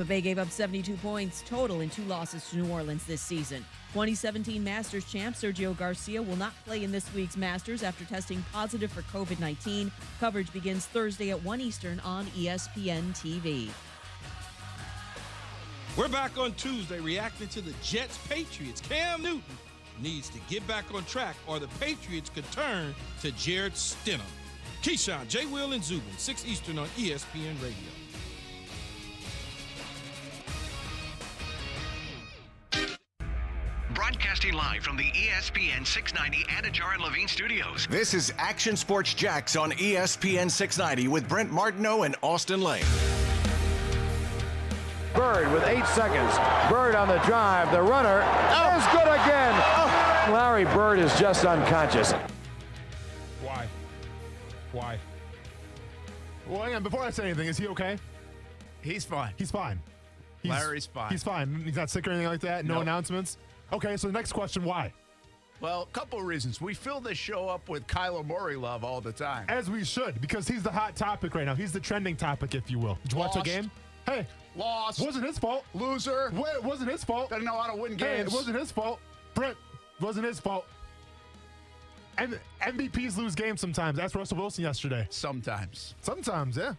Buffet gave up 72 points total in 2 losses to New Orleans this season. 2017 Masters champ Sergio Garcia will not play in this week's Masters after testing positive for COVID-19. Coverage begins Thursday at 1 Eastern on ESPN TV. We're back on Tuesday reacting to the Jets-Patriots. Cam Newton needs to get back on track or the Patriots could turn to Jared Stidham. Keyshawn, J. Will, and Zubin, 6 Eastern on ESPN Radio. Broadcasting live from the ESPN 690 Anajar and Levine studios. This is Action Sports Jax on ESPN 690 with Brent Martineau and Austin Lane. Bird with 8 seconds. Bird on the drive. The runner is good again. Larry Bird is just unconscious. Why? Well, hang on. Before I say anything, is he okay? He's fine. He's fine. Larry's fine. He's fine. He's not sick or anything like that? No announcements? Okay, so the next question, why? Well, a couple of reasons. We fill this show up with Kyler Murray love all the time. As we should, because he's the hot topic right now. He's the trending topic, if you will. Did you watch the game? Hey. Lost. Wasn't his fault. Loser. Wait, it wasn't his fault. Doesn't know how to win games. Hey, it wasn't his fault. Brent, wasn't his fault. And MVPs lose games sometimes. That's Russell Wilson yesterday. Sometimes. Sometimes, yeah.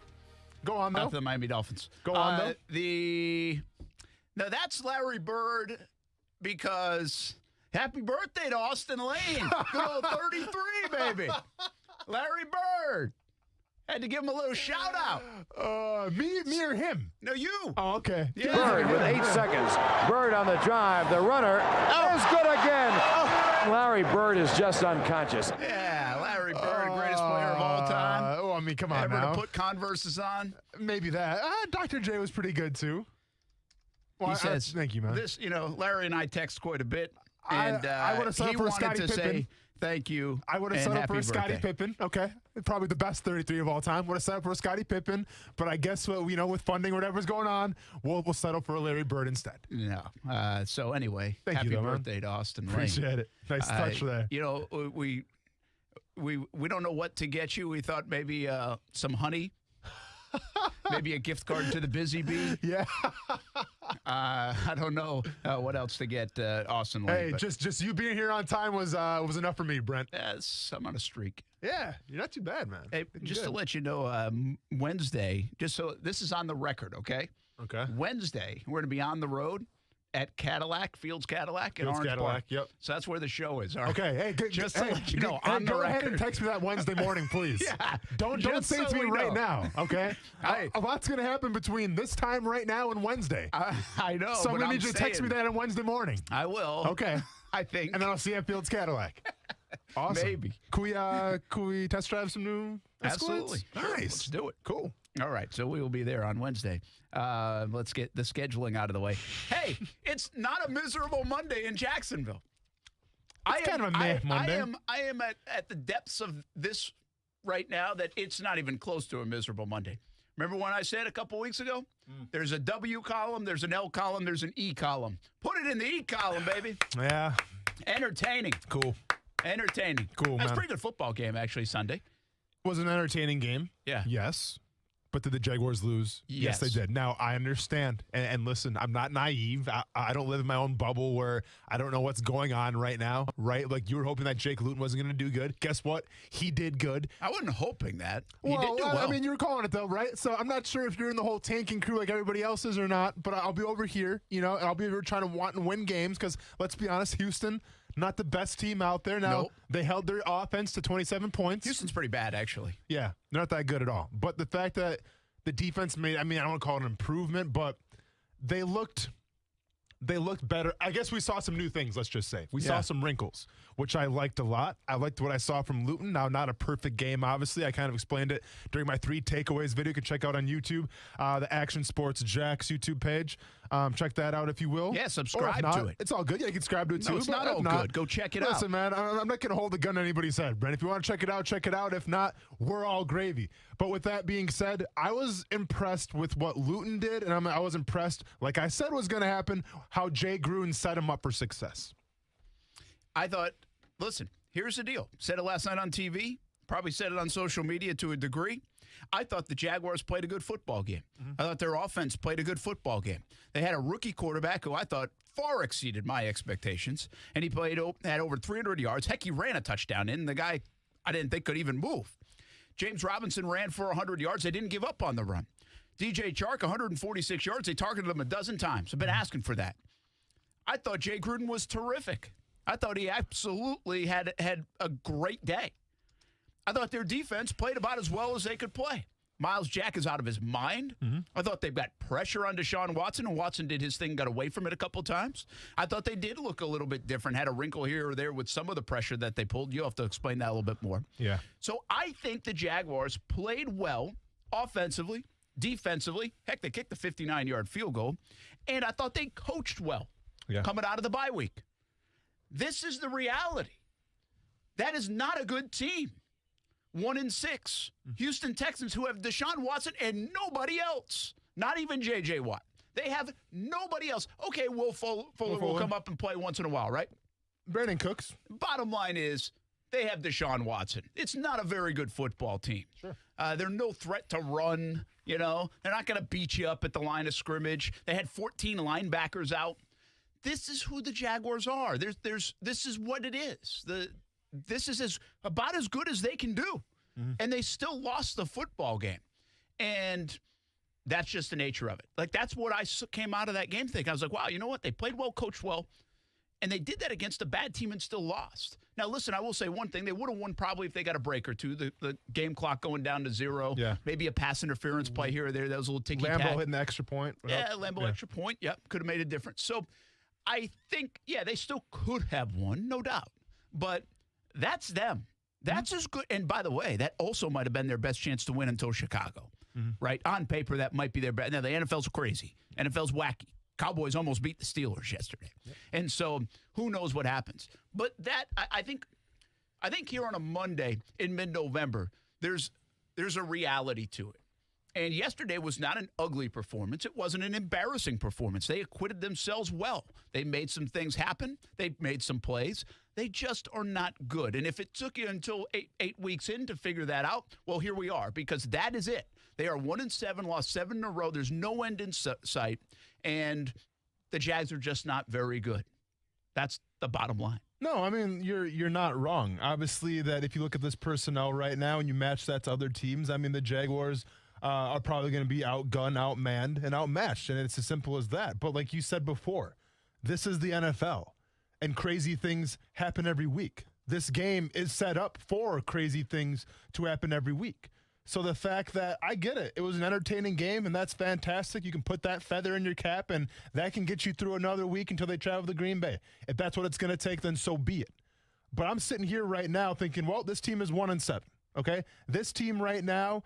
Go on, though. Not the Miami Dolphins. Go on, though. No, that's Larry Bird because happy birthday to Austin Lane. Good old 33, baby. Larry Bird. Had to give him a little shout out. Me or him? No, you. Oh, okay. Yeah. Bird with 8 seconds. Bird on the drive. The runner is good again. Larry Bird is just unconscious. Yeah, Larry Bird, greatest player of all time. Oh, I mean, come on Ever now. to put Converses on? Maybe that. Dr. J was pretty good, too. Well, He says, thank you, man. Larry and I text quite a bit. And I would have set up for Scottie Pippen. Say thank you. I would have set up for a Scottie Pippen. Okay. Probably the best 33 of all time. Would have set up for a Scottie Pippen. But I guess, with funding, whatever's going on, we'll settle for a Larry Bird instead. No. So anyway, Thank you, happy man. birthday to Austin Lane. Appreciate it. Nice touch there. We don't know what to get you. We thought maybe some honey. Maybe a gift card to the Busy Bee. Yeah. I don't know what else to get Austin Lane. Hey, just you being here on time was enough for me, Brent. I'm on a streak. Yeah, you're not too bad, man. Hey, just to let you know, Wednesday, just so this is on the record, okay? Okay. Wednesday, we're going to be on the road at Fields Cadillac in Orange Park. Yep. So that's where the show is. All right. Okay. Hey, just to let you know, on the go ahead record. and text me that Wednesday morning, please. Yeah. Don't say it to me right now, okay? Hey. A lot's going to happen between this time right now and Wednesday. I know. So I'm going to need you to text me that on Wednesday morning. I will. Okay. I think. And then I'll see you at Fields Cadillac. Awesome. Maybe. Can we test drive some new Absolutely. Escalades? Nice. Let's do it. Cool. All right, so we will be there on Wednesday. Let's get the scheduling out of the way. Hey, it's not a miserable Monday in Jacksonville. It's kind of a meh Monday. I am at the depths of this right now that it's not even close to a miserable Monday. Remember when I said a couple weeks ago, there's a W column, there's an L column, there's an E column. Put it in the E column, baby. Yeah. Entertaining. Cool. Entertaining. Cool, That's man. a pretty good football game, actually, Sunday. Was an entertaining game. Yeah. Yes. But did the Jaguars lose? Yes. They did. Now, I understand. And listen, I'm not naive. I don't live in my own bubble where I don't know what's going on right now, right? Like, you were hoping that Jake Luton wasn't going to do good. Guess what? He did good. I wasn't hoping that. He Well, did do well. I mean, you were calling it, though, right? So I'm not sure if you're in the whole tanking crew like everybody else is or not, but I'll be over here, and I'll be over trying to want and win games because, let's be honest, Houston, not the best team out there. Now, Nope. They held their offense to 27 points. Houston's pretty bad, actually. Yeah, they're not that good at all. But the fact that the defense made, I don't want to call it an improvement, but they looked better. I guess we saw some new things, let's just say. We saw some wrinkles, which I liked a lot. I liked what I saw from Luton. Now, not a perfect game, obviously. I kind of explained it during my 3 takeaways video. You can check out on YouTube, the Action Sports Jax YouTube page. Check that out if you will. Yeah, Or if subscribe not, to it. It's all good. Yeah, you can subscribe to it too. No, it's but not if all good. Go check it out. Listen, man, I'm not going to hold the gun to anybody's head, Brent. If you want to check it out, check it out. If not, we're all gravy. But with that being said, I was impressed with what Luton did, and I was impressed, like I said was going to happen, how Jay Gruden set him up for success. I thought, listen, here's the deal. Said it last night on TV. Probably said it on social media to a degree. I thought the Jaguars played a good football game. I thought their offense played a good football game. They had a rookie quarterback who I thought far exceeded my expectations, and he had over 300 yards. Heck, he ran a touchdown in. The guy I didn't think could even move. James Robinson ran for 100 yards. They didn't give up on the run. DJ Chark, 146 yards. They targeted him a dozen times. I've been asking for that. I thought Jay Gruden was terrific. I thought he absolutely had a great day. I thought their defense played about as well as they could play. Miles Jack is out of his mind. I thought they've got pressure on Deshaun Watson, and Watson did his thing, got away from it a couple times. I thought they did look a little bit different, had a wrinkle here or there with some of the pressure that they pulled. You'll have to explain that a little bit more. Yeah. So I think the Jaguars played well offensively, defensively. Heck, they kicked the 59-yard field goal. And I thought they coached well coming out of the bye week. This is the reality. That is not a good team. 1-6. Houston Texans, who have Deshaun Watson and nobody else. Not even J.J. Watt. They have nobody else. Okay, Will Fuller will come up and play once in a while, right? Brandon Cooks. Bottom line is they have Deshaun Watson. It's not a very good football team. Sure. They're no threat to run, you know. They're not going to beat you up at the line of scrimmage. They had 14 linebackers out. This is who the Jaguars are. This is what it is. This is about as good as they can do. And they still lost the football game. And that's just the nature of it. Like, that's what I came out of that game thinking. I was like, wow, you know what? They played well, coached well, and they did that against a bad team and still lost. Now, listen, I will say one thing. They would have won probably if they got a break or two. The game clock going down to 0. Yeah. Maybe a pass interference play here or there. That was a little ticky-tack. Lambo hitting the extra point. Yeah, Lambo extra point. Yep, could have made a difference. So I think, they still could have won, no doubt. But that's them. That's as good. And by the way, that also might have been their best chance to win until Chicago, right? On paper, that might be their best. Now, the NFL's crazy. NFL's wacky. Cowboys almost beat the Steelers yesterday. And so who knows what happens. But that, I think here on a Monday in mid-November, there's a reality to it. And yesterday was not an ugly performance. It wasn't an embarrassing performance. They acquitted themselves well. They made some things happen. They made some plays. They just are not good. And if it took you until eight weeks in to figure that out, well, here we are, because that is it. They are 1-7, lost 7 in a row. There's no end in sight. And the Jags are just not very good. That's the bottom line. No, I mean, you're not wrong. Obviously, that if you look at this personnel right now and you match that to other teams, I mean, the Jaguars are probably going to be outgunned, outmanned, and outmatched, and it's as simple as that. But like you said before, this is the NFL, and crazy things happen every week. This game is set up for crazy things to happen every week. So the fact that, I get it, it was an entertaining game, and that's fantastic. You can put that feather in your cap, and that can get you through another week until they travel to Green Bay. If that's what it's going to take, then so be it. But I'm sitting here right now thinking, well, this team is 1-7. Okay, this team right now,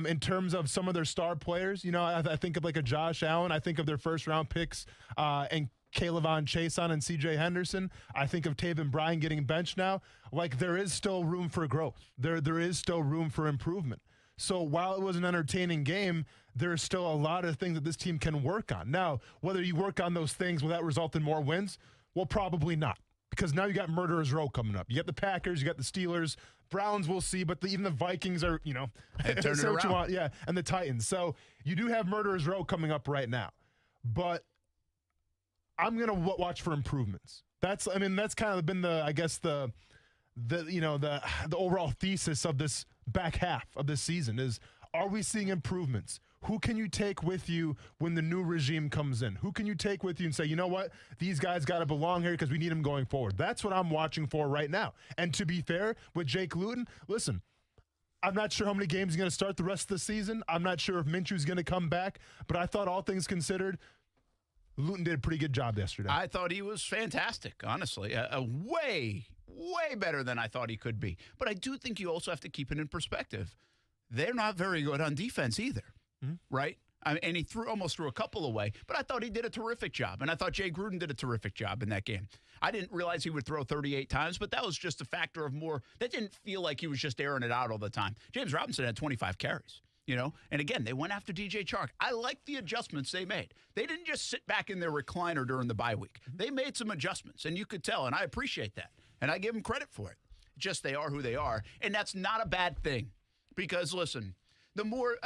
in terms of some of their star players, you know, I think of like a Josh Allen. I think of their first-round picks and Kayvon Chason and C.J. Henderson. I think of Taven Bryan getting benched now. Like, there is still room for growth. There is still room for improvement. So while it was an entertaining game, there's still a lot of things that this team can work on. Now, whether you work on those things, will that result in more wins? Well, probably not. Because now you got Murderers Row coming up. You got the Packers, you got the Steelers, Browns, we'll see, but even the Vikings are, you know, turn it around. Yeah, and the Titans. So you do have Murderers Row coming up right now. But I'm going to watch for improvements. That's kind of been the overall thesis of this back half of this season is, are we seeing improvements? Who can you take with you when the new regime comes in? Who can you take with you and say, you know what, these guys got to belong here because we need them going forward? That's what I'm watching for right now. And to be fair, with Jake Luton, listen, I'm not sure how many games he's going to start the rest of the season. I'm not sure if Minshew's going to come back. But I thought, all things considered, Luton did a pretty good job yesterday. I thought he was fantastic, honestly. Way better than I thought he could be. But I do think you also have to keep it in perspective. They're not very good on defense either. Right? And he almost threw a couple away, but I thought he did a terrific job, and I thought Jay Gruden did a terrific job in that game. I didn't realize he would throw 38 times, but that was just a factor of more. That didn't feel like he was just airing it out all the time. James Robinson had 25 carries, you know, and again, they went after DJ Chark. I like the adjustments they made. They didn't just sit back in their recliner during the bye week. They made some adjustments, and you could tell, and I appreciate that, and I give them credit for it. Just they are who they are, and that's not a bad thing because, listen, the more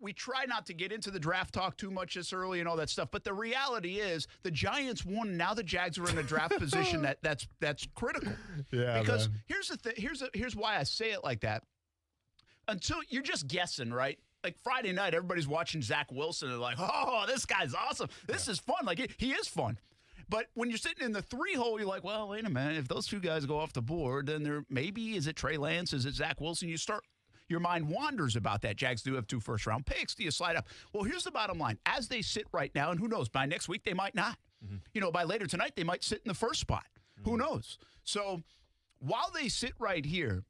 we try not to get into the draft talk too much this early and all that stuff, but the reality is the Giants won, and now the Jags are in a draft position that's critical. Yeah, because man. here's the thing. Here's why I say it like that. Until you're just guessing, right? Like Friday night, everybody's watching Zach Wilson and like, oh, this guy's awesome. This is fun. Like he is fun. But when you're sitting in the 3-hole, you're like, well, wait a minute. If those two guys go off the board, then is it Trey Lance? Is it Zach Wilson? Your mind wanders about that. Jags do have 2 first-round picks. Do you slide up? Well, here's the bottom line. As they sit right now, and who knows, by next week they might not. Mm-hmm. By later tonight they might sit in the first spot. Mm-hmm. Who knows? So while they sit right here,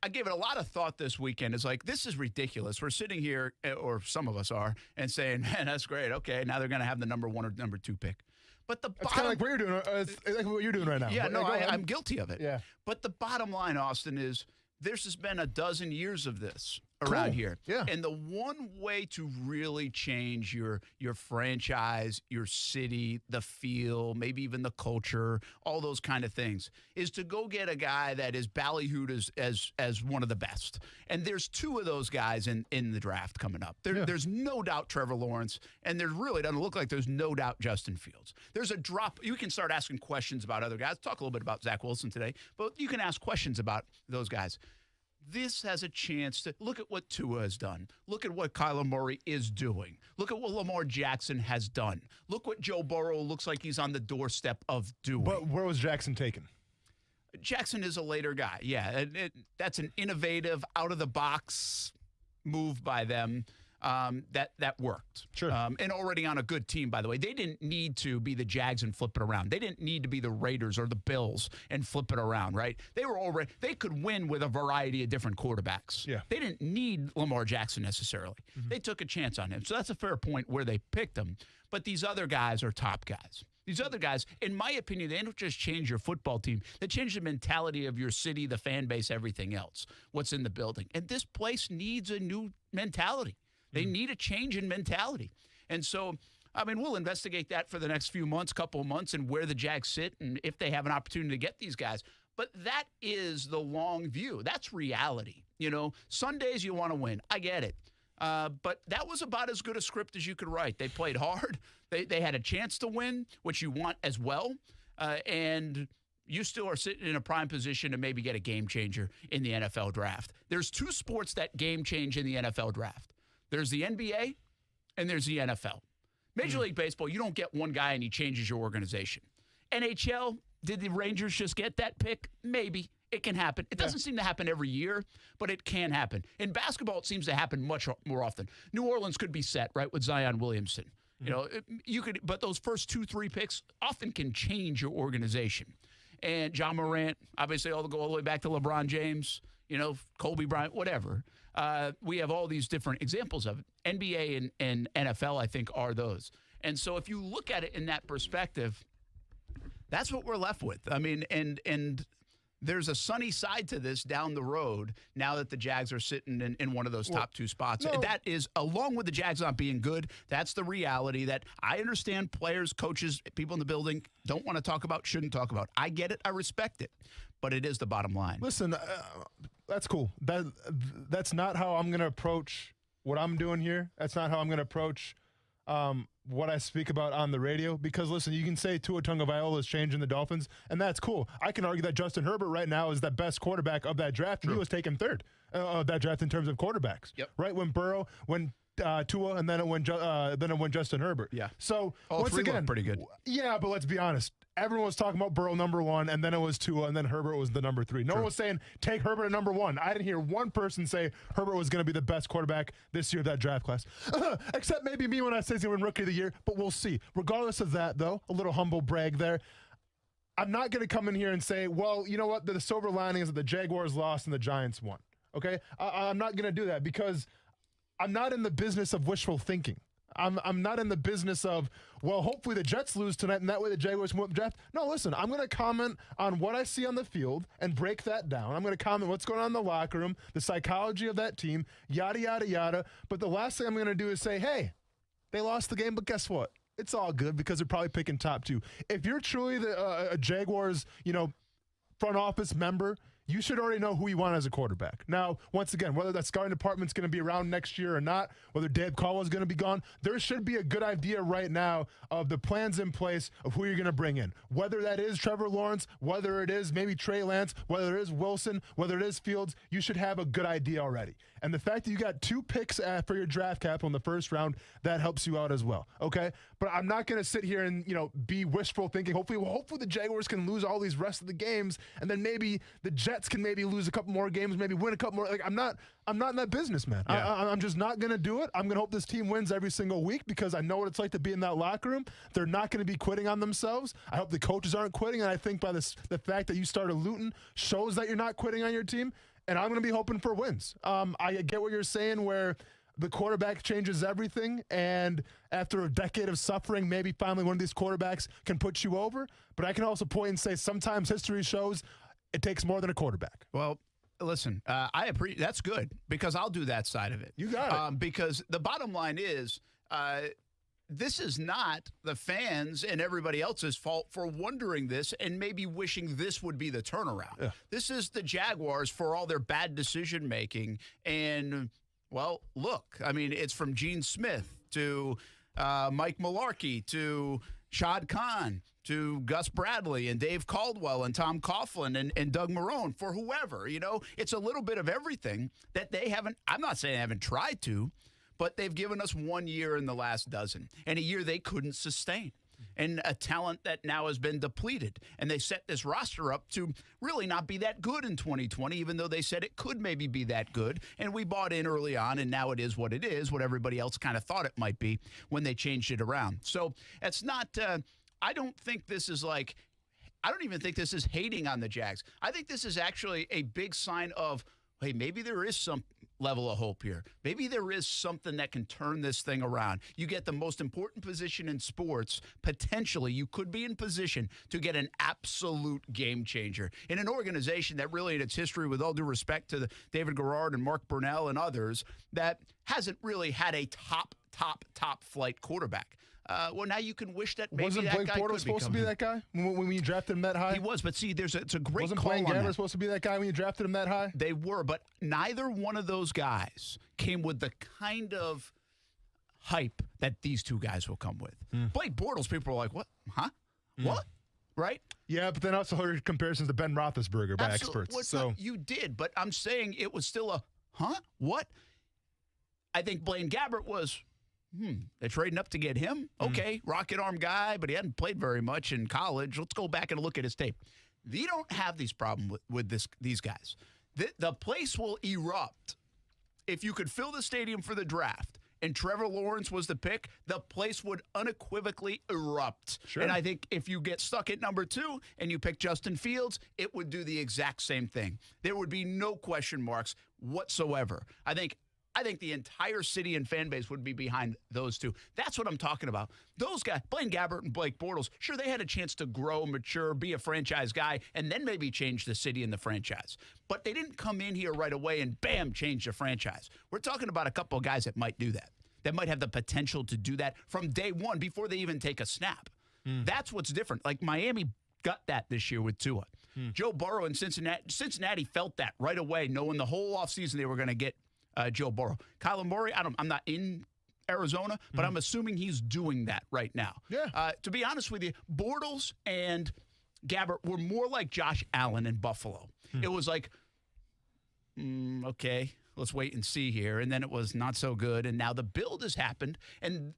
I gave it a lot of thought this weekend. It's like, this is ridiculous. We're sitting here, or some of us are, and saying, man, that's great. Okay, now they're going to have the number 1 or number 2 pick. But it's kind of like what you're doing. It's like what you're doing right now. Yeah, no, I'm guilty of it. Yeah. But the bottom line, Austin, is there's just been a dozen years of this around here. Yeah. And the one way to really change your franchise, your city, the feel, maybe even the culture, all those kind of things, is to go get a guy that is ballyhooed as one of the best. And there's 2 of those guys in the draft coming up. There's no doubt Trevor Lawrence, and there really doesn't look like there's no doubt Justin Fields. There's a drop. You can start asking questions about other guys. Talk a little bit about Zach Wilson today, but you can ask questions about those guys. This has a chance to look at what Tua has done. Look at what Kyler Murray is doing. Look at what Lamar Jackson has done. Look what Joe Burrow looks like he's on the doorstep of doing. But where was Jackson taken? Jackson is a later guy. Yeah, that's an innovative, out-of-the-box move by them. That worked. Sure. And already on a good team, by the way. They didn't need to be the Jags and flip it around. They didn't need to be the Raiders or the Bills and flip it around, right? They could win with a variety of different quarterbacks. Yeah. They didn't need Lamar Jackson necessarily. Mm-hmm. They took a chance on him. So that's a fair point where they picked him. But these other guys are top guys. These other guys, in my opinion, they don't just change your football team. They change the mentality of your city, the fan base, everything else, what's in the building. And this place needs a new mentality. They need a change in mentality. And so, we'll investigate that for the next couple of months, and where the Jags sit and if they have an opportunity to get these guys. But that is the long view. That's reality. Sundays you want to win. I get it. But that was about as good a script as you could write. They played hard. They had a chance to win, which you want as well. And you still are sitting in a prime position to maybe get a game changer in the NFL draft. There's 2 sports that game change in the NFL draft. There's the NBA and there's the NFL. Major League Baseball, you don't get one guy and he changes your organization. NHL, did the Rangers just get that pick? Maybe. It can happen. It doesn't seem to happen every year, but it can happen. In basketball, it seems to happen much more often. New Orleans could be set, right, with Zion Williamson. But those first 2-3 picks often can change your organization. And John Morant, obviously, all the way back to LeBron James, Kobe Bryant, whatever. We have all these different examples of it. NBA and NFL, I think, are those. And so if you look at it in that perspective, that's what we're left with. And there's a sunny side to this down the road now that the Jags are sitting in one of those top 2 spots. No. That is, along with the Jags not being good, that's the reality that I understand players, coaches, people in the building don't want to talk about, shouldn't talk about. I get it. I respect it. But it is the bottom line. Listen, that's cool. That's not how I'm going to approach what I'm doing here. That's not how I'm going to approach what I speak about on the radio. Because, listen, you can say Tua Tagovailoa is changing the Dolphins, and that's cool. I can argue that Justin Herbert right now is the best quarterback of that draft, and he was taken 3rd of that draft in terms of quarterbacks. Yep. Right when Burrow, when Tua, and then it went Justin Herbert. Yeah. So all once 3 again, look pretty good. Yeah, but let's be honest. Everyone was talking about Burrow number 1, and then it was Tua, and then Herbert was the number 3. No one was saying take Herbert at number 1. I didn't hear one person say Herbert was going to be the best quarterback this year of that draft class. Except maybe me when I say he's going to win Rookie of the Year, but we'll see. Regardless of that, though, a little humble brag there. I'm not going to come in here and say, well, you know what? The silver lining is that the Jaguars lost and the Giants won. Okay? I'm not going to do that because I'm not in the business of wishful thinking. I'm not in the business of, well, hopefully the Jets lose tonight and that way the Jaguars can win the draft. No, listen, I'm going to comment on what I see on the field and break that down. I'm going to comment what's going on in the locker room, the psychology of that team, yada, yada, yada. But the last thing I'm going to do is say, hey, they lost the game, but guess what? It's all good because they're probably picking top 2. If you're truly a Jaguars, front office member, you should already know who you want as a quarterback. Now, once again, whether that scouting department's going to be around next year or not, whether Dave Caldwell's going to be gone, there should be a good idea right now of the plans in place of who you're going to bring in. Whether that is Trevor Lawrence, whether it is maybe Trey Lance, whether it is Wilson, whether it is Fields, you should have a good idea already. And the fact that you got 2 picks for your draft capital in the first round, that helps you out as well, okay? But I'm not going to sit here and, be wishful thinking. Hopefully the Jaguars can lose all these rest of the games, and then maybe the Jets can maybe lose a couple more games, maybe win a couple more. Like, I'm not in that business, man. Yeah. I'm just not going to do it. I'm going to hope this team wins every single week because I know what it's like to be in that locker room. They're not going to be quitting on themselves. I hope the coaches aren't quitting, and I think by the fact that you started Luton shows that you're not quitting on your team, and I'm going to be hoping for wins. I get what you're saying where the quarterback changes everything, and after a decade of suffering, maybe finally one of these quarterbacks can put you over. But I can also point and say sometimes history shows it takes more than a quarterback. Well, listen, I appreciate that's good because I'll do that side of it. You got it. Because the bottom line is this is not the fans and everybody else's fault for wondering this and maybe wishing this would be the turnaround. Yeah. This is the Jaguars for all their bad decision-making. And, well, look, I mean, it's from Gene Smith to Mike Mularkey to Shad Khan to Gus Bradley and Dave Caldwell and Tom Coughlin and Doug Marrone, for whoever. It's a little bit of everything that they haven't – I'm not saying they haven't tried to, but they've given us 1 year in the last dozen, and a year they couldn't sustain, and a talent that now has been depleted. And they set this roster up to really not be that good in 2020, even though they said it could maybe be that good. And we bought in early on, and now it is what it is, what everybody else kind of thought it might be when they changed it around. So it's not I don't think this is like – I don't even think this is hating on the Jags. I think this is actually a big sign of, hey, maybe there is some level of hope here. Maybe there is something that can turn this thing around. You get the most important position in sports. Potentially, you could be in position to get an absolute game changer in an organization that really in its history, with all due respect to David Garrard and Mark Burnell and others, that hasn't really had a top flight quarterback. Well, now you can wish that maybe Wasn't that Blake guy Bortles could supposed to become be that guy when you drafted him that high? He was, but see, it's a great Wasn't call Blaine on Gabbert that. supposed to be that guy when you drafted him that high? They were, but neither one of those guys came with the kind of hype that these two guys will come with. Blake Bortles, people are like, what? Huh? What? Right? Yeah, but then I also heard comparisons to Ben Roethlisberger by experts. Well, you did, but I'm saying it was still a, huh? What? I think Blaine Gabbert was, they're trading up to get him? Okay, rocket arm guy, but he hadn't played very much in college. Let's go back and look at his tape. You don't have these problems with these guys. The place will erupt. If you could fill the stadium for the draft and Trevor Lawrence was the pick, the place would unequivocally erupt. Sure. And I think if you get stuck at number 2 and you pick Justin Fields, it would do the exact same thing. There would be no question marks whatsoever. I think the entire city and fan base would be behind those two. That's what I'm talking about. Those guys, Blaine Gabbert and Blake Bortles, sure, they had a chance to grow, mature, be a franchise guy, and then maybe change the city and the franchise. But they didn't come in here right away and, bam, change the franchise. We're talking about a couple of guys that might do that might have the potential to do that from day one before they even take a snap. That's what's different. Like Miami got that this year with Tua. Joe Burrow in Cincinnati felt that right away, knowing the whole offseason they were going to get Joe Burrow. Kyler Murray, I'm not in Arizona, but I'm assuming he's doing that right now. Yeah. To be honest with you, Bortles and Gabbert were more like Josh Allen in Buffalo. It was like, okay, let's wait and see here. And then it was not so good. And now the build has happened. And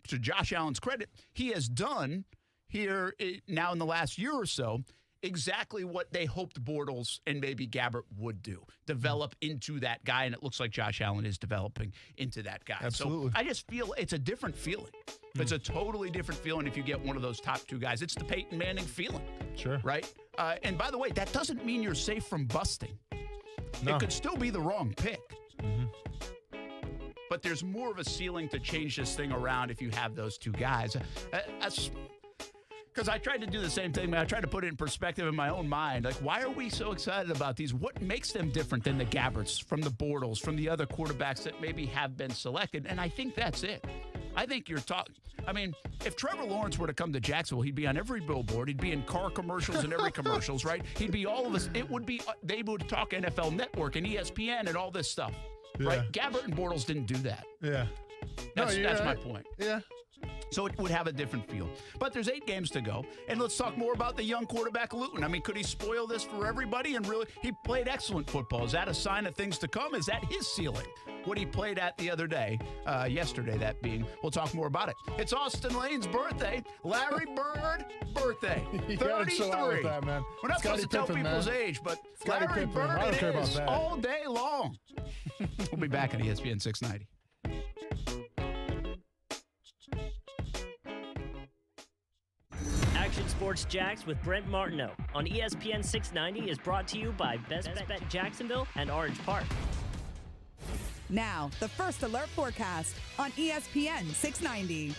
to Josh Allen's credit, he has done here now in the last year or so exactly what they hoped Bortles and maybe Gabbert would do, develop into that guy, and it looks like Josh Allen is developing into that guy. Absolutely. So I just feel it's a different feeling. It's a totally different feeling if you get one of those top 2 guys. It's the Peyton Manning feeling. Sure. Right? And by the way, that doesn't mean you're safe from busting. No. It could still be the wrong pick. But there's more of a ceiling to change this thing around if you have those 2 guys. That's because I tried to do the same thing. I tried to put it in perspective in my own mind. Like, why are we so excited about these? What makes them different than the Gabberts, from the Bortles, from the other quarterbacks that maybe have been selected? And I think that's it. I think you're talking. I mean, if Trevor Lawrence were to come to Jacksonville, he'd be on every billboard. He'd be in car commercials and every commercials, right? He'd be all of us. It would be, they would talk NFL Network and ESPN and all this stuff, right? Gabbert and Bortles didn't do that. Yeah. That's my point. Yeah. So it would have a different feel. But there's 8 games to go. And let's talk more about the young quarterback, Luton. I mean, could he spoil this for everybody? And really, he played excellent football. Is that a sign of things to come? Is that his ceiling? What he played at the other day, yesterday, that being. We'll talk more about it. It's Austin Lane's birthday. Larry Bird birthday. 33. With that, man. We're not supposed to tell people's age, but Larry Bird it is all day long. We'll be back on ESPN 690. Action Sports Jax with Brent Martineau on ESPN 690 is brought to you by Best Bet Jacksonville and Orange Park. Now, the First Alert forecast on ESPN 690.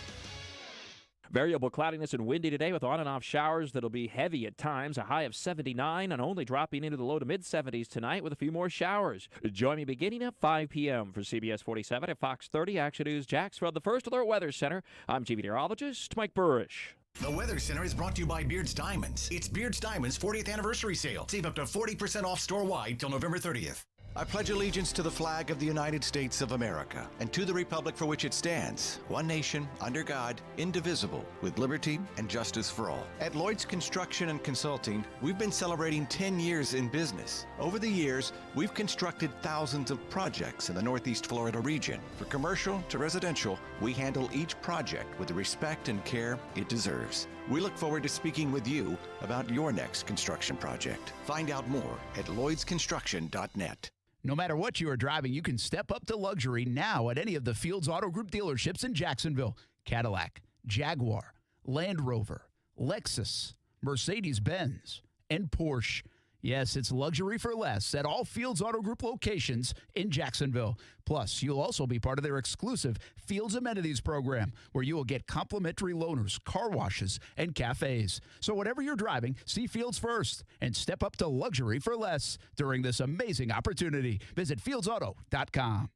Variable cloudiness and windy today with on and off showers that'll be heavy at times. A high of 79 and only dropping into the low to mid 70s tonight with a few more showers. Join me beginning at 5 p.m. for CBS 47 at Fox 30 Action News Jax from the First Alert Weather Center. I'm TV meteorologist Mike Burrish. The Weather Center is brought to you by Beard's Diamonds. It's Beard's Diamonds 40th anniversary sale. Save up to 40% off store-wide till November 30th. I pledge allegiance to the flag of the United States of America and to the republic for which it stands, one nation, under God, indivisible, with liberty and justice for all. At Lloyd's Construction and Consulting, we've been celebrating 10 years in business. Over the years, we've constructed thousands of projects in the Northeast Florida region. For commercial to residential, we handle each project with the respect and care it deserves. We look forward to speaking with you about your next construction project. Find out more at lloydsconstruction.net. No matter what you are driving, you can step up to luxury now at any of the Fields Auto Group dealerships in Jacksonville. Cadillac, Jaguar, Land Rover, Lexus, Mercedes-Benz, and Porsche. Yes, it's luxury for less at all Fields Auto Group locations in Jacksonville. Plus, you'll also be part of their exclusive Fields Amenities program, where you will get complimentary loaners, car washes, and cafes. So whatever you're driving, see Fields first and step up to luxury for less during this amazing opportunity. Visit fieldsauto.com.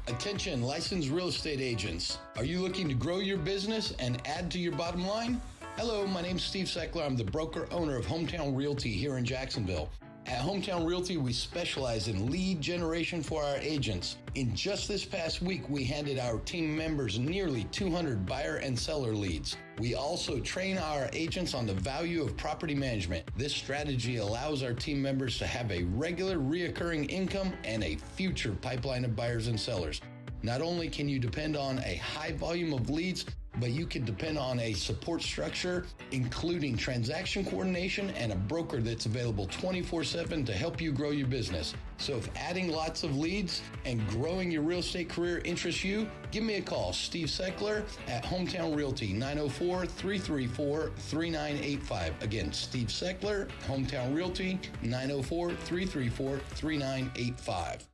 Attention, licensed real estate agents. Are you looking to grow your business and add to your bottom line? Hello, my name's Steve Seckler. I'm the broker-owner of Hometown Realty here in Jacksonville. At Hometown Realty, we specialize in lead generation for our agents. In just this past week, we handed our team members nearly 200 buyer and seller leads. We also train our agents on the value of property management. This strategy allows our team members to have a regular, reoccurring income and a future pipeline of buyers and sellers. Not only can you depend on a high volume of leads, but you can depend on a support structure, including transaction coordination and a broker that's available 24/7 to help you grow your business. So if adding lots of leads and growing your real estate career interests you, give me a call, Steve Seckler at Hometown Realty, 904-334-3985. Again, Steve Seckler, Hometown Realty, 904-334-3985.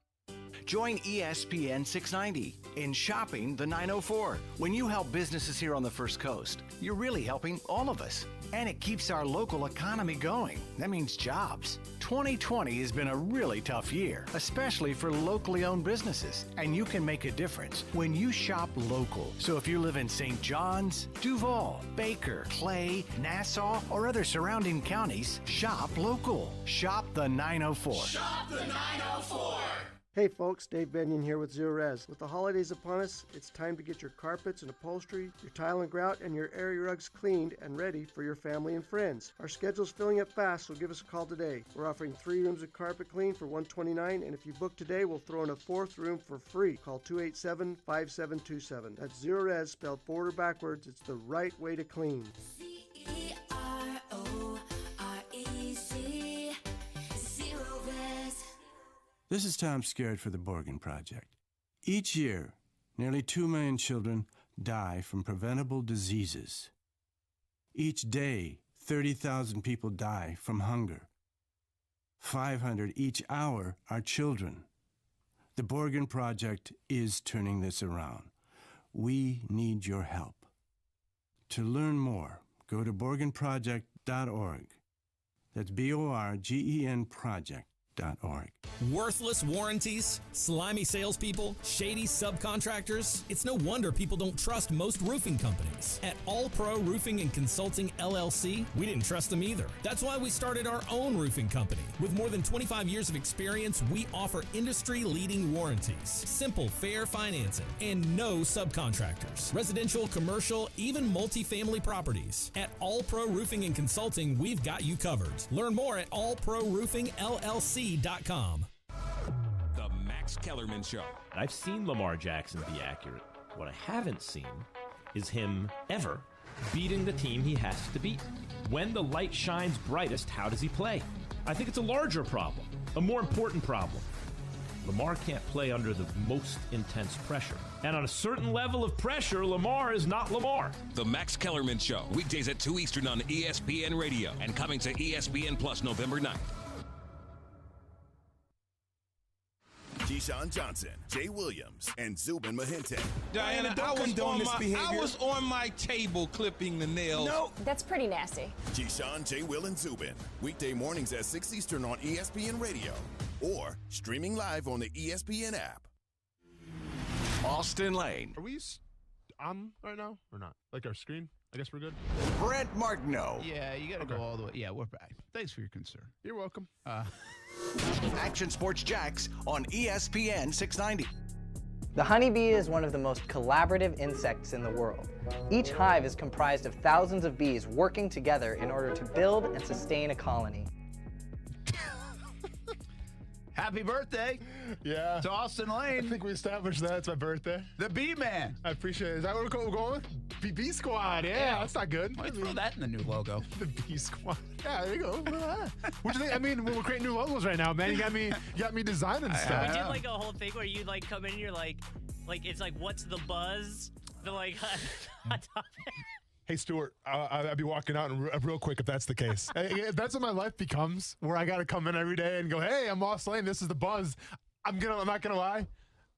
Join ESPN 690 in Shopping the 904. When you help businesses here on the First Coast, you're really helping all of us. And it keeps our local economy going. That means jobs. 2020 has been a really tough year, especially for locally owned businesses. And you can make a difference when you shop local. So if you live in St. John's, Duval, Baker, Clay, Nassau, or other surrounding counties, shop local. Shop the 904. Shop the 904. Hey folks, Dave Benyon here with Zero Res. With the holidays upon us, it's time to get your carpets and upholstery, your tile and grout, and your area rugs cleaned and ready for your family and friends. Our schedule's filling up fast, so give us a call today. We're offering 3 rooms of carpet clean for $129, and if you book today, we'll throw in a 4th room for free. Call 287-5727. That's Zero Res, spelled forward or backwards. It's the right way to clean. This is Tom Scared for the Borgen Project. Each year, nearly 2 million children die from preventable diseases. Each day, 30,000 people die from hunger. 500 each hour are children. The Borgen Project is turning this around. We need your help. To learn more, go to borgenproject.org. That's BORGEN project.org. Worthless warranties, slimy salespeople, shady subcontractors. It's no wonder people don't trust most roofing companies. At All Pro Roofing and Consulting LLC, we didn't trust them either. That's why we started our own roofing company. With more than 25 years of experience, we offer industry-leading warranties, simple, fair financing, and no subcontractors. Residential, commercial, even multifamily properties. At All Pro Roofing and Consulting, we've got you covered. Learn more at allproroofingllc.com. The Max Kellerman Show. I've seen Lamar Jackson be accurate. What I haven't seen is him ever beating the team he has to beat. When the light shines brightest, how does he play? I think it's a larger problem, a more important problem. Lamar can't play under the most intense pressure. And on a certain level of pressure, Lamar is not Lamar. The Max Kellerman Show, weekdays at 2 Eastern on ESPN Radio and coming to ESPN Plus November 9th. Keyshawn Johnson, Jay Williams, and Zubin Mahente. Diana, I was on my table clipping the nails. No. That's pretty nasty. Keyshawn, Jay, Will, and Zubin. Weekday mornings at 6 Eastern on ESPN Radio. Or streaming live on the ESPN app. Austin Lane. Are we on right now or not? Like our screen? I guess we're good. Brent Martineau. Yeah, you got to go all the way. Yeah, we're back. Thanks for your concern. You're welcome. Action Sports Jax on ESPN 690. The honeybee is one of the most collaborative insects in the world. Each hive is comprised of thousands of bees working together in order to build and sustain a colony. Happy birthday. Yeah. To Austin Lane. I think we established that. It's my birthday. The Bee Man. I appreciate it. Is that what we're going with? B Squad. Yeah, that's not good. Why throw that in the new logo? The B Squad. Yeah, there you go. What do you think? I mean, we're creating new logos right now, man. You got me designing stuff. We did like a whole thing where you like come in and you're like it's like, what's the buzz? The like hot topic. Hey, Stuart, I'll be walking out real quick if that's the case. If that's what my life becomes, where I got to come in every day and go, hey, I'm Austin Lane, this is the buzz. I'm not going to lie.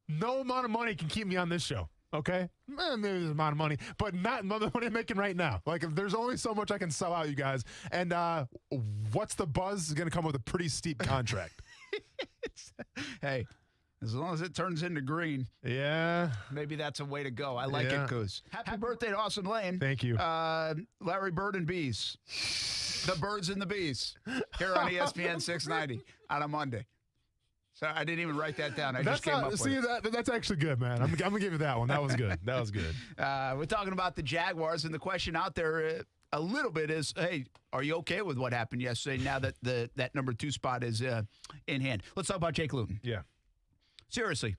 No amount of money can keep me on this show, okay? Maybe there's an amount of money, but not the money I'm making right now. Like, if there's only so much I can sell out, you guys. And what's the buzz is going to come with a pretty steep contract. Hey. As long as it turns into green. Yeah. Maybe that's a way to go. I like it, Coos. Happy birthday to Austin Lane. Thank you. Larry Bird and Bees. The Birds and the Bees. Here on ESPN 690 on a Monday. So I didn't even write that down. I just came up with it. That's actually good, man. I'm going to give you that one. That was good. That was good. We're talking about the Jaguars, and the question out there a little bit is, hey, are you okay with what happened yesterday now that that number 2 spot is in hand? Let's talk about Jake Luton. Yeah. Seriously,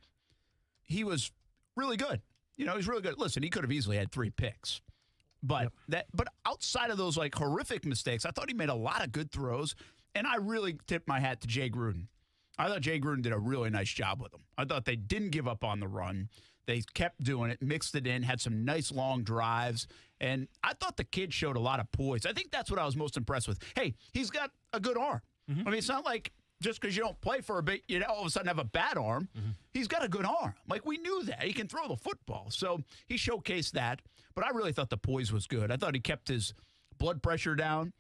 he was really good. He's really good. Listen, he could have easily had 3 picks. But but outside of those like horrific mistakes, I thought he made a lot of good throws, and I really tipped my hat to Jay Gruden. I thought Jay Gruden did a really nice job with him. I thought they didn't give up on the run. They kept doing it, mixed it in, had some nice long drives, and I thought the kid showed a lot of poise. I think that's what I was most impressed with. Hey, he's got a good arm. Mm-hmm. I mean, it's not like just because you don't play for a bit, you all of a sudden have a bad arm. Mm-hmm. He's got a good arm. Like, we knew that. He can throw the football. So he showcased that. But I really thought the poise was good. I thought he kept his blood pressure down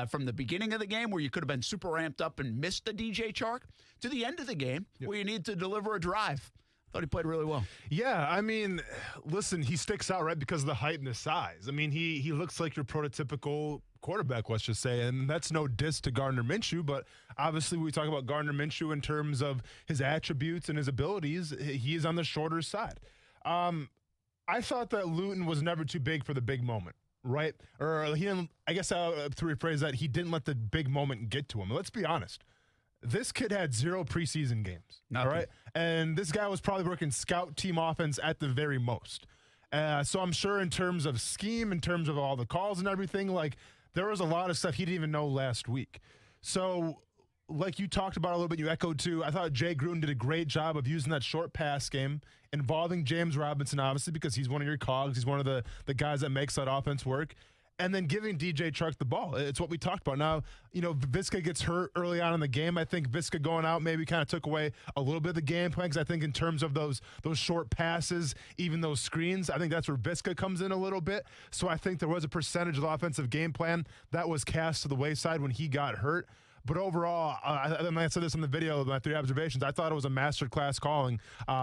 from the beginning of the game where you could have been super ramped up and missed the DJ Chark to the end of the game where you need to deliver a drive. I thought he played really well. Yeah, I mean, listen, he sticks out, right, because of the height and the size. I mean, he looks like your prototypical quarterback, let's just say, and that's no diss to Gardner Minshew, but obviously we talk about Gardner Minshew in terms of his attributes and his abilities. He is on the shorter side. I thought that Luton was never too big for the big moment, right? Or he didn't, I guess to rephrase that, he didn't let the big moment get to him. Let's be honest. This kid had 0 preseason games, all right? And this guy was probably working scout team offense at the very most. So I'm sure in terms of scheme, in terms of all the calls and everything, like, there was a lot of stuff he didn't even know last week. So, like you talked about a little bit, you echoed too, I thought Jay Gruden did a great job of using that short pass game, involving James Robinson, obviously, because he's one of your cogs. He's one of the guys that makes that offense work. And then giving DJ Chark the ball. It's what we talked about. Now, Viska gets hurt early on in the game. I think Viska going out maybe kind of took away a little bit of the game plan, because I think in terms of those short passes, even those screens, I think that's where Viska comes in a little bit. So I think there was a percentage of the offensive game plan that was cast to the wayside when he got hurt. But overall, and I said this in the video, my 3 observations, I thought it was a masterclass calling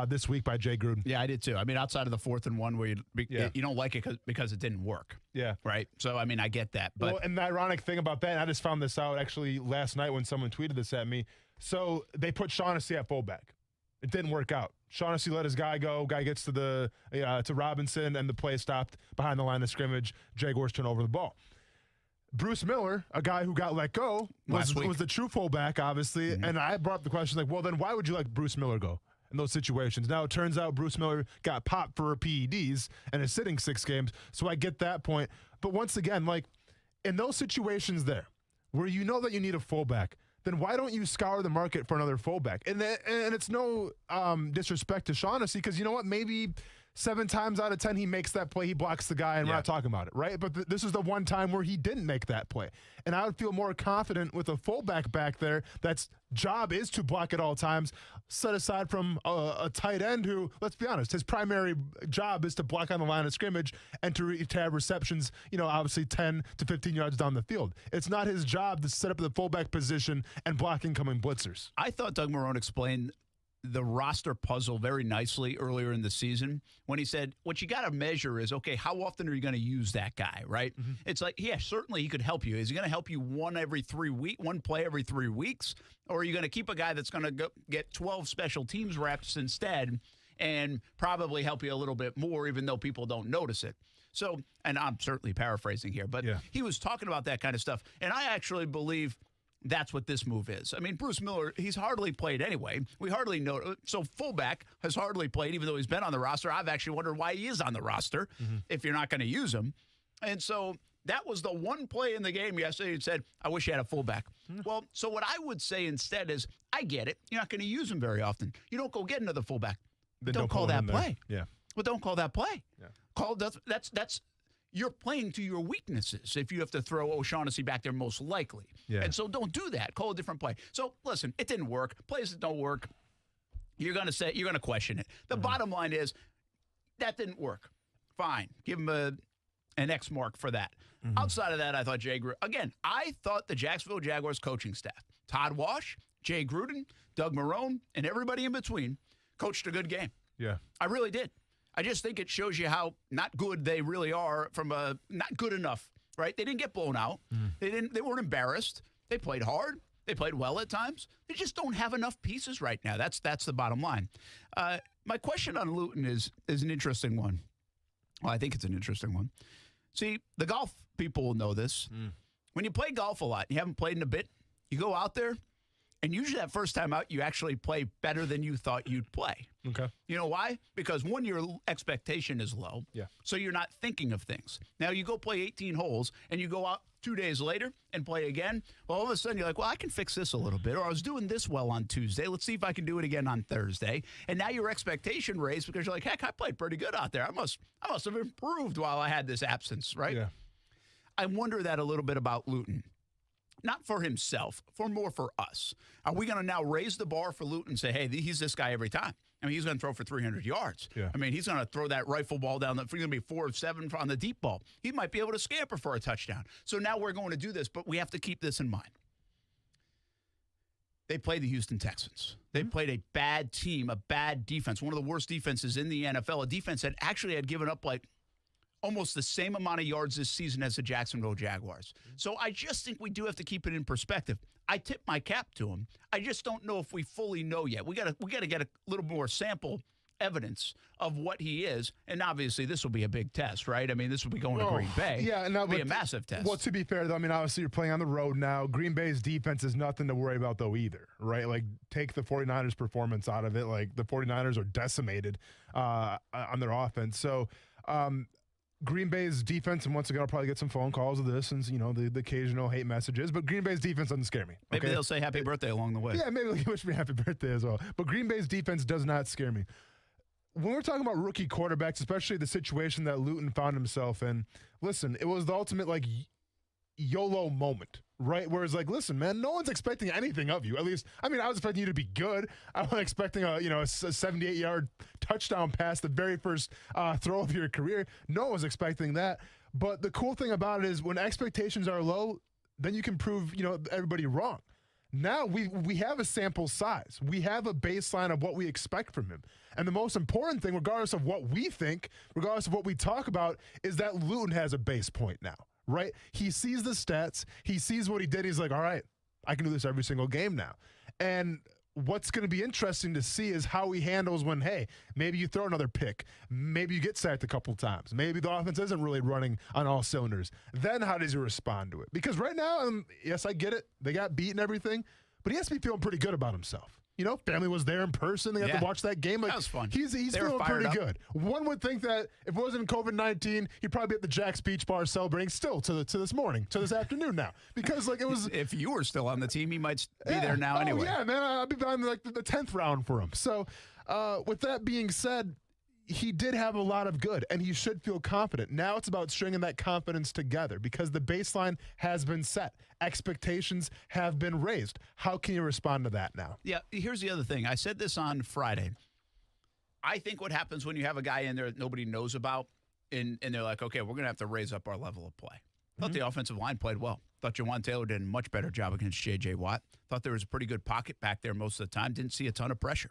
this week by Jay Gruden. Yeah, I did too. I mean, outside of the 4th and 1 where you don't like it because it didn't work. Yeah. Right? So, I mean, I get that. But and the ironic thing about that, and I just found this out actually last night when someone tweeted this at me. So they put Shaughnessy at fullback. It didn't work out. Shaughnessy let his guy go. Guy gets to Robinson, and the play stopped behind the line of scrimmage. Jaguars turn over the ball. Bruce Miller, a guy who got let go, was the true fullback, obviously. Mm-hmm. And I brought up the question, like, well, then why would you let Bruce Miller go in those situations? Now, it turns out Bruce Miller got popped for PEDs and is sitting 6 games. So I get that point. But once again, like, in those situations there where you know that you need a fullback, then why don't you scour the market for another fullback? And it's no disrespect to Shaughnessy, because you know what? Maybe 7 times out of 10 he makes that play, he blocks the guy, and we're not talking about it, right? But this is the one time where he didn't make that play. And I would feel more confident with a fullback back there that's job is to block at all times, set aside from a tight end who, let's be honest, his primary job is to block on the line of scrimmage and to have receptions, obviously 10 to 15 yards down the field. It's not his job to set up the fullback position and block incoming blitzers. I thought Doug Marrone explained the roster puzzle very nicely earlier in the season when he said, what you got to measure is, okay, how often are you going to use that guy, right? Mm-hmm. It's like, yeah, certainly he could help you. Is he going to help you one play every 3 weeks? Or are you going to keep a guy that's going to get 12 special teams reps instead and probably help you a little bit more, even though people don't notice it? So, and I'm certainly paraphrasing here, but he was talking about that kind of stuff. And I actually believe that's what this move is. I mean, Bruce Miller, he's hardly played anyway. We hardly know. So fullback has hardly played, even though he's been on the roster. I've actually wondered why he is on the roster if you're not going to use him. And so that was the one play in the game yesterday that said, I wish you had a fullback. Well, so what I would say instead is, I get it. You're not going to use him very often. You don't go get another fullback. Then don't call that play. Yeah. Well, don't call that play. Yeah. That's you're playing to your weaknesses if you have to throw O'Shaughnessy back there most likely. Yeah. And so don't do that. Call a different play. So, listen, it didn't work. Plays that don't work, you're going to question it. The bottom line is that didn't work. Fine. Give him an X mark for that. Outside of that, I thought I thought the Jacksonville Jaguars coaching staff, Todd Wash, Jay Gruden, Doug Marrone, and everybody in between coached a good game. Yeah. I really did. I just think it shows you how not good they really are from not good enough, right? They didn't get blown out. They weren't embarrassed. They played hard. They played well at times. They just don't have enough pieces right now. That's the bottom line. My question on Luton is an interesting one. Well, I think it's an interesting one. See, the golf people will know this. When you play golf a lot, you haven't played in a bit, you go out there, and usually that first time out, you actually play better than you thought you'd play. Okay. You know why? Because one, your expectation is low. Yeah. So you're not thinking of things. Now you go play 18 holes and you go out 2 days later and play again. Well, all of a sudden you're like, well, I can fix this a little bit. Or I was doing this well on Tuesday. Let's see if I can do it again on Thursday. And now your expectation raised because you're like, heck, I played pretty good out there. I must have improved while I had this absence, right? Yeah. I wonder that a little bit about Luton. Not for himself, more for us. Are we going to now raise the bar for Luton and say, hey, he's this guy every time? I mean, he's going to throw for 300 yards. Yeah. I mean, he's going to throw that rifle ball down. He's going to be 4 of 7 on the deep ball. He might be able to scamper for a touchdown. So now we're going to do this, but we have to keep this in mind. They played the Houston Texans. They played a bad team, a bad defense, one of the worst defenses in the NFL, a defense that actually had given up like almost the same amount of yards this season as the Jacksonville Jaguars. So I just think we do have to keep it in perspective. I tip my cap to him. I just don't know if we fully know yet. We got to get a little more sample evidence of what he is, and obviously this will be a big test, right? I mean, this will be going to Green Bay. Yeah, and that will be a massive test. Well, to be fair, though, I mean, obviously you're playing on the road now. Green Bay's defense is nothing to worry about, though, either, right? Like, take the 49ers' performance out of it. Like, the 49ers are decimated on their offense. So, Green Bay's defense, and once again, I'll probably get some phone calls of this and, the occasional hate messages, but Green Bay's defense doesn't scare me. Maybe they'll say happy birthday along the way. Yeah, maybe they'll wish me happy birthday as well. But Green Bay's defense does not scare me. When we're talking about rookie quarterbacks, especially the situation that Luton found himself in, listen, it was the ultimate, like, YOLO moment, right? Where it's like, listen, man, no one's expecting anything of you. At least, I mean, I was expecting you to be good. I was expecting a 78-yard touchdown pass, the very first throw of your career. No one was expecting that. But the cool thing about it is when expectations are low, then you can prove, everybody wrong. Now we have a sample size. We have a baseline of what we expect from him. And the most important thing, regardless of what we think, regardless of what we talk about, is that Luton has a base point now, right? He sees the stats. He sees what he did. He's like, all right, I can do this every single game now. And what's going to be interesting to see is how he handles when, hey, maybe you throw another pick. Maybe you get sacked a couple times. Maybe the offense isn't really running on all cylinders. Then how does he respond to it? Because right now, yes, I get it. They got beat and everything, but he has to be feeling pretty good about himself. You know, family was there in person. They got to watch that game. Like, that was fun. He's feeling pretty good. One would think that if it wasn't COVID-19, he'd probably be at the Jags Beach Bar celebrating still to this afternoon now. Because like it was. If you were still on the team, he might be there now anyway. Yeah, man, I'd be buying like the 10th round for him. So, with that being said, he did have a lot of good, and he should feel confident. Now it's about stringing that confidence together because the baseline has been set. Expectations have been raised. How can you respond to that now? Yeah, here's the other thing. I said this on Friday. I think what happens when you have a guy in there that nobody knows about, and they're like, okay, we're going to have to raise up our level of play. Thought the offensive line played well. Thought Jawan Taylor did a much better job against J.J. Watt. Thought there was a pretty good pocket back there most of the time. Didn't see a ton of pressure.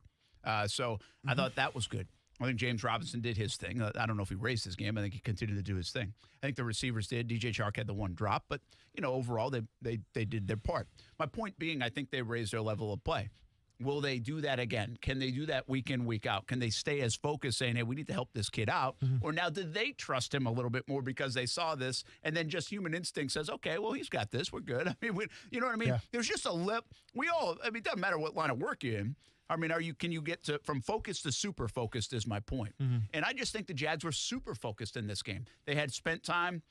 So I thought that was good. I think James Robinson did his thing. I don't know if he raised his game. I think he continued to do his thing. I think the receivers did. DJ Chark had the one drop, but overall they did their part. My point being, I think they raised their level of play. Will they do that again? Can they do that week in, week out? Can they stay as focused, saying, hey, we need to help this kid out? Or now did they trust him a little bit more because they saw this, and then just human instinct says, okay, well, he's got this. We're good. I mean, you know what I mean? Yeah. There's just a lip. It doesn't matter what line of work you're in. I mean, can you get from focused to super focused is my point. And I just think the Jags were super focused in this game. They had spent time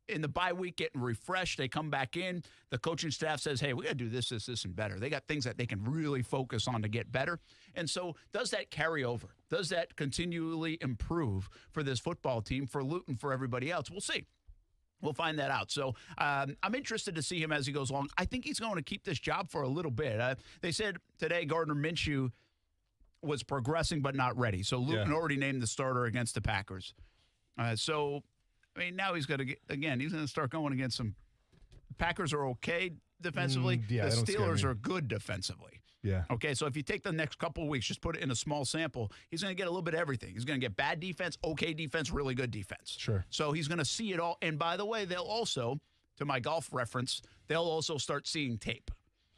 in the bye week getting refreshed. They come back in. The coaching staff says, hey, we got to do this, and better. They got things that they can really focus on to get better. And so does that carry over? Does that continually improve for this football team, for Luton, for everybody else? We'll see. We'll find that out. So I'm interested to see him as he goes along. I think he's going to keep this job for a little bit. They said today Gardner Minshew was progressing but not ready. So Luton already named the starter against the Packers. So, I mean, now he's going to start going against some. Packers are okay defensively. The Steelers are good defensively. Yeah. Okay, so if you take the next couple of weeks, just put it in a small sample, he's going to get a little bit of everything. He's going to get bad defense, okay defense, really good defense. Sure. So he's going to see it all. And by the way, they'll also, to my golf reference, they'll also start seeing tape.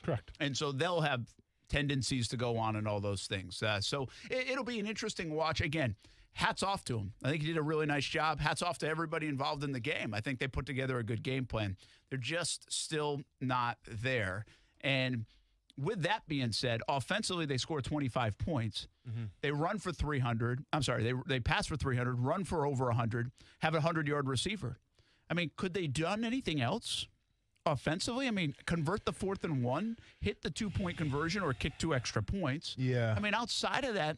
Correct. And so they'll have tendencies to go on and all those things. So it'll be an interesting watch. Again, hats off to him. I think he did a really nice job. Hats off to everybody involved in the game. I think they put together a good game plan. They're just still not there. And with that being said, offensively, they score 25 points. They run for 300. I'm sorry, they pass for 300, run for over 100, have a 100-yard receiver. I mean, could they done anything else offensively? I mean, convert the 4th and 1, hit the 2-point conversion, or kick 2 extra points. Yeah. I mean, outside of that,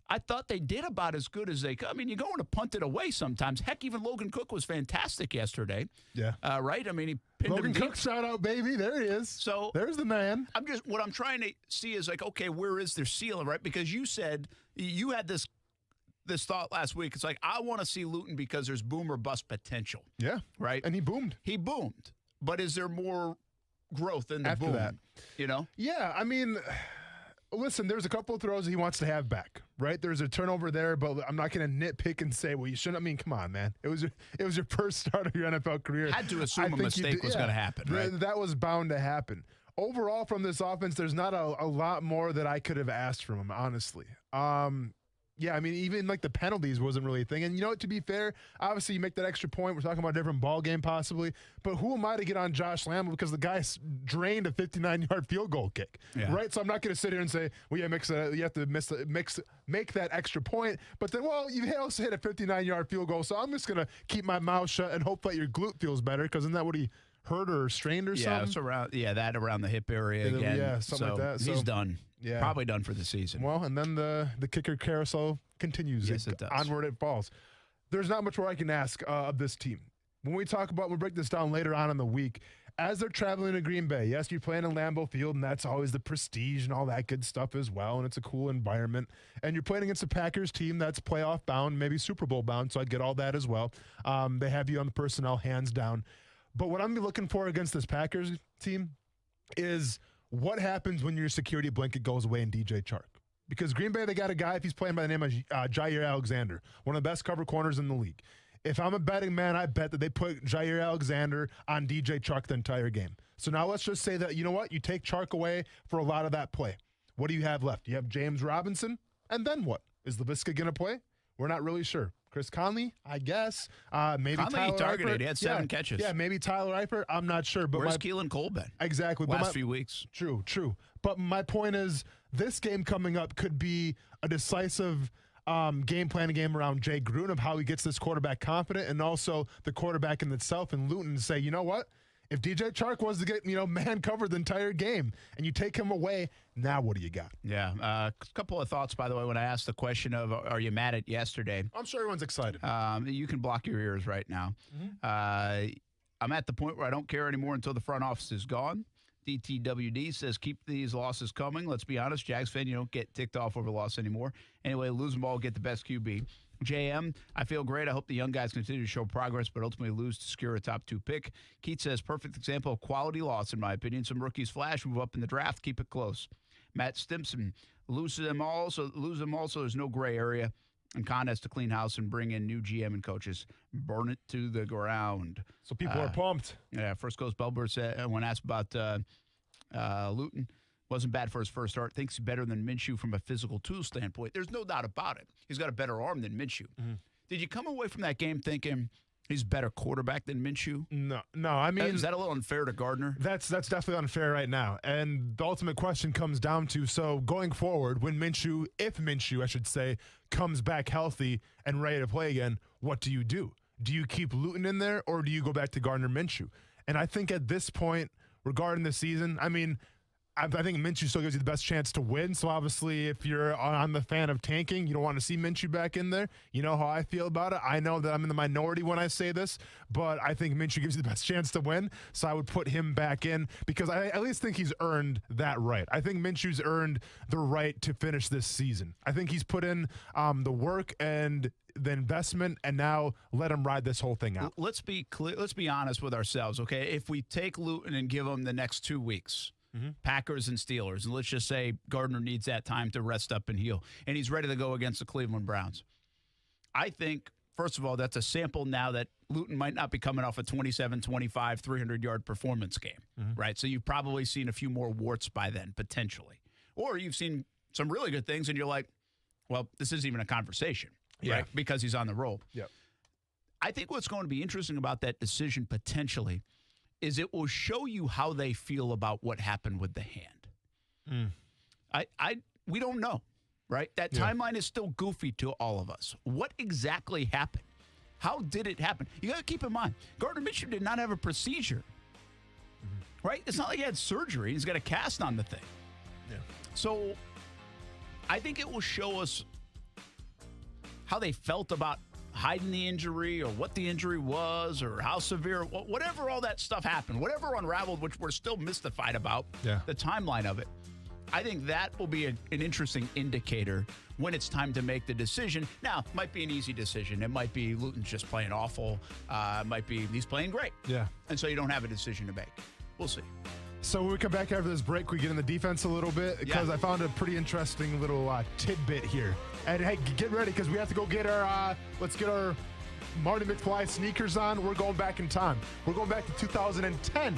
I thought they did about as good as they could. I mean, you're going to punt it away sometimes. Heck, even Logan Cook was fantastic yesterday. Yeah. Right? I mean, he pinned Logan him Cook, shout out, baby. There he is. So there's the man. What I'm trying to see is like, okay, where is their ceiling, right? Because you said you had this thought last week. It's like, I want to see Luton because there's boom or bust potential. Yeah. Right? And he boomed. He boomed. But is there more growth in the after boom? That? You know? Yeah. I mean, listen, there's a couple of throws he wants to have back, right? There's a turnover there, but I'm not going to nitpick and say, well, you shouldn't. I mean, come on, man. It was your first start of your NFL career. Had to assume a mistake was going to happen, right? That was bound to happen. Overall, from this offense, there's not a lot more that I could have asked from him, honestly. Yeah, I mean, even like the penalties wasn't really a thing. And you know what, to be fair, obviously you make that extra point. We're talking about a different ball game possibly. But who am I to get on Josh Lambo because the guy drained a 59-yard field goal kick, right? So I'm not going to sit here and say, well, yeah, you have to make that extra point. But then, well, you also hit a 59-yard field goal. So I'm just going to keep my mouth shut and hope that your glute feels better because isn't that what he hurt or strained or something? It's around the hip area again. Yeah, something like that. He's done. Yeah. Probably done for the season. Well, and then the kicker carousel continues. Yes, it does. Onward it falls. There's not much more I can ask of this team. When we talk about, we'll break this down later on in the week. As they're traveling to Green Bay, yes, you're playing in Lambeau Field, and that's always the prestige and all that good stuff as well, and it's a cool environment. And you're playing against a Packers team that's playoff bound, maybe Super Bowl bound, so I'd get all that as well. They have you on the personnel, hands down. But what I'm looking for against this Packers team is what happens when your security blanket goes away in DJ Chark? Because Green Bay, they got a guy, if he's playing by the name of Jair Alexander, one of the best cover corners in the league. If I'm a betting man, I bet that they put Jair Alexander on DJ Chark the entire game. So now let's just say that, you know what? You take Chark away for a lot of that play. What do you have left? You have James Robinson, and then what? Is Laviska going to play? We're not really sure. Chris Conley, I guess. Maybe Conley Tyler targeted. Eifert. He had 7 catches. Yeah, maybe Tyler Eifert. I'm not sure. But where's Keelan Cole been? Exactly. Last few weeks. True. But my point is, this game coming up could be a decisive game planning game around Jay Gruden of how he gets this quarterback confident, and also the quarterback in itself in Luton to say, you know what? If DJ Chark was to get, man covered the entire game and you take him away, now what do you got? Yeah. A couple of thoughts, by the way, when I asked the question of, are you mad at yesterday? I'm sure everyone's excited. You can block your ears right now. Mm-hmm. I'm at the point where I don't care anymore until the front office is gone. DTWD says, keep these losses coming. Let's be honest, Jags fan, you don't get ticked off over loss anymore. Anyway, lose them all, get the best QB. JM, I feel great. I hope the young guys continue to show progress, but ultimately lose to secure a top 2 pick. Keith says, perfect example of quality loss, in my opinion. Some rookies flash, move up in the draft, keep it close. Matt Stimson, lose them all, so there's no gray area. And Con has to clean house and bring in new GM and coaches. Burn it to the ground. So people are pumped. Yeah, First Coast Bellbird said, when asked about Luton, wasn't bad for his first start. Thinks he's better than Minshew from a physical tool standpoint. There's no doubt about it. He's got a better arm than Minshew. Mm-hmm. Did you come away from that game thinking he's a better quarterback than Minshew? No. I mean, is that a little unfair to Gardner? That's definitely unfair right now. And the ultimate question comes down to, so going forward, when if Minshew, I should say, comes back healthy and ready to play again, what do you do? Do you keep Luton in there, or do you go back to Gardner Minshew? And I think at this point, regarding the season, I mean, I think Minshew still gives you the best chance to win. So obviously, if you're on the fan of tanking, you don't want to see Minshew back in there. You know how I feel about it. I know that I'm in the minority when I say this, but I think Minshew gives you the best chance to win. So I would put him back in because I at least think he's earned that right. I think Minshew's earned the right to finish this season. I think he's put in the work and the investment, and now let him ride this whole thing out. Let's be clear. Let's be honest with ourselves, okay? If we take Luton and give him the next 2 weeks. Mm-hmm. Packers and Steelers. And let's just say Gardner needs that time to rest up and heal. And he's ready to go against the Cleveland Browns. I think, first of all, that's a sample now that Luton might not be coming off a 27, 25, 300-yard performance game, right? So you've probably seen a few more warts by then, potentially. Or you've seen some really good things, and you're like, well, this isn't even a conversation, right? Because he's on the roll. Yep. I think what's going to be interesting about that decision potentially is it will show you how they feel about what happened with the hand. We don't know, right? That timeline is still goofy to all of us. What exactly happened? How did it happen? You got to keep in mind, Gardner Minshew did not have a procedure, right? It's not like he had surgery. He's got a cast on the thing. Yeah. So I think it will show us how they felt about hiding the injury or what the injury was or how severe, whatever all that stuff happened, whatever unraveled, which we're still mystified about, the timeline of it. I think that will be an interesting indicator when it's time to make the decision. Now, it might be an easy decision. It might be Luton's just playing awful. It might be he's playing great. Yeah. And so you don't have a decision to make. We'll see. So when we come back after this break, we get in the defense a little bit because I found a pretty interesting little tidbit here. And hey, get ready because we have to go get our let's get our Marty McFly sneakers on. We're going back in time. We're going back to 2010,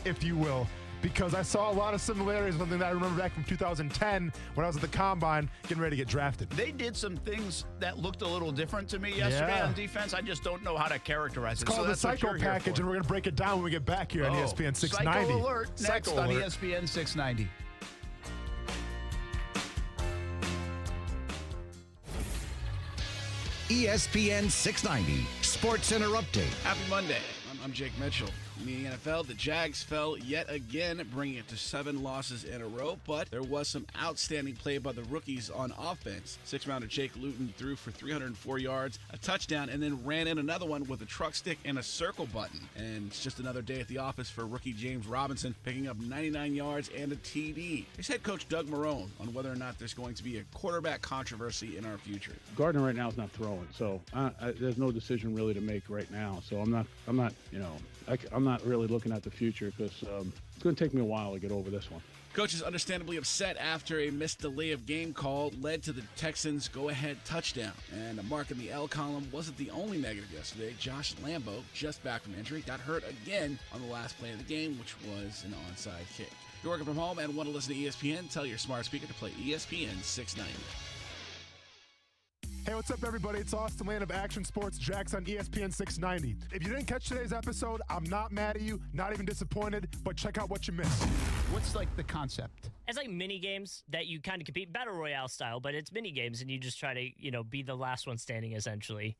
if you will, because I saw a lot of similarities with something that I remember back from 2010 when I was at the Combine getting ready to get drafted. They did some things that looked a little different to me yesterday on defense. I just don't know how to characterize it. It's called the Psycho Package, and we're going to break it down when we get back here on ESPN 690. Psycho Alert next on ESPN 690. ESPN 690 Sports Center Update. Happy Monday. I'm Jake Mitchell. In the NFL, the Jags fell yet again, bringing it to 7 losses in a row, but there was some outstanding play by the rookies on offense. 6th-rounder Jake Luton threw for 304 yards, a touchdown, and then ran in another one with a truck stick and a circle button. And it's just another day at the office for rookie James Robinson, picking up 99 yards and a TD. Here's head coach Doug Marrone on whether or not there's going to be a quarterback controversy in our future. Gardner right now is not throwing, so there's no decision really to make right now. So I'm not I'm not really looking at the future because it's going to take me a while to get over this one. Coach is understandably upset after a missed delay of game call led to the Texans' go-ahead touchdown. And a mark in the L column wasn't the only negative yesterday. Josh Lambo, just back from injury, got hurt again on the last play of the game, which was an onside kick. If you're working from home and want to listen to ESPN, tell your smart speaker to play ESPN 690. Hey, what's up, everybody? It's Austin Land of Action Sports Jags on ESPN 690. If you didn't catch today's episode, I'm not mad at you, not even disappointed, but check out what you missed. What's like the concept? It's like mini games that you kind of compete battle royale style, but it's mini games and you just try to, be the last one standing essentially.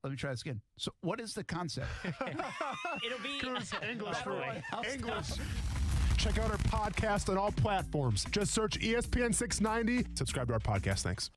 Let me try this again. So what is the concept? It'll be English. Check out our podcast on all platforms. Just search ESPN 690. Subscribe to our podcast. Thanks.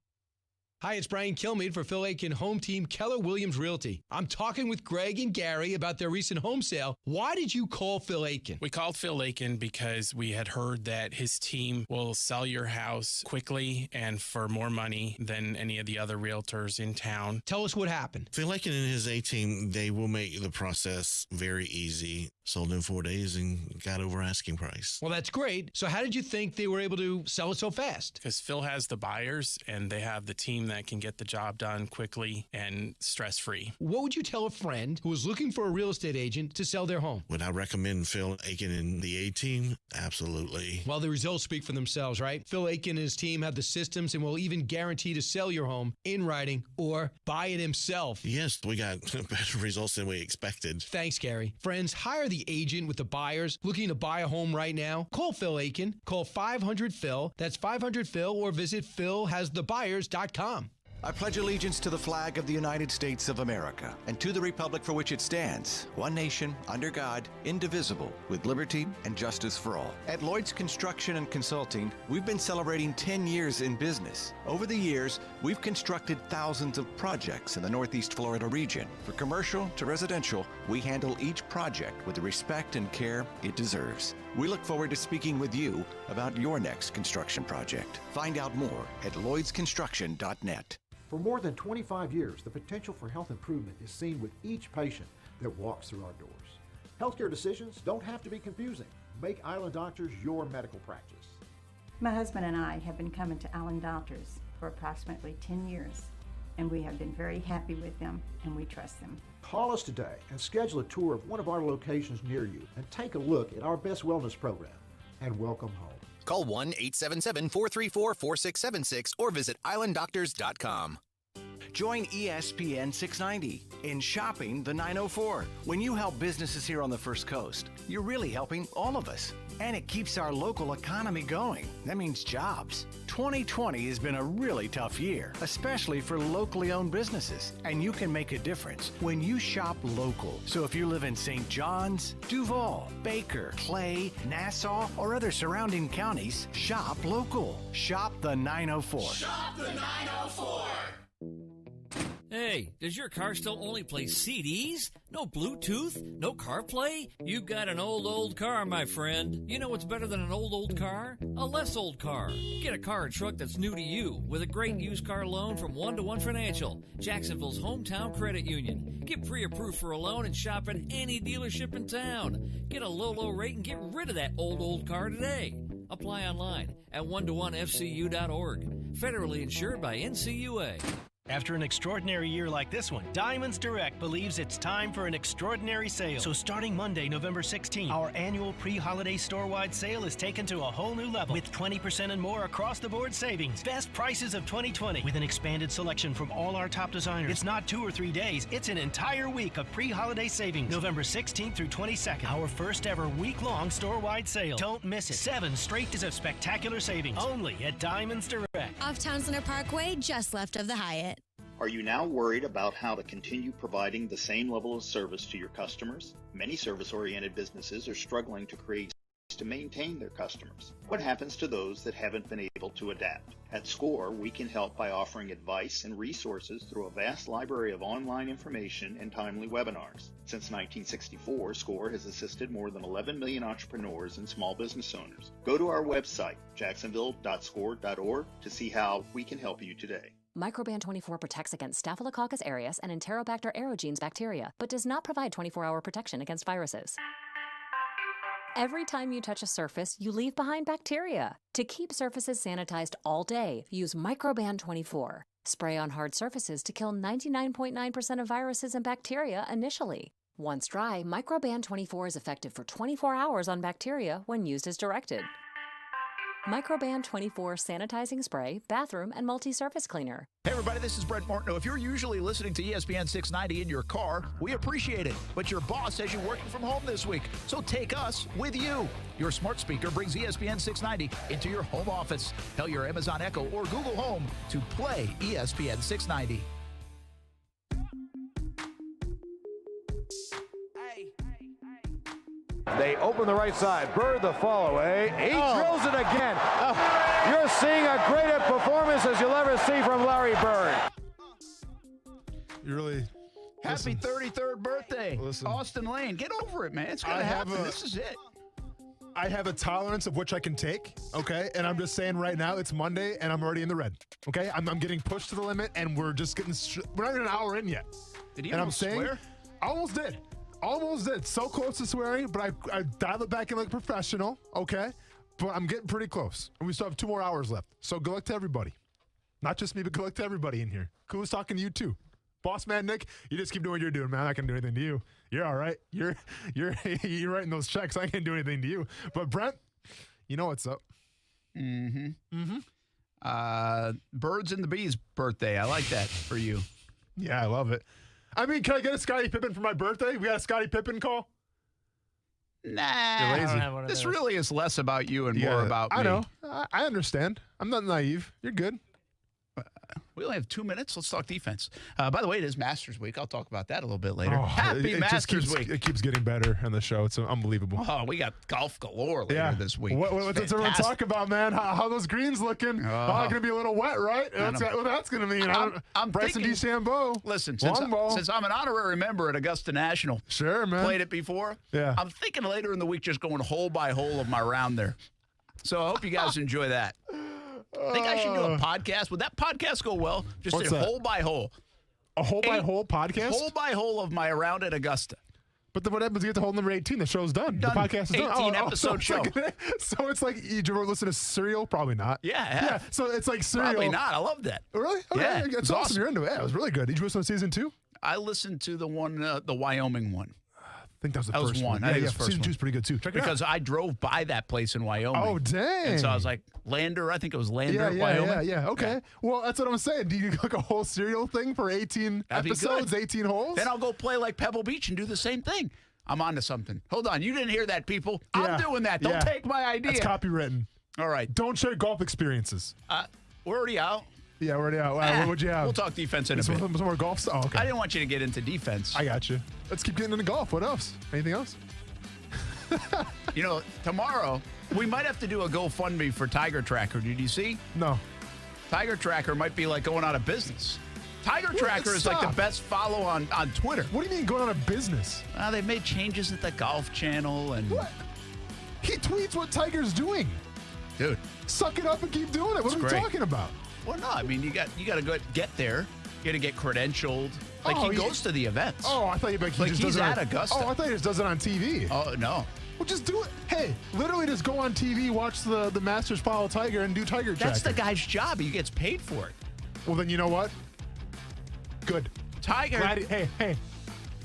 Hi, it's Brian Kilmeade for Phil Aiken Home Team Keller Williams Realty. I'm talking with Greg and Gary about their recent home sale. Why did you call Phil Aiken? We called Phil Aiken because we had heard that his team will sell your house quickly and for more money than any of the other realtors in town. Tell us what happened. Phil Aiken and his A-team, they will make the process very easy. Sold in 4 days and got over asking price. Well, that's great. So how did you think they were able to sell it so fast? Because Phil has the buyers and they have the team that can get the job done quickly and stress-free. What would you tell a friend who is looking for a real estate agent to sell their home? Would I recommend Phil Aiken and the A-team? Absolutely. Well, the results speak for themselves, right? Phil Aiken and his team have the systems and will even guarantee to sell your home in writing or buy it himself. Yes, we got better results than we expected. Thanks, Gary. Friends, hire the agent with the buyers looking to buy a home right now. Call Phil Aiken. Call 500-PHIL. That's 500-PHIL, or visit philhasthebuyers.com. I pledge allegiance to the flag of the United States of America and to the republic for which it stands, one nation, under God, indivisible, with liberty and justice for all. At Lloyd's Construction and Consulting, we've been celebrating 10 years in business. Over the years, we've constructed thousands of projects in the Northeast Florida region. For commercial to residential, we handle each project with the respect and care it deserves. We look forward to speaking with you about your next construction project. Find out more at lloydsconstruction.net. For more than 25 years, the potential for health improvement is seen with each patient that walks through our doors. Healthcare decisions don't have to be confusing. Make Island Doctors your medical practice. My husband and I have been coming to Island Doctors for approximately 10 years, and we have been very happy with them, and we trust them. Call us today and schedule a tour of one of our locations near you and take a look at our Best Wellness program, and welcome home. Call 1-877-434-4676 or visit islanddoctors.com. Join ESPN 690 in Shopping the 904. When you help businesses here on the First Coast, you're really helping all of us. And it keeps our local economy going. That means jobs. 2020 has been a really tough year, especially for locally owned businesses. And you can make a difference when you shop local. So if you live in St. John's, Duval, Baker, Clay, Nassau, or other surrounding counties, shop local. Shop the 904. Shop the 904. Hey, does your car still only play CDs? No Bluetooth? No CarPlay? You got an old car, my friend. You know what's better than an old car? A less old car. Get a car or truck that's new to you with a great used car loan from 1-to-1 Financial, Jacksonville's hometown credit union. Get pre-approved for a loan and shop at any dealership in town. Get a low rate and get rid of that old car today. Apply online at 1to1fcu.org. Federally insured by NCUA. After an extraordinary year like this one, Diamonds Direct believes it's time for an extraordinary sale. So starting Monday, November 16th, our annual pre-holiday store-wide sale is taken to a whole new level with 20% and more across-the-board savings. Best prices of 2020 with an expanded selection from all our top designers. It's not 2 or 3 days, it's an entire week of pre-holiday savings. November 16th through 22nd, our first ever week-long store-wide sale. Don't miss it. 7 straight days of spectacular savings only at Diamonds Direct. Off Town Center Parkway, just left of the Hyatt. Are you now worried about how to continue providing the same level of service to your customers? Many service-oriented businesses are struggling to create to maintain their customers. What happens to those that haven't been able to adapt? At SCORE, we can help by offering advice and resources through a vast library of online information and timely webinars. Since 1964, SCORE has assisted more than 11 million entrepreneurs and small business owners. Go to our website, jacksonville.score.org, to see how we can help you today. Microban 24 protects against Staphylococcus aureus and Enterobacter aerogenes bacteria, but does not provide 24-hour protection against viruses. Every time you touch a surface, you leave behind bacteria. To keep surfaces sanitized all day, use Microban 24. Spray on hard surfaces to kill 99.9% of viruses and bacteria initially. Once dry, Microban 24 is effective for 24 hours on bacteria when used as directed. Microban 24 sanitizing spray, bathroom, and multi-surface cleaner. Hey everybody, this is Brent Martineau. If you're usually listening to ESPN 690 in your car, we appreciate it. But your boss says you're working from home this week, so take us with you. Your smart speaker brings ESPN 690 into your home office. Tell your Amazon Echo or Google Home to play ESPN 690. They open the right side. Bird the follow away. He drills it again. You're seeing a great performance as you'll ever see from Larry Bird. You really... Happy 33rd birthday, Austin Lane. Get over it, man. It's going to happen. This is it. I have a tolerance of which I can take, okay? And I'm just saying right now, it's Monday, and I'm already in the red, okay? I'm getting pushed to the limit, and we're just getting... we're not even an hour in yet. Did you almost swear? I almost did. Almost did. So close to swearing, but I dialed it back in like a professional, okay? But I'm getting pretty close. And we still have 2 more hours left. So good luck to everybody. Not just me, but good luck to everybody in here. Cool's talking to you too. Boss man Nick, you just keep doing what you're doing, man. I'm not gonna do anything to you. You're all right. You're writing those checks. I can't do anything to you. But Brent, you know what's up. Birds and the Bees birthday. I like that for you. Yeah, I love it. I mean, can I get a Scottie Pippen for my birthday? We got a Scottie Pippen call? Nah. You're lazy. This really is less about you and more about me. I know. I understand. I'm not naive. You're good. We only have 2 minutes. Let's talk defense. By the way, it is Masters Week. I'll talk about that a little bit later. Happy Masters Week. It keeps getting better on the show. It's unbelievable. Oh, we got golf galore later this week. What's everyone talk about, man? How those greens looking? Going to be a little wet, right? That's going to mean. I'm Bryson thinking, DeChambeau. Listen, since I'm an honorary member at Augusta National. Sure, man. Played it before. Yeah. I'm thinking later in the week just going hole by hole of my round there. So I hope you guys enjoy that. I think I should do a podcast. Would that podcast go well? Just hole by hole. A hole by hole podcast? Hole by hole of my round at Augusta. But then what happens? You get to hole number 18. The show's done. The podcast is done. 18-episode show. So it's like, you ever listen to Serial? Probably not. Yeah. So it's like Serial. Probably not. I love that. Really? Okay. Yeah. It's awesome. You're into it. Yeah, it was really good. Did you listen to season 2? I listened to the one, the Wyoming one. I think that was the first one. I think it was season 2 is pretty good too. Check it out. Because I drove by that place in Wyoming. Oh, dang. And so I was like, Lander, I think it was Lander, Wyoming. Yeah. Okay. Yeah. Well, that's what I'm saying. Do you like a whole Serial thing for 18 episodes, 18 holes? Then I'll go play like Pebble Beach and do the same thing. I'm on to something. Hold on. You didn't hear that, people. I'm doing that. Don't take my idea. It's copywritten. All right. Don't share golf experiences. We're already out. Yeah, we're already out. Wow, what'd you have? We'll talk defense in a bit. Some more golf stuff? Oh, okay. I didn't want you to get into defense. I got you. Let's keep getting into golf. What else? Anything else? You know, tomorrow, we might have to do a GoFundMe for Tiger Tracker. Did you see? No. Tiger Tracker might be like going out of business. Tiger Tracker is like the best follow on Twitter. What do you mean going out of business? They've made changes at the Golf Channel. And what? He tweets what Tiger's doing. Dude. Suck it up and keep doing it. What are we talking about? Well, no, I mean, you got to go get there. You got to get credentialed. Like, he goes to the events. Oh, I thought he just does it at Augusta. Oh, I thought he just does it on TV. Oh, no. Well, just do it. Hey, literally just go on TV, watch the Masters follow Tiger, and do Tiger Tracker. That's the guy's job. He gets paid for it. Well, then you know what? Good. Tiger. Hey.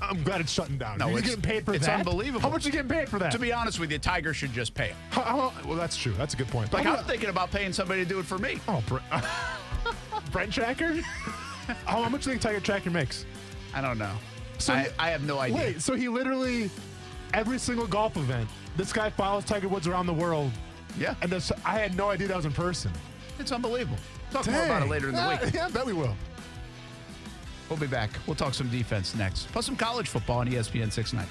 I'm glad it's shutting down. No, He's getting paid for that? It's unbelievable. How much are you getting paid for that? To be honest with you, Tiger should just pay him. Well, that's true. That's a good point. Like, I'm thinking about paying somebody to do it for me. Oh, Brent Tracker? How much do you think Tiger Tracker makes? I don't know. So I have no idea. Wait, so he literally, every single golf event, this guy follows Tiger Woods around the world. Yeah. And I had no idea that was in person. It's unbelievable. Talk more about it later in the week. Yeah, I bet we will. We'll be back. We'll talk some defense next. Plus some college football on ESPN 690.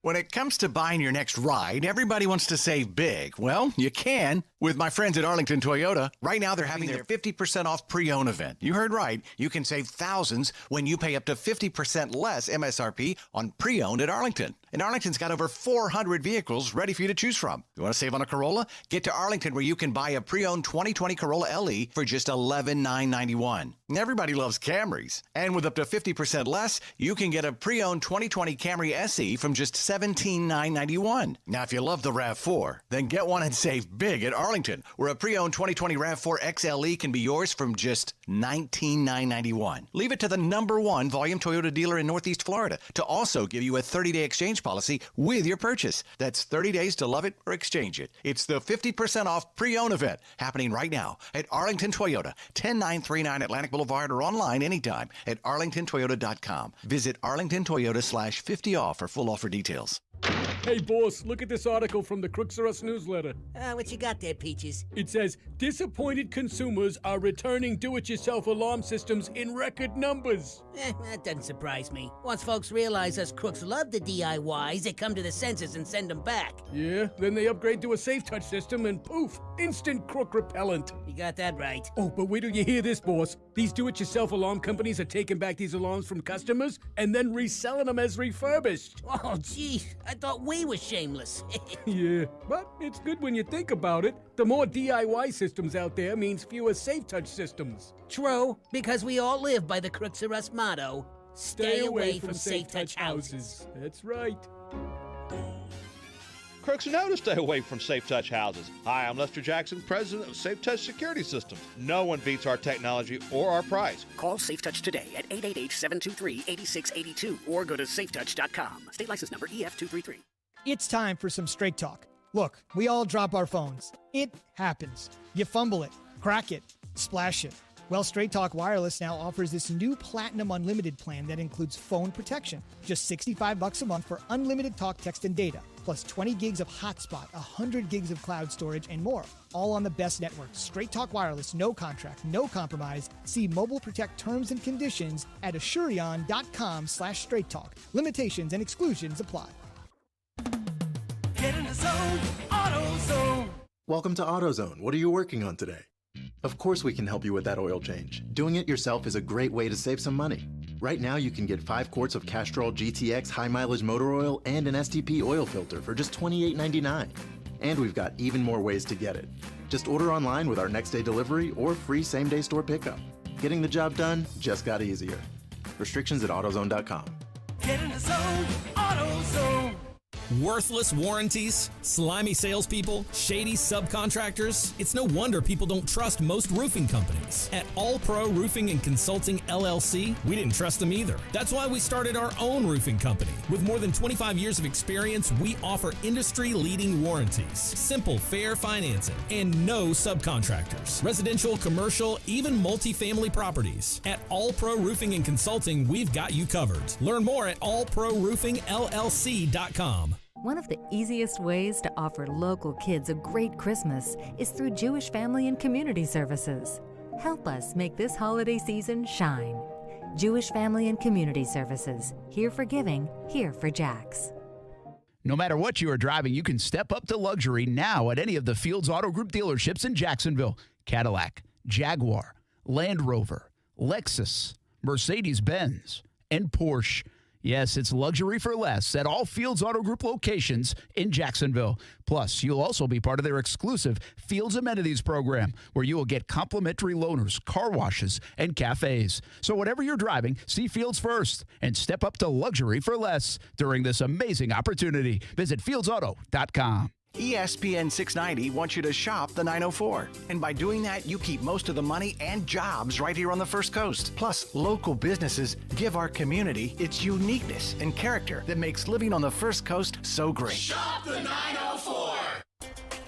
When it comes to buying your next ride, everybody wants to save big. Well, you can with my friends at Arlington Toyota. Right now, they're having their 50% off pre-owned event. You heard right. You can save thousands when you pay up to 50% less MSRP on pre-owned at Arlington. And Arlington's got over 400 vehicles ready for you to choose from. You want to save on a Corolla? Get to Arlington where you can buy a pre-owned 2020 Corolla LE for just $11,991. Everybody loves Camrys. And with up to 50% less, you can get a pre-owned 2020 Camry SE from just $17,991. Now, if you love the RAV4, then get one and save big at Arlington, where a pre-owned 2020 RAV4 XLE can be yours from just $19,991. Leave it to the #1 volume Toyota dealer in Northeast Florida to also give you a 30-day exchange policy with your purchase. That's 30 days to love it or exchange it. It's the 50% off pre-owned event happening right now at Arlington Toyota, 10939 Atlantic Boulevard, or online anytime at arlingtontoyota.com. Visit arlingtontoyota/50off for full offer details. Hey, boss, look at this article from the Crooks R Us newsletter. What you got there, Peaches? It says, disappointed consumers are returning do-it-yourself alarm systems in record numbers. That doesn't surprise me. Once folks realize us crooks love the DIYs, they come to the senses and send them back. Yeah, then they upgrade to a safe touch system and poof, instant crook repellent. You got that right. Oh, but wait till you hear this, boss. These do-it-yourself alarm companies are taking back these alarms from customers and then reselling them as refurbished. Oh, gee, I thought we were shameless. Yeah, but it's good when you think about it. The more DIY systems out there means fewer safe touch systems. True, because we all live by the Crooks R Us motto, stay away from safe touch houses. That's right. Crooks know to stay away from Safe Touch houses. Hi, I'm Lester Jackson, president of Safe Touch Security Systems. No one beats our technology or our price. Call Safe Touch today at 888-723-8682 or go to safetouch.com. State license number EF233. It's time for some straight talk. Look, we all drop our phones. It happens. You fumble it, crack it, splash it. Well, Straight Talk Wireless now offers this new Platinum Unlimited plan that includes phone protection. Just $65 a month for unlimited talk, text, and data, plus 20 gigs of hotspot, 100 gigs of cloud storage, and more. All on the best network. Straight Talk Wireless, no contract, no compromise. See Mobile Protect terms and conditions at Assurion.com/Straight Talk. Limitations and exclusions apply. Get in the zone, AutoZone. Welcome to AutoZone. What are you working on today? Of course we can help you with that oil change. Doing it yourself is a great way to save some money. Right now you can get 5 quarts of Castrol GTX high mileage motor oil and an STP oil filter for just $28.99. And we've got even more ways to get it. Just order online with our next day delivery or free same day store pickup. Getting the job done just got easier. Restrictions at AutoZone.com. Get in the zone, AutoZone. Worthless warranties, slimy salespeople, shady subcontractors. It's no wonder people don't trust most roofing companies. At All Pro Roofing and Consulting LLC, we didn't trust them either. That's why we started our own roofing company. With more than 25 years of experience, we offer industry-leading warranties, simple, fair financing, and no subcontractors. Residential, commercial, even multifamily properties. At All Pro Roofing and Consulting, we've got you covered. Learn more at allproroofingllc.com. One of the easiest ways to offer local kids a great Christmas is through Jewish Family and Community Services. Help us make this holiday season shine. Jewish Family and Community Services. Here for giving, here for Jags. No matter what you are driving, you can step up to luxury now at any of the Fields Auto Group dealerships in Jacksonville. Cadillac, Jaguar, Land Rover, Lexus, Mercedes-Benz, and Porsche. Yes, it's luxury for less at all Fields Auto Group locations in Jacksonville. Plus, you'll also be part of their exclusive Fields Amenities program, where you will get complimentary loaners, car washes, and cafes. So whatever you're driving, see Fields first and step up to luxury for less during this amazing opportunity. Visit fieldsauto.com. ESPN 690 wants you to shop the 904. And by doing that, you keep most of the money and jobs right here on the First Coast. Plus, local businesses give our community its uniqueness and character that makes living on the First Coast so great. Shop the 904.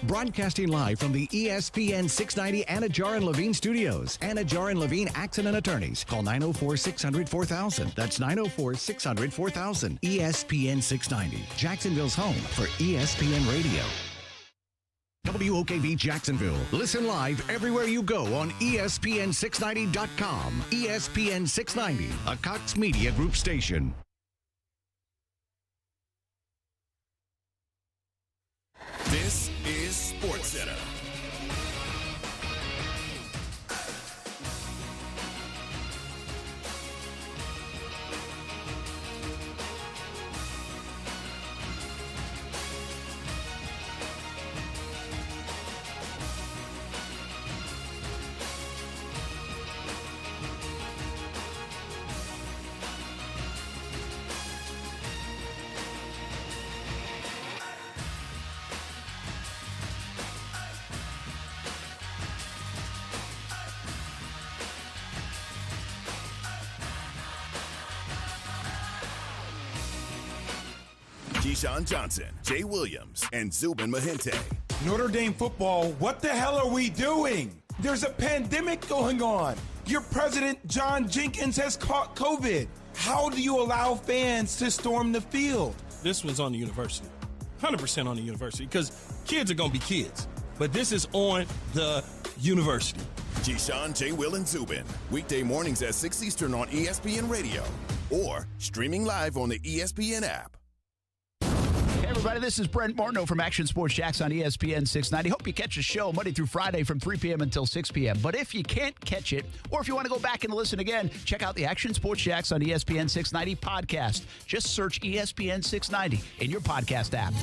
Broadcasting live from the ESPN 690 Anajar and Levine studios. Anajar and Levine Accident Attorneys. Call 904-600-4000. That's 904-600-4000. ESPN 690. Jacksonville's home for ESPN Radio. WOKV Jacksonville. Listen live everywhere you go on ESPN690.com. ESPN 690, a Cox Media Group station. This is SportsCenter. Keyshawn Johnson, Jay Williams, and Zubin Mahente. Notre Dame football, what the hell are we doing? There's a pandemic going on. Your president, John Jenkins, has caught COVID. How do you allow fans to storm the field? This was on the university. 100% on the university, because kids are going to be kids. But this is on the university. Keyshawn, J. Will, and Zubin. Weekday mornings at 6 Eastern on ESPN Radio. Or streaming live on the ESPN app. Hey, everybody, this is Brent Martineau from Action Sports Jax on ESPN 690. Hope you catch the show Monday through Friday from 3 p.m. until 6 p.m. But if you can't catch it, or if you want to go back and listen again, check out the Action Sports Jax on ESPN 690 podcast. Just search ESPN 690 in your podcast app.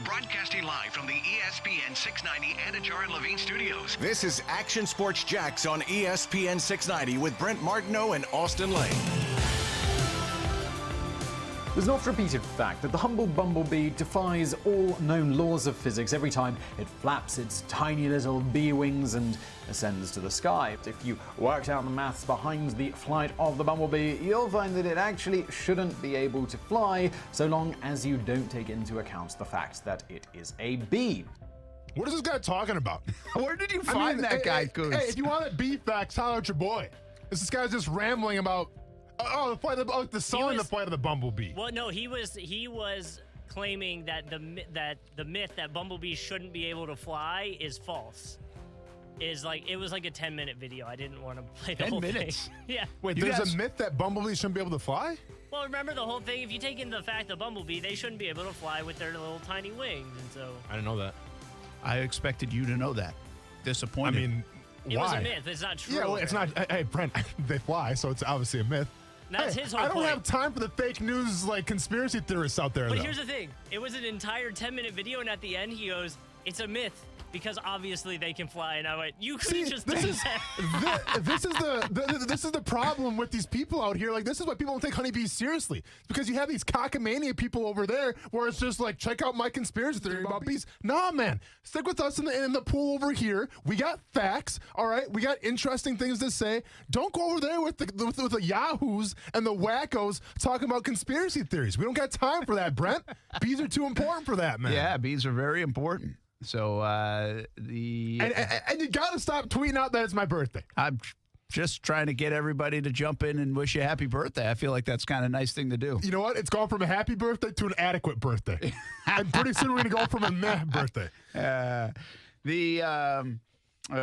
Broadcasting live from the ESPN 690 Anajar and Levine studios. This is Action Sports Jax on ESPN 690 with Brent Martineau and Austin Lane. There's an oft-repeated fact that the humble bumblebee defies all known laws of physics every time it flaps its tiny little bee wings and ascends to the sky. If you worked out the maths behind the flight of the bumblebee, you'll find that it actually shouldn't be able to fly so long as you don't take into account the fact that it is a bee. What is this guy talking about? Where did you find that guy, Coons? Hey, if you want bee facts, holler at your boy. This guy's just rambling about the flight of the song, the flight of the bumblebee. Well, no, he was claiming that the myth that bumblebees shouldn't be able to fly is false. It was like a 10-minute video. I didn't want to play the whole 10 minutes? thing. Yeah. Wait, there's a myth that bumblebees shouldn't be able to fly? Well, remember the whole thing. If you take in the fact that bumblebee, they shouldn't be able to fly with their little tiny wings, and so. I didn't know that. I expected you to know that. Disappointed. I mean, it why? was a myth. It's not true. Yeah, well, it's not. Hey, Brent, they fly, so it's obviously a myth. That's his whole I don't point. have time for the fake news, conspiracy theorists out there, But though. here's the thing. It was an entire 10-minute video, and at the end, he goes, it's a myth because obviously they can fly. And I went, you could just do that. This is the problem with these people out here. This is why people don't take honeybees seriously. It's because you have these cockamania people over there where it's just check out my conspiracy theory about bees. Nah, man. Stick with us in the pool over here. We got facts, all right? We got interesting things to say. Don't go over there with the yahoos and the wackos talking about conspiracy theories. We don't got time for that, Brent. Bees are too important for that, man. Yeah, bees are very important. So and you got to stop tweeting out that it's my birthday. I'm just trying to get everybody to jump in and wish you a happy birthday. I feel like that's kind of a nice thing to do. You know what? It's gone from a happy birthday to an adequate birthday. And pretty soon we're going to go from a meh birthday.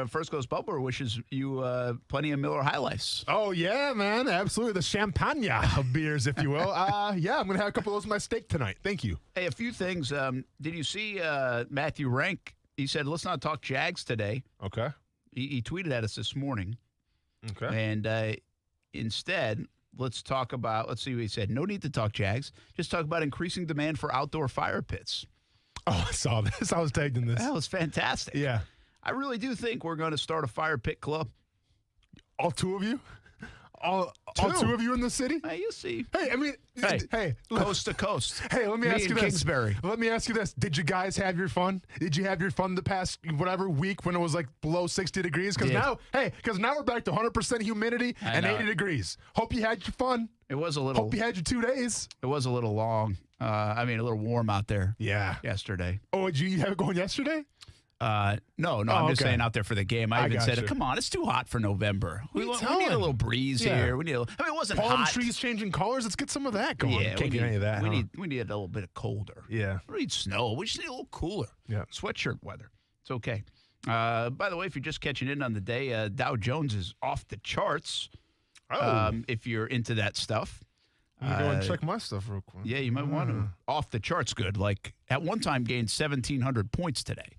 First Coast Bubbler wishes you plenty of Miller High Lifes. Oh, yeah, man. Absolutely. The champagne of beers, if you will. Yeah, I'm going to have a couple of those with my steak tonight. Thank you. Hey, a few things. Did you see Matthew Rank? He said, let's not talk Jags today. Okay. He tweeted at us this morning. Okay. And instead, let's see what he said. No need to talk Jags. Just talk about increasing demand for outdoor fire pits. Oh, I saw this. I was tagged in this. That was fantastic. Yeah. I really do think we're going to start a fire pit club. All two of you? All two of you in the city? Hey, you see. Hey, I mean, hey, coast to coast. Hey, let me ask you this. Kingsbury. Let me ask you this. Did you guys have your fun? Did you have your fun the past week when it was below 60 degrees? Because now we're back to 100% humidity and 80 degrees. Hope you had your fun. It was a little. Hope you had your 2 days. It was a little long. A little warm out there. Yeah. Yesterday. Oh, did you have it going yesterday? No, I'm just saying out there for the game. I even said, come on, it's too hot for November. We need a little breeze here. We need it wasn't palm hot. trees changing colors. Let's get some of that going. Yeah, Can't get any of that. We need a little bit of colder. Yeah. We need snow. We just need a little cooler. Yeah. Sweatshirt weather. It's okay. By the way, if you're just catching in on the day, Dow Jones is off the charts. If you're into that stuff. I'm going to go and check my stuff real quick. Yeah, you might want to. Off the charts good. At one time gained 1,700 points today.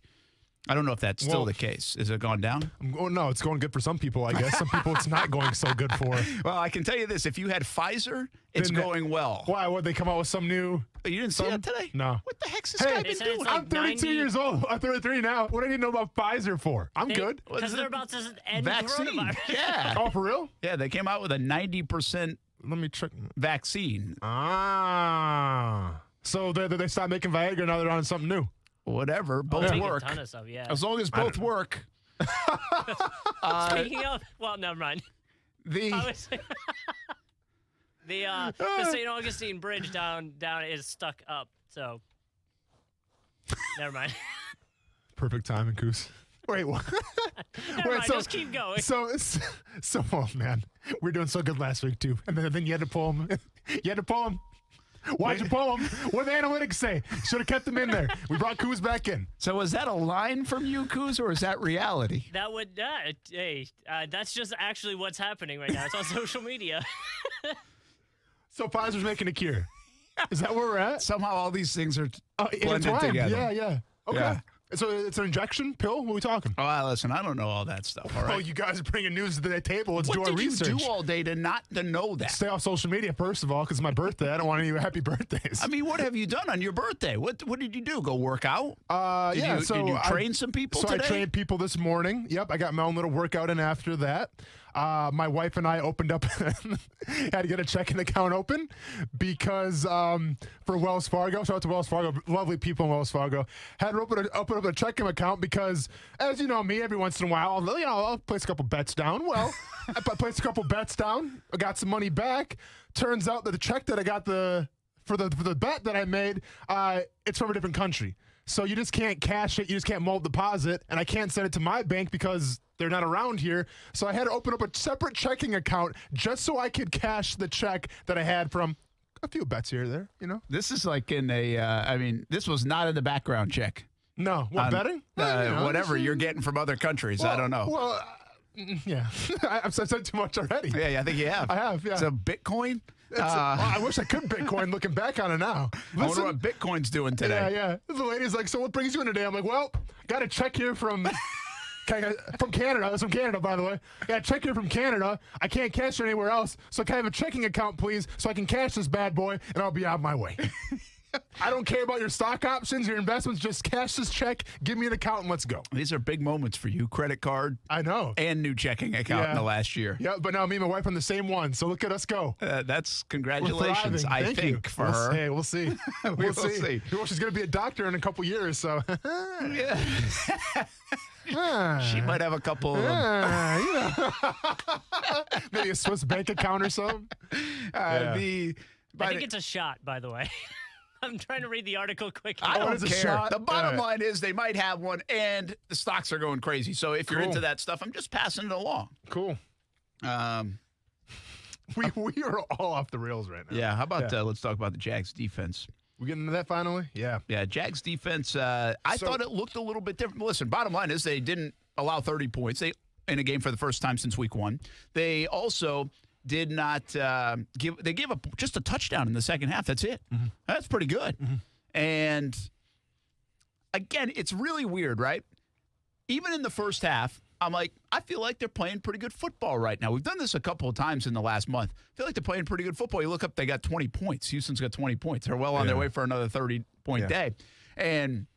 I don't know if that's still the case. Has it gone down? No, it's going good for some people, I guess. Some people it's not going so good for. Well, I can tell you this. If you had Pfizer, it's going well. Why? Would they come out with some new... You didn't see that today? No. What the heck's this guy been doing? I'm 32 years old. I'm 33 now. What do I need to know about Pfizer for? I'm good. Because they're about to end vaccine. coronavirus. Yeah. Oh, for real? Yeah, they came out with a 90% Let me check. vaccine. So they stopped making Viagra, now they're on something new. Whatever. Both work. A ton of stuff, yeah. As long as both work. Speaking of, well, never mind. The St. Augustine Bridge down is stuck up, so never mind. Perfect timing, Coos. Wait, what? Never mind, just keep going. So, oh man, we were doing so good last week too, and then you had to pull him. You had to pull him. Why'd you pull him? What did the analytics say? Should have kept him in there. We brought Coos back in. So was that a line from you, Coos, or is that reality? That would, that's just actually what's happening right now. It's on social media. So Pfizer's making a cure. Is that where we're at? Somehow all these things are blended together. Yeah. Okay. Yeah. So it's an injection pill? What are we talking? Oh, listen, I don't know all that stuff, all right? Oh, you guys are bringing news to the table. Let's do our research. What did you do all day to not to know that? Stay off social media, first of all, because it's my birthday. I don't want any happy birthdays. I mean, what have you done on your birthday? What did you do? Go work out? Did you train some people today? I trained people this morning. Yep, I got my own little workout in after that. My wife and I opened up, had to get a checking account open because for Wells Fargo, shout out to Wells Fargo, lovely people in Wells Fargo, had to open up a checking account because, as you know me, every once in a while, I'll place a couple bets down. Well, I placed a couple bets down, I got some money back. Turns out that the check that I got for the bet that I made, it's from a different country. So you just can't cash it. You just can't mold deposit. And I can't send it to my bank because they're not around here. So I had to open up a separate checking account just so I could cash the check that I had from a few bets here or there, you know? This is like in this was not in the background check. No. What, betting? Whatever you're getting from other countries. Well, I don't know. Well, yeah. I've said too much already. Yeah, I think you have. I have, yeah. So Bitcoin? I wish I could Bitcoin looking back on it now. I wonder what Bitcoin's doing today. Yeah. The lady's like, so what brings you in today? I'm like, well, got a check here from Canada. That's from Canada, by the way. Got a check here from Canada. I can't cash it anywhere else. So can I have a checking account, please, so I can cash this bad boy, and I'll be out my way. I don't care about your stock options, your investments. Just cash this check, give me an account, and let's go. These are big moments for you. Credit card. I know. And new checking account in the last year. Yeah, but now me and my wife on the same one, so look at us go. That's congratulations, I think, for her. Hey, we'll see. We'll see. Well, she's going to be a doctor in a couple years, so. Yeah. She might have a couple maybe a Swiss bank account or something. I think it's a shot, by the way. I'm trying to read the article quickly. I don't care. The bottom line is they might have one, and the stocks are going crazy. So if you're into that stuff, I'm just passing it along. Cool. We are all off the rails right now. Yeah. How about let's talk about the Jags defense. We getting into that finally? Yeah. Yeah, Jags defense, I thought it looked a little bit different. Listen, bottom line is they didn't allow 30 points in a game for the first time since week 1. They also did not gave just a touchdown in the second half. That's it. Mm-hmm. That's pretty good. Mm-hmm. And again, it's really weird, right? Even in the first half, I'm like, I feel like they're playing pretty good football right now. We've done this a couple of times in the last month. I feel like they're playing pretty good football. You look up, they got 20 points. Houston's got 20 points. They're well on their way for another 30-point day. And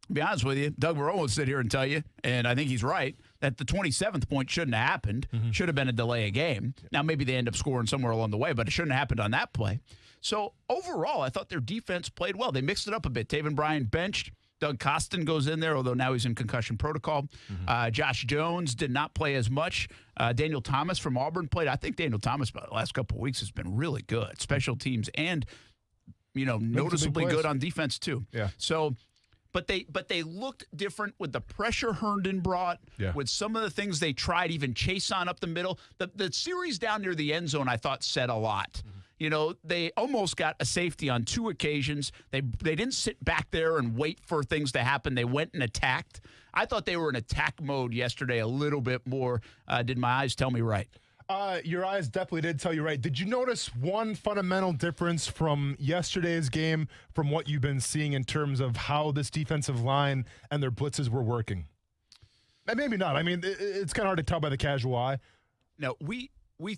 to be honest with you, Doug Marone will sit here and tell you, and I think he's right, that the 27th point shouldn't have happened. Mm-hmm. Should have been a delay of game. Now, maybe they end up scoring somewhere along the way, but it shouldn't have happened on that play. So, overall, I thought their defense played well. They mixed it up a bit. Taven Bryan benched. Doug Costin goes in there, although now he's in concussion protocol. Mm-hmm. Josh Jones did not play as much. Daniel Thomas from Auburn played. I think Daniel Thomas, by the last couple of weeks, has been really good. Special teams and, noticeably good on defense, too. Yeah. So, but they looked different with the pressure Herndon brought, with some of the things they tried, even chase on up the middle. The series down near the end zone, I thought, said a lot. Mm-hmm. They almost got a safety on 2 occasions. They didn't sit back there and wait for things to happen. They went and attacked. I thought they were in attack mode yesterday a little bit more. Did my eyes tell me right? Your eyes definitely did tell you right. Did you notice one fundamental difference from yesterday's game from what you've been seeing in terms of how this defensive line and their blitzes were working? Maybe not. I mean, it's kind of hard to tell by the casual eye. No, we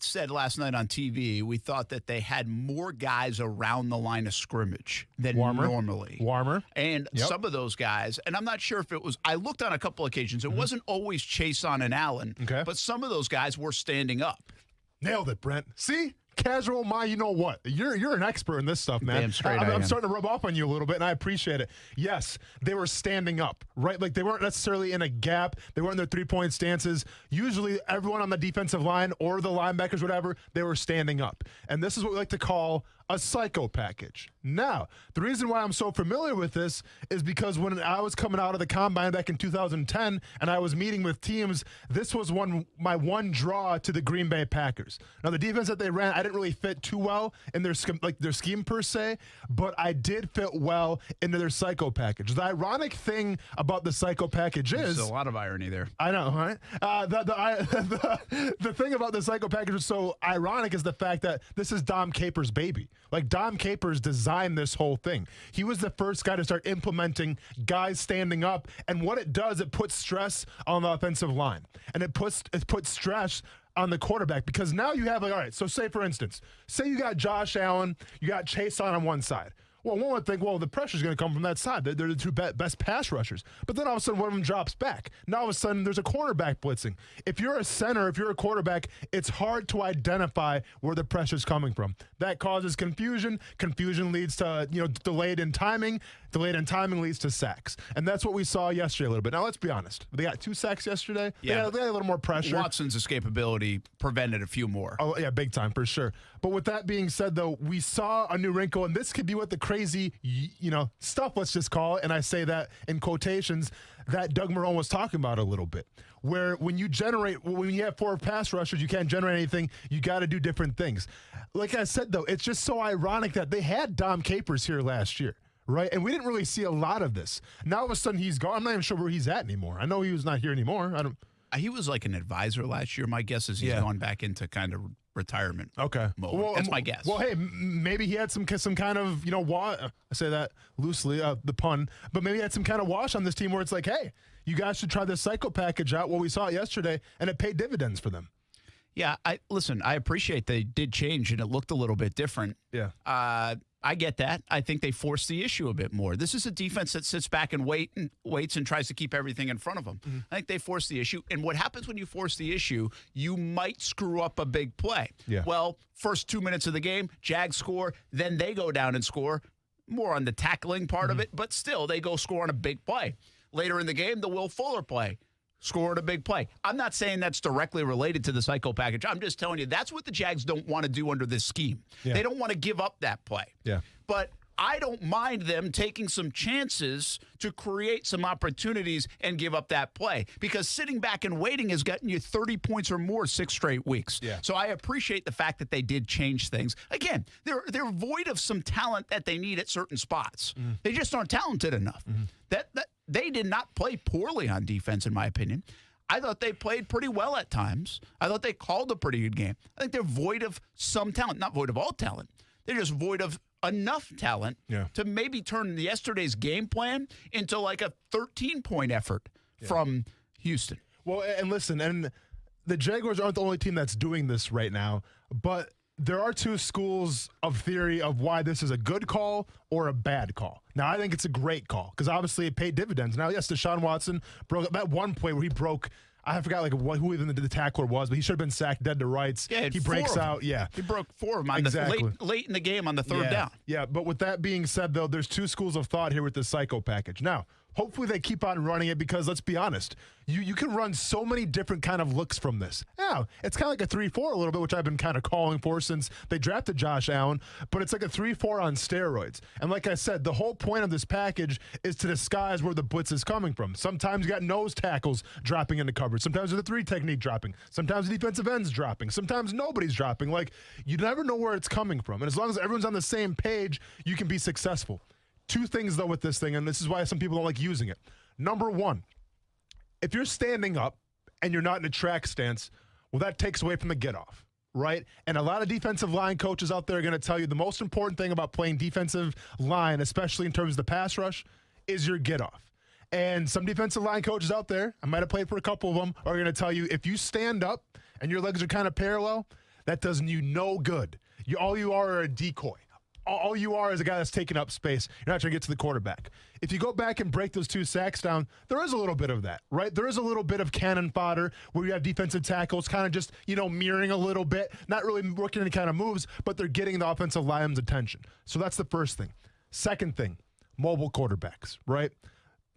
said last night on TV, we thought that they had more guys around the line of scrimmage than normally. Warmer. And some of those guys, and I'm not sure if it was, I looked on a couple occasions. It wasn't always Chason and Allen, but some of those guys were standing up. Nailed it, Brent. See? casual mind, you know what? You're an expert in this stuff, man. Damn straight I'm starting to rub off on you a little bit, and I appreciate it. Yes, they were standing up, right? Like, they weren't necessarily in a gap. They weren't in their three-point stances. Usually, everyone on the defensive line or the linebackers, whatever, they were standing up. And this is what we like to call a psycho package. Now, the reason why I'm so familiar with this is because when I was coming out of the combine back in 2010 and I was meeting with teams, this was my one draw to the Green Bay Packers. Now, the defense that they ran, I didn't really fit too well in their scheme per se, but I did fit well into their psycho package. The ironic thing about the psycho package is... There's a lot of irony there. I know, right? The thing about the psycho package is so ironic is the fact that this is Dom Capers' baby. Like, Dom Capers designed this whole thing. He was the first guy to start implementing guys standing up, and what it does, it puts stress on the offensive line, and it puts stress on the quarterback, because now you have, like, all right, so say, for instance, say you got Josh Allen, you got Chase on one side. Well, one would think, well, the pressure's going to come from that side. They're the two best pass rushers. But then all of a sudden, one of them drops back. Now, all of a sudden, there's a cornerback blitzing. If you're a center, if you're a quarterback, it's hard to identify where the pressure's coming from. That causes confusion. Confusion leads to, delayed in timing. Delayed in timing leads to sacks. And that's what we saw yesterday a little bit. Now, let's be honest. They got 2 sacks yesterday. Yeah. They had a little more pressure. Watson's escapability prevented a few more. Oh, yeah, big time, for sure. But with that being said, though, we saw a new wrinkle, and this could be what the crazy, stuff, let's just call it, and I say that in quotations, that Doug Marrone was talking about a little bit, where when you have 4 pass rushers, you can't generate anything, you got to do different things. Like I said, though, it's just so ironic that they had Dom Capers here last year. Right? And we didn't really see a lot of this. Now, all of a sudden, he's gone. I'm not even sure where he's at anymore. I know he was not here anymore. He was like an advisor last year. My guess is he's gone back into kind of retirement mode. Well, that's my guess. Well, hey, maybe he had some kind of, I say that loosely, the pun, but maybe he had some kind of wash on this team where it's like, hey, you guys should try this psycho package out. Well, we saw it yesterday, and it paid dividends for them. Yeah, I appreciate they did change, and it looked a little bit different. Yeah. I get that. I think they forced the issue a bit more. This is a defense that sits back and waits and tries to keep everything in front of them. Mm-hmm. I think they forced the issue. And what happens when you force the issue, you might screw up a big play. Yeah. Well, first 2 minutes of the game, Jags score, then they go down and score. More on the tackling part of it, but still, they go score on a big play. Later in the game, the Will Fuller play. Scored a big play. I'm not saying that's directly related to the psycho package. I'm just telling you that's what the Jags don't want to do under this scheme. Yeah. They don't want to give up that play. Yeah. But I don't mind them taking some chances to create some opportunities and give up that play, because sitting back and waiting has gotten you 30 points or more 6 straight weeks. Yeah. So I appreciate the fact that they did change things. Again, they're void of some talent that they need at certain spots. Mm-hmm. They just aren't talented enough. Mm-hmm. That they did not play poorly on defense, in my opinion. I thought they played pretty well at times. I thought they called a pretty good game. I think they're void of some talent, not void of all talent. They're just void of enough talent to maybe turn yesterday's game plan into like a 13-point effort from Houston. Well, and listen, and the Jaguars aren't the only team that's doing this right now, but there are 2 schools of theory of why this is a good call or a bad call. Now, I think it's a great call because obviously it paid dividends. Now, yes, Deshaun Watson broke that one play where he broke. I forgot who even the tackler was, but he should have been sacked dead to rights. Yeah, he breaks out. Yeah, he broke 4 of them late in the game on the 3rd down. Yeah, but with that being said, though, there's 2 schools of thought here with the psycho package. Now, hopefully they keep on running it because let's be honest, you can run so many different kind of looks from this. Yeah, it's kind of like a 3-4 a little bit, which I've been kind of calling for since they drafted Josh Allen, but it's like a 3-4 on steroids. And like I said, the whole point of this package is to disguise where the blitz is coming from. Sometimes you got nose tackles dropping into coverage. Sometimes there's a 3 technique dropping. Sometimes the defensive end's dropping. Sometimes nobody's dropping. Like, you never know where it's coming from. And as long as everyone's on the same page, you can be successful. 2 things, though, with this thing, and this is why some people don't like using it. Number 1, if you're standing up and you're not in a track stance, well, that takes away from the get-off, right? And a lot of defensive line coaches out there are going to tell you the most important thing about playing defensive line, especially in terms of the pass rush, is your get-off. And some defensive line coaches out there, I might have played for a couple of them, are going to tell you if you stand up and your legs are kind of parallel, that does you no good. All you are a decoy. all you are is a guy that's taking up space. You're not trying to get to the quarterback. If you go back and break those 2 sacks down, there is a little bit of that, right? There is a little bit of cannon fodder where you have defensive tackles kind of just, mirroring a little bit, not really working any kind of moves, but they're getting the offensive line's attention. So that's the first thing. Second thing, mobile quarterbacks, right?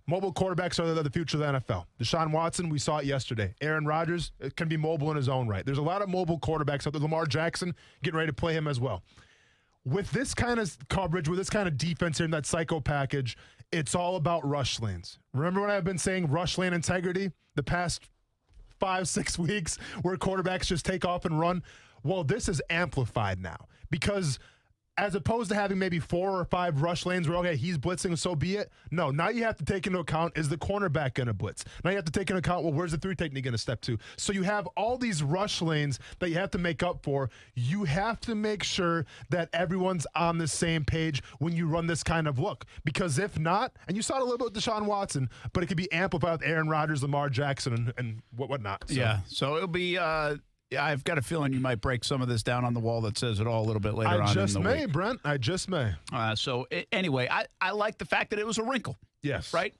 Mobile quarterbacks are the future of the NFL. Deshaun Watson, we saw it yesterday. Aaron Rodgers can be mobile in his own right. There's a lot of mobile quarterbacks out there. Lamar Jackson, getting ready to play him as well. With this kind of coverage, with this kind of defense here in that psycho package, it's all about rush lanes. Remember when I've been saying rush lane integrity the past 5-6 weeks where quarterbacks just take off and run? Well, this is amplified now because as opposed to having maybe 4 or 5 rush lanes where, okay, he's blitzing, so be it. No, now you have to take into account, is the cornerback going to blitz? Now you have to take into account, well, where's the 3 technique going to step to? So you have all these rush lanes that you have to make up for. You have to make sure that everyone's on the same page when you run this kind of look. Because if not, and you saw it a little bit with Deshaun Watson, but it could be amplified with Aaron Rodgers, Lamar Jackson, and whatnot. So. Yeah, so it'll be I've got a feeling you might break some of this down on the wall that says it all a little bit later on in the week. I just may, Brent. I just may. Anyway, I like the fact that it was a wrinkle. Yes. Right?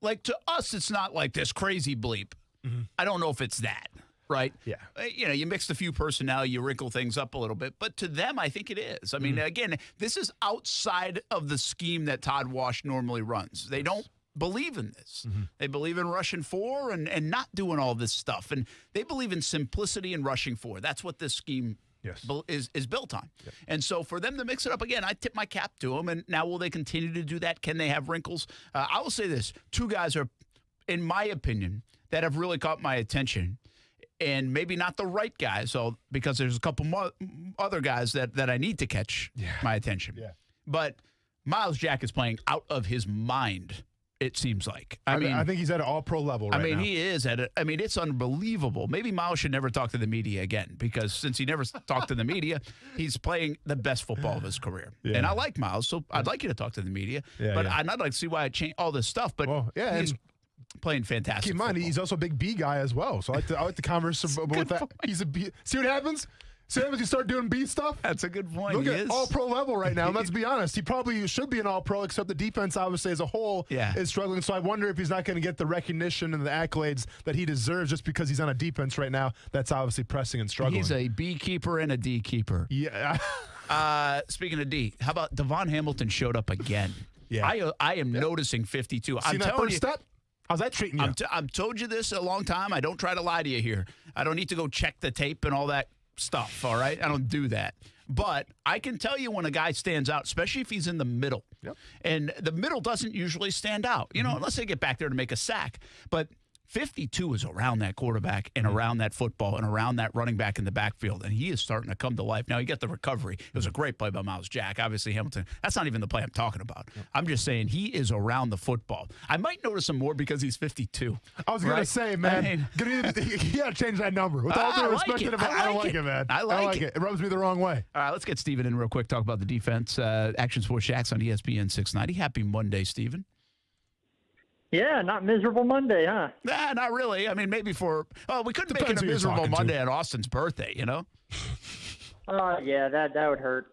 Like, to us, it's not like this crazy bleep. Mm-hmm. I don't know if it's that, right? Yeah. You mixed a few personnel, you wrinkle things up a little bit. But to them, I think it is. I mean, again, this is outside of the scheme that Todd Wash normally runs. They don't believe in this. Mm-hmm. They believe in rushing 4 and not doing all this stuff. And they believe in simplicity and rushing 4. That's what this scheme is built on. Yep. And so for them to mix it up again, I tip my cap to them. And now will they continue to do that? Can they have wrinkles? I will say this. 2 guys are, in my opinion, that have really caught my attention. And maybe not the right guys, because there's a couple other guys that I need to catch my attention. Yeah. But Miles Jack is playing out of his mind. It seems like. I mean, I think he's at an all-pro level right now. He is at it. I mean, it's unbelievable. Maybe Miles should never talk to the media again because since he never talked to the media, he's playing the best football of his career. Yeah. And I like Miles, so I'd like you to talk to the media. Yeah, but I'd like to see why I changed all this stuff. But he's playing fantastic. Keep in mind, he's also a big B guy as well. So I like to converse with that. He's a B. See what happens? See what happens? You start doing B stuff? That's a good point. Look at all-pro level right now. And let's be honest. He probably should be an all-pro, except the defense, obviously, as a whole is struggling. So I wonder if he's not going to get the recognition and the accolades that he deserves just because he's on a defense right now that's obviously pressing and struggling. He's a B keeper and a D keeper. Yeah. Speaking of D, how about Devon Hamilton showed up again? Yeah. I am noticing 52. See that first step? How's that treating you? I've told you this a long time. I don't try to lie to you here. I don't need to go check the tape and all that stuff, all right? I don't do that. But I can tell you when a guy stands out, especially if he's in the middle. Yep. And the middle doesn't usually stand out, unless they get back there to make a sack. But 52 is around that quarterback and around that football and around that running back in the backfield, and he is starting to come to life. Now, you get the recovery. It was a great play by Miles Jack. Obviously, Hamilton, that's not even the play I'm talking about. Yep. I'm just saying he is around the football. I might notice him more because he's 52. I was going to say, man, you got to change that number. With all due respect to him, I don't like it, man. I like it. It rubs me the wrong way. All right, let's get Steven in real quick, talk about the defense. Action Sports Shacks on ESPN 690. Happy Monday, Steven. Yeah, not miserable Monday, huh? Nah, not really. I mean, maybe we couldn't make it a miserable Monday on Austin's birthday, Yeah, that would hurt.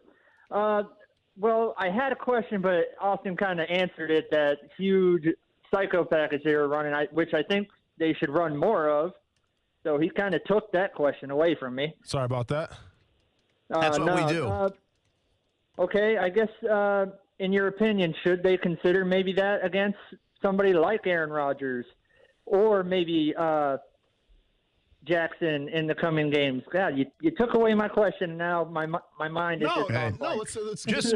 Well, I had a question, but Austin kind of answered it, that huge psycho package they were running, which I think they should run more of. So he kind of took that question away from me. Sorry about that. That's what we do. Okay, I guess in your opinion, should they consider maybe that against somebody like Aaron Rodgers or maybe Jackson in the coming games? God, you took away my question. Now my mind is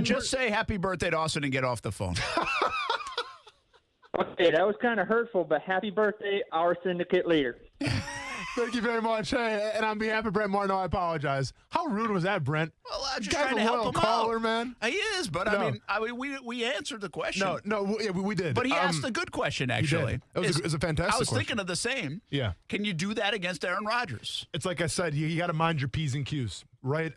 just say happy birthday to Austin and get off the phone. Okay, that was kind of hurtful, but happy birthday, our syndicate leader. Thank you very much. Hey, and on behalf of Brent Martineau, I apologize. How rude was that, Brent? Well, I'm just trying to help him caller, out. Man. He is, but I mean, we answered the question. We did. But he asked a good question, actually. It was a fantastic question. I was thinking of the same. Yeah. Can you do that against Aaron Rodgers? It's like I said, you got to mind your P's and Q's, right?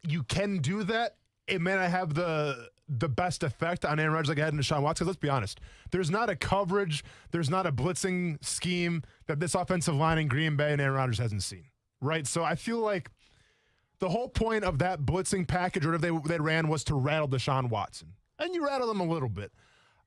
You can do that. It may not have the best effect on Aaron Rodgers like I had in Deshaun Watson. Let's be honest. There's not a coverage, there's not a blitzing scheme that this offensive line in Green Bay and Aaron Rodgers hasn't seen, right? So I feel like The whole point of that blitzing package or whatever they ran was to rattle Deshaun Watson. And you rattle him a little bit.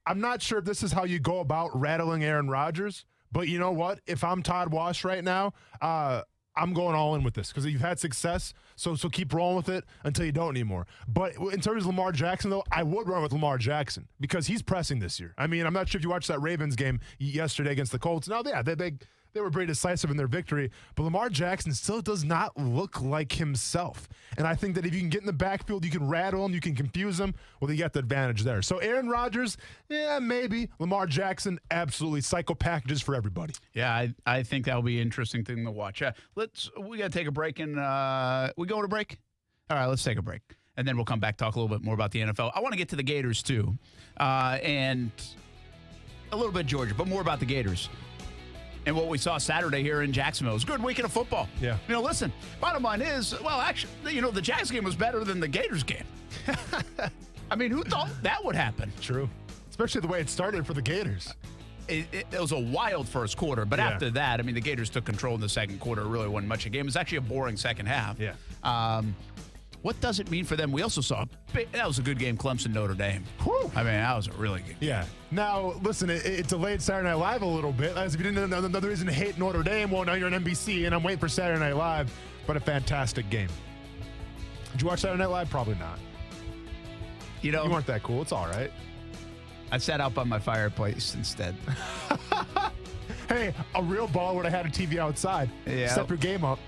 I'm not sure if this is how you go about rattling Aaron Rodgers, but you know what? If I'm Todd Wash right now, I'm going all in with this because you've had success, so keep rolling with it until you don't anymore. But in terms of Lamar Jackson, though, I would run with Lamar Jackson because he's pressing this year. I mean, I'm not sure if you watched that Ravens game yesterday against the Colts. Now, yeah, they were very decisive in their victory, but Lamar Jackson still does not look like himself. And I think that if you can get in the backfield, you can rattle him, you can confuse him, well, you got the advantage there. So Aaron Rodgers, yeah, maybe. Lamar Jackson, absolutely. Psycho packages for everybody. Yeah, I think that'll be an interesting thing to watch. We got to take a break, and we go to break? All right, let's take a break. And then we'll come back, talk a little bit more about the NFL. I want to get to the Gators, too, and a little bit Georgia, but more about the Gators. And what we saw Saturday here in Jacksonville. It was a good weekend of football. Yeah. Listen, bottom line is, well, actually, the Jags game was better than the Gators game. I mean, who thought that would happen? True. Especially the way it started for the Gators. It was a wild first quarter, but after that, I mean, the Gators took control in the second quarter. It really wasn't much a game. It was actually a boring second half. Yeah. What does it mean for them? We also saw that was a good game, Clemson, Notre Dame. Whew. I mean, that was a really good game. Yeah. Now, listen, it delayed Saturday Night Live a little bit. As if you didn't know, another reason to hate Notre Dame, well, now you're on NBC, and I'm waiting for Saturday Night Live, but a fantastic game. Did you watch Saturday Night Live? Probably not. You weren't that cool. It's all right. I sat out by my fireplace instead. Hey, a real ball would have had a TV outside. Yeah. Step your game up.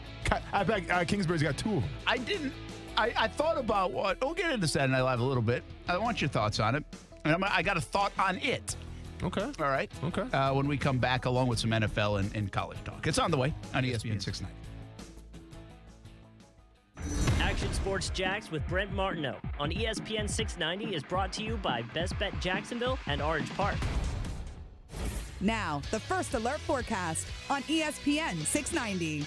I bet Kingsbury's got 2 of them. I didn't. I thought about what. We'll get into Saturday Night Live a little bit. I want your thoughts on it. And I got a thought on it. Okay. All right. Okay. When we come back, along with some NFL and college talk. It's on the way on ESPN 690. Action Sports Jax with Brent Martineau on ESPN 690 is brought to you by Best Bet Jacksonville and Orange Park. Now, the first alert forecast on ESPN 690.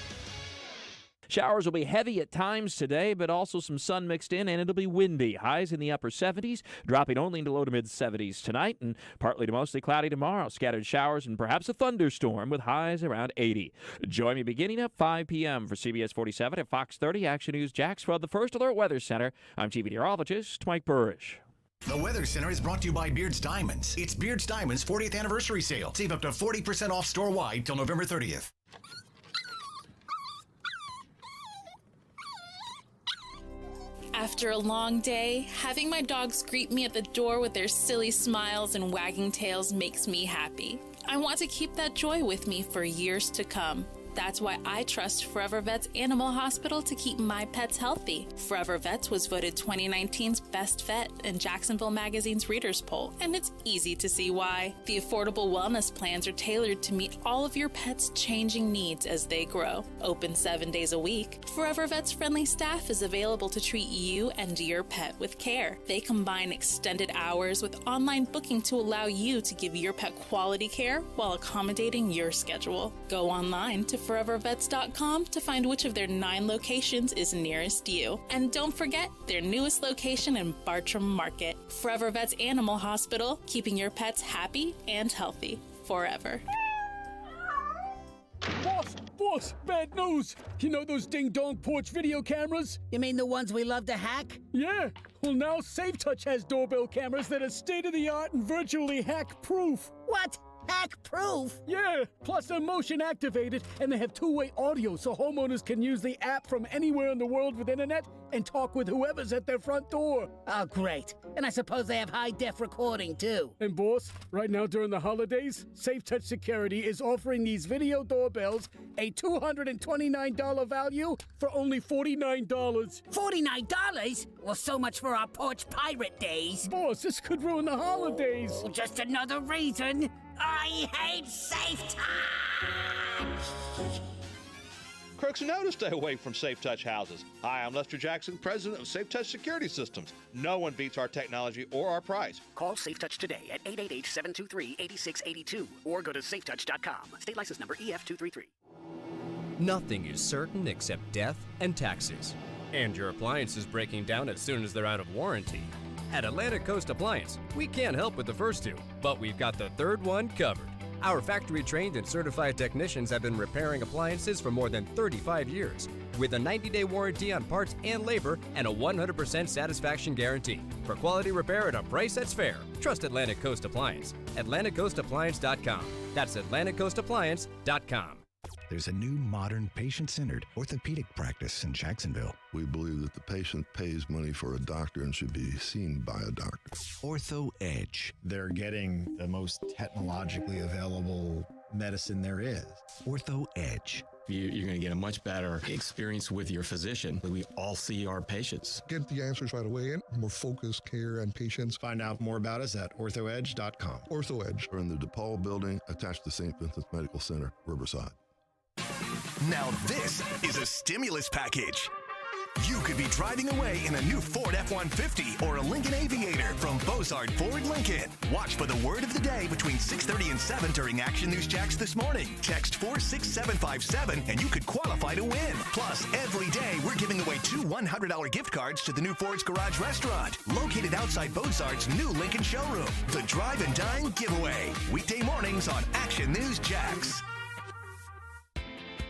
Showers will be heavy at times today, but also some sun mixed in, and it'll be windy. Highs in the upper 70s, dropping only into low to mid 70s tonight, and partly to mostly cloudy tomorrow. Scattered showers and perhaps a thunderstorm with highs around 80. Join me beginning at 5 p.m. for CBS 47 at Fox 30 Action News Jax from the First Alert Weather Center. I'm TV meteorologist Mike Burrish. The Weather Center is brought to you by Beard's Diamonds. It's Beard's Diamonds 40th anniversary sale. Save up to 40% off store-wide till November 30th. After a long day, having my dogs greet me at the door with their silly smiles and wagging tails makes me happy. I want to keep that joy with me for years to come. That's why I trust Forever Vets Animal Hospital to keep my pets healthy. Forever Vets was voted 2019's best vet in Jacksonville Magazine's Readers Poll, and it's easy to see why. The affordable wellness plans are tailored to meet all of your pet's changing needs as they grow. Open 7 days a week, Forever Vets friendly staff is available to treat you and your pet with care. They combine extended hours with online booking to allow you to give your pet quality care while accommodating your schedule. Go online to forevervets.com to find which of their 9 locations is nearest you. And don't forget their newest location in Bartram Market. Forever Vets Animal Hospital, keeping your pets happy and healthy forever. Boss, bad news. You know those ding-dong porch video cameras? You mean the ones we love to hack? Yeah. Well, now SafeTouch has doorbell cameras that are state-of-the-art and virtually hack-proof. What? Hack-proof? Yeah, plus they're motion-activated, and they have two-way audio so homeowners can use the app from anywhere in the world with internet and talk with whoever's at their front door. Oh, great. And I suppose they have high-def recording, too. And boss, right now during the holidays, SafeTouch Security is offering these video doorbells a $229 value for only $49. $49? Well, so much for our porch pirate days. Boss, this could ruin the holidays. Oh, just another reason I hate SafeTouch! Crooks know to stay away from SafeTouch houses. Hi, I'm Lester Jackson, president of SafeTouch Security Systems. No one beats our technology or our price. Call SafeTouch today at 888-723-8682 or go to safetouch.com. State license number EF233. Nothing is certain except death and taxes. And your appliance is breaking down as soon as they're out of warranty. At Atlantic Coast Appliance, we can't help with the first two, but we've got the third one covered. Our factory-trained and certified technicians have been repairing appliances for more than 35 years, with a 90-day warranty on parts and labor and a 100% satisfaction guarantee. For quality repair at a price that's fair, trust Atlantic Coast Appliance. AtlanticCoastAppliance.com. That's AtlanticCoastAppliance.com. There's a new, modern, patient-centered orthopedic practice in Jacksonville. We believe that the patient pays money for a doctor and should be seen by a doctor. Ortho Edge. They're getting the most technologically available medicine there is. Ortho Edge. You're going to get a much better experience with your physician. We all see our patients. Get the answers right away and more focused care on patients. Find out more about us at orthoedge.com. Ortho Edge. We're in the DePaul building attached to St. Vincent's Medical Center, Riverside. Now this is a stimulus package. You could be driving away in a new Ford F-150 or a Lincoln Aviator from Bozard Ford Lincoln. Watch for the word of the day between 6:30 and 7 during Action News Jax this morning. Text 46757 and you could qualify to win. Plus, every day we're giving away 2 $100 gift cards to the new Ford's Garage restaurant, located outside Bozard's new Lincoln showroom. The Drive and Dine giveaway. Weekday mornings on Action News Jax.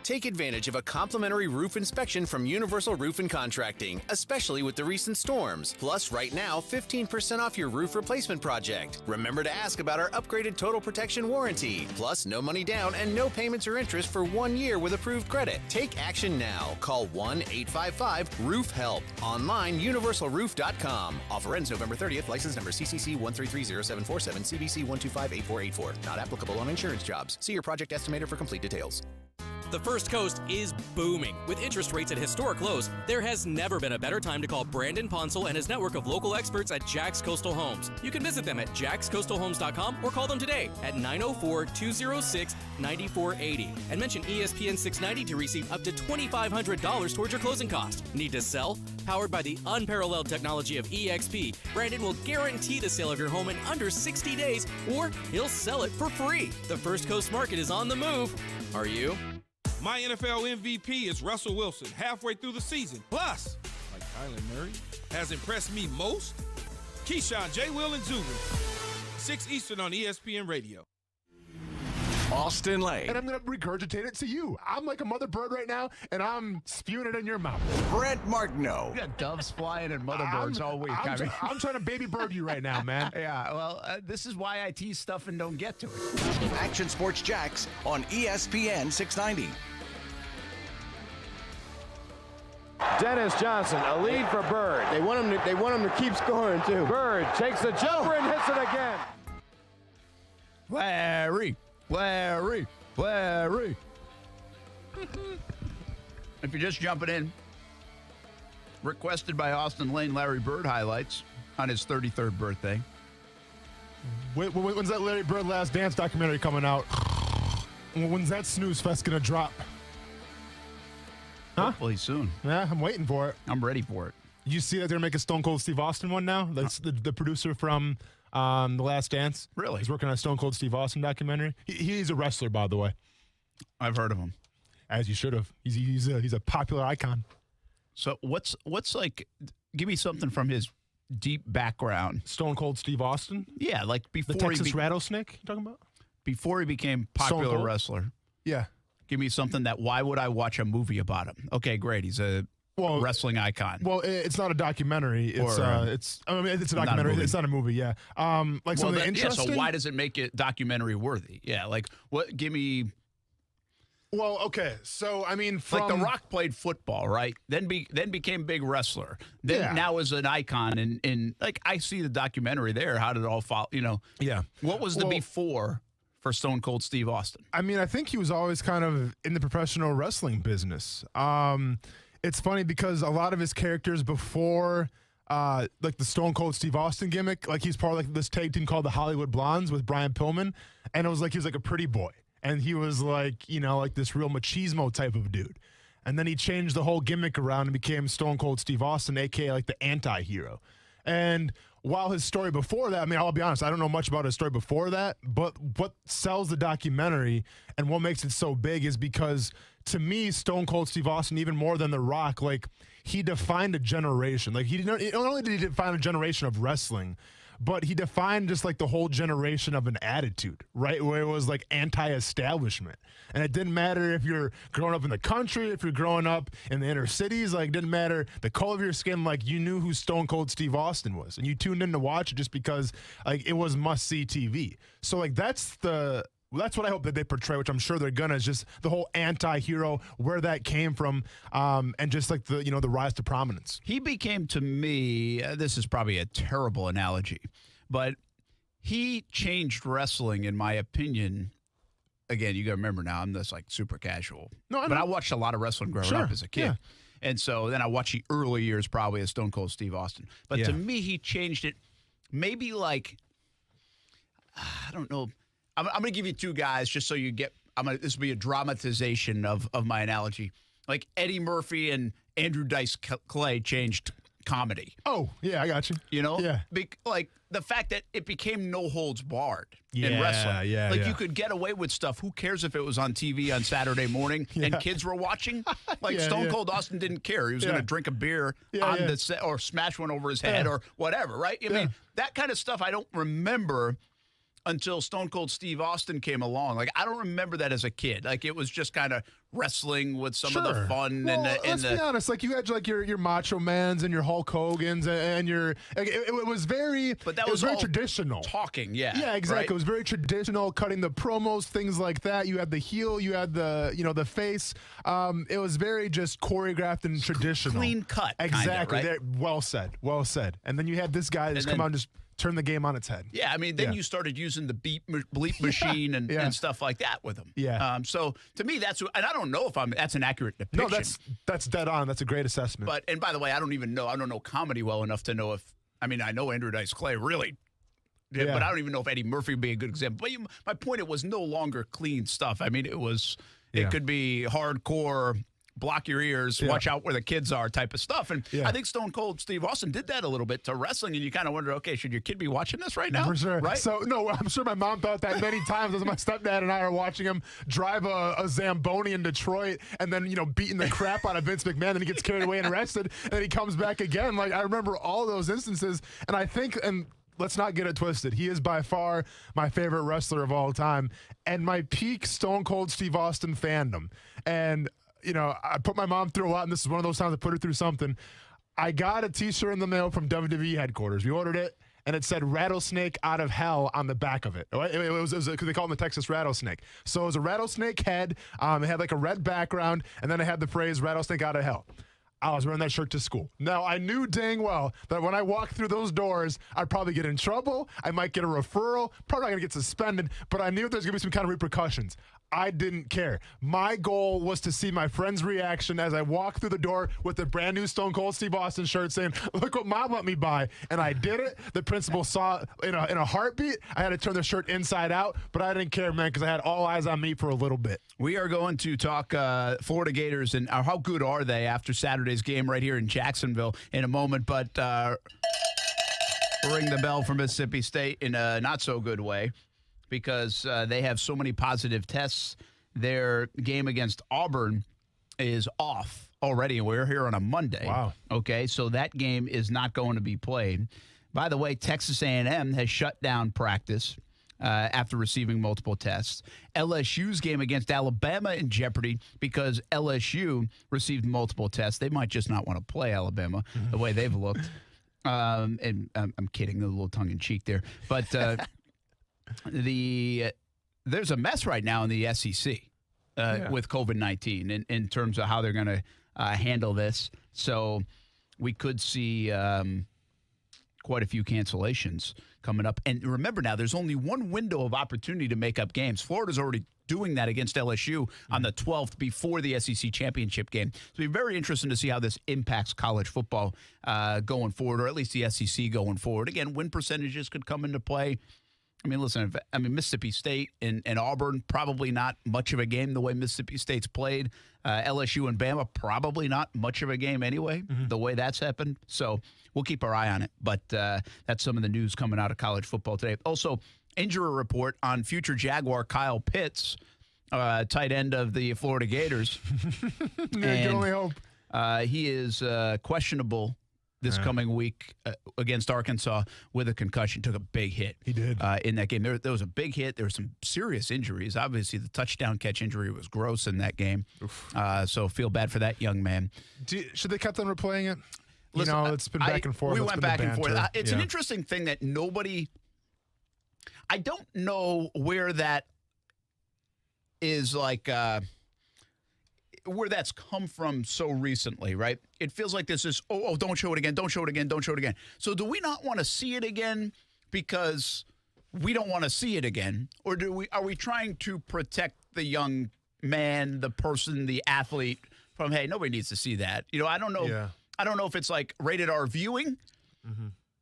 Take advantage of a complimentary roof inspection from Universal Roof and Contracting, especially with the recent storms. Plus, right now, 15% off your roof replacement project. Remember to ask about our upgraded Total Protection Warranty. Plus, no money down and no payments or interest for 1 year with approved credit. Take action now. Call 1-855-ROOF-HELP. Online, universalroof.com. Offer ends November 30th. License number CCC 1330747, CBC 1258484. Not applicable on insurance jobs. See your project estimator for complete details. The First Coast is booming. With interest rates at historic lows, there has never been a better time to call Brandon Ponsel and his network of local experts at Jags Coastal Homes. You can visit them at jagscoastalhomes.com or call them today at 904-206-9480 and mention ESPN 690 to receive up to $2,500 towards your closing cost. Need to sell? Powered by the unparalleled technology of EXP, Brandon will guarantee the sale of your home in under 60 days, or he'll sell it for free. The First Coast market is on the move. Are you? My NFL MVP is Russell Wilson halfway through the season. Plus, like Kyler Murray, has impressed me most. Keyshawn, J. Will, and Zubin. 6 Eastern on ESPN Radio. Austin Lane. And I'm going to regurgitate it to you. I'm like a mother bird right now, and I'm spewing it in your mouth. Brent Martineau. You got doves flying and mother birds all week. I'm trying to baby bird you right now, man. Yeah, well, this is why I tease stuff and don't get to it. Action Sports Jax on ESPN 690. Dennis Johnson, a lead for Bird. They want him to keep scoring too. Bird takes the jumper and hits it again. Larry. If you're just jumping in, requested by Austin Lane, Larry Bird highlights on his 33rd birthday. When's that Larry Bird Last Dance documentary coming out? When's that snooze fest gonna drop? Huh? Hopefully soon. Yeah, I'm waiting for it. I'm ready for it. You see that they're making Stone Cold Steve Austin one now? That's the producer from The Last Dance. Really? He's working on a Stone Cold Steve Austin documentary. He's a wrestler, by the way. I've heard of him. As you should have. He's a popular icon. So what's like? Give me something from his deep background. Stone Cold Steve Austin. Yeah, like before the Texas Rattlesnake. You talking about? Before he became popular wrestler. Yeah. Give me something that. Why would I watch a movie about him? Okay, great. He's a wrestling icon. Well, it's not a documentary. It's a documentary. It's not a movie. Yeah. Like something interesting. Yeah, so why does it make it documentary worthy? Yeah. Like what? Give me. Well, okay. So I mean, like The Rock played football, right? Then became big wrestler. Then now is an icon. And like I see the documentary there. How did it all follow? You know. Yeah. What was the before for Stone Cold Steve Austin? I mean, I think he was always kind of in the professional wrestling business. It's funny because a lot of his characters before, like the Stone Cold Steve Austin gimmick, like he's part of like this tag team called the Hollywood Blondes with Brian Pillman, and it was like he was like a pretty boy, and he was like like this real machismo type of dude, and then he changed the whole gimmick around and became Stone Cold Steve Austin, aka like the anti-hero, and. While his story before that, I mean, I'll be honest, I don't know much about his story before that, but what sells the documentary and what makes it so big is because, to me, Stone Cold Steve Austin, even more than The Rock, like, he defined a generation. Like, not only did he define a generation of wrestling, but he defined just like the whole generation of an attitude, right? Where it was like anti-establishment. And it didn't matter if you're growing up in the country, if you're growing up in the inner cities, like it didn't matter the color of your skin, like you knew who Stone Cold Steve Austin was. And you tuned in to watch it just because like it was must-see TV. So like that's what I hope that they portray, which I'm sure they're gonna, is just the whole anti-hero, where that came from, and just like the rise to prominence. He became, to me, this is probably a terrible analogy, but he changed wrestling, in my opinion. Again, you got to remember now, I'm just like super casual. But I watched a lot of wrestling growing up as a kid. Yeah. And so then I watched the early years probably of Stone Cold Steve Austin. But to me, he changed it maybe like, I don't know. I'm going to give you two guys just so you get this will be a dramatization of my analogy. Like Eddie Murphy and Andrew Dice Clay changed comedy. Oh, yeah, I got you. You know? Yeah. Like the fact that it became no holds barred in wrestling. Yeah, like you could get away with stuff. Who cares if it was on TV on Saturday morning and kids were watching? Like Stone Cold Austin didn't care. He was going to drink a beer on the set or smash one over his head or whatever, right? I mean, that kind of stuff I don't remember until Stone Cold Steve Austin came along. Like, I don't remember that as a kid. Like, it was just kind of wrestling with some of the fun. Well, let's be honest. Like, you had like your Macho Mans and your Hulk Hogans and your. Like, it was very. But that was very all traditional. Talking, Yeah, exactly. Right? It was very traditional. Cutting the promos, things like that. You had the heel. You had the the face. It was very just choreographed and traditional. Clean cut. Exactly. Kinda, right? Well said. Well said. And then you had this guy that's come out and just turn the game on its head. Yeah, I mean, then you started using the bleep machine and stuff like that with them. Yeah. So to me, and I don't know if that's an accurate depiction. No, that's dead on. That's a great assessment. And by the way, I don't know comedy well enough to know if, I mean, I know Andrew Dice Clay really did, but I don't even know if Eddie Murphy would be a good example. But my point, it was no longer clean stuff. I mean, it could be hardcore, block your ears, watch out where the kids are type of stuff. And I think Stone Cold Steve Austin did that a little bit to wrestling, and you kind of wonder, okay, should your kid be watching this right now? For sure. Right? So, no, I'm sure my mom thought that many times as my stepdad and I are watching him drive a Zamboni in Detroit and then, beating the crap out of Vince McMahon, and he gets carried away and arrested, and he comes back again. Like, I remember all those instances, and I think, and let's not get it twisted, he is by far my favorite wrestler of all time and my peak Stone Cold Steve Austin fandom. And I put my mom through a lot, and this is one of those times I put her through something. I got a T-shirt in the mail from WWE headquarters. We ordered it, and it said "Rattlesnake Out of Hell" on the back of it. It was because they call him the Texas Rattlesnake. So it was a rattlesnake head. It had like a red background, and then it had the phrase "Rattlesnake Out of Hell." I was wearing that shirt to school. Now, I knew dang well that when I walked through those doors, I'd probably get in trouble. I might get a referral, probably not going to get suspended, but I knew there's going to be some kind of repercussions. I didn't care. My goal was to see my friend's reaction as I walked through the door with the brand new Stone Cold Steve Austin shirt saying, "Look what Mom let me buy." And I did it. The principal saw it in a heartbeat. I had to turn the shirt inside out, but I didn't care, man, because I had all eyes on me for a little bit. We are going to talk Florida Gators and how good are they after Saturday's game right here in Jacksonville in a moment, but ring the bell for Mississippi State in a not so good way, because they have so many positive tests. Their game against Auburn is off already, and we're here on a Monday. Wow. Okay, so that game is not going to be played. By the way, Texas A&M has shut down practice after receiving multiple tests. LSU's game against Alabama in jeopardy because LSU received multiple tests. They might just not want to play Alabama the way they've looked. And I'm kidding, a little tongue-in-cheek there. But there's a mess right now in the SEC with COVID-19 in terms of how they're going to handle this. So we could see quite a few cancellations coming up. And remember now, there's only one window of opportunity to make up games. Florida's already doing that against LSU on the 12th before the SEC championship game. So it'll be very interesting to see how this impacts college football going forward, or at least the SEC going forward. Again, win percentages could come into play. I mean, listen, Mississippi State and Auburn, probably not much of a game the way Mississippi State's played. LSU and Bama, probably not much of a game anyway, the way that's happened. So we'll keep our eye on it. But that's some of the news coming out of college football today. Also, injury report on future Jaguar Kyle Pitts, tight end of the Florida Gators. You can only hope. He is questionable this coming week against Arkansas with a concussion. Took a big hit. He did. In that game. There was a big hit. There were some serious injuries. Obviously, the touchdown catch injury was gross in that game. So feel bad for that young man. Should they kept on replaying it? Listen, it's been back and forth. We went back and forth. It's an Yeah. interesting thing that nobody – I don't know where that is like where that's come from so recently, right? It feels like this is, don't show it again, don't show it again, don't show it again. So do we not want to see it again because we don't want to see it again? Or are we trying to protect the young man, the person, the athlete from, hey, nobody needs to see that? I don't know. Yeah. I don't know if it's like rated R viewing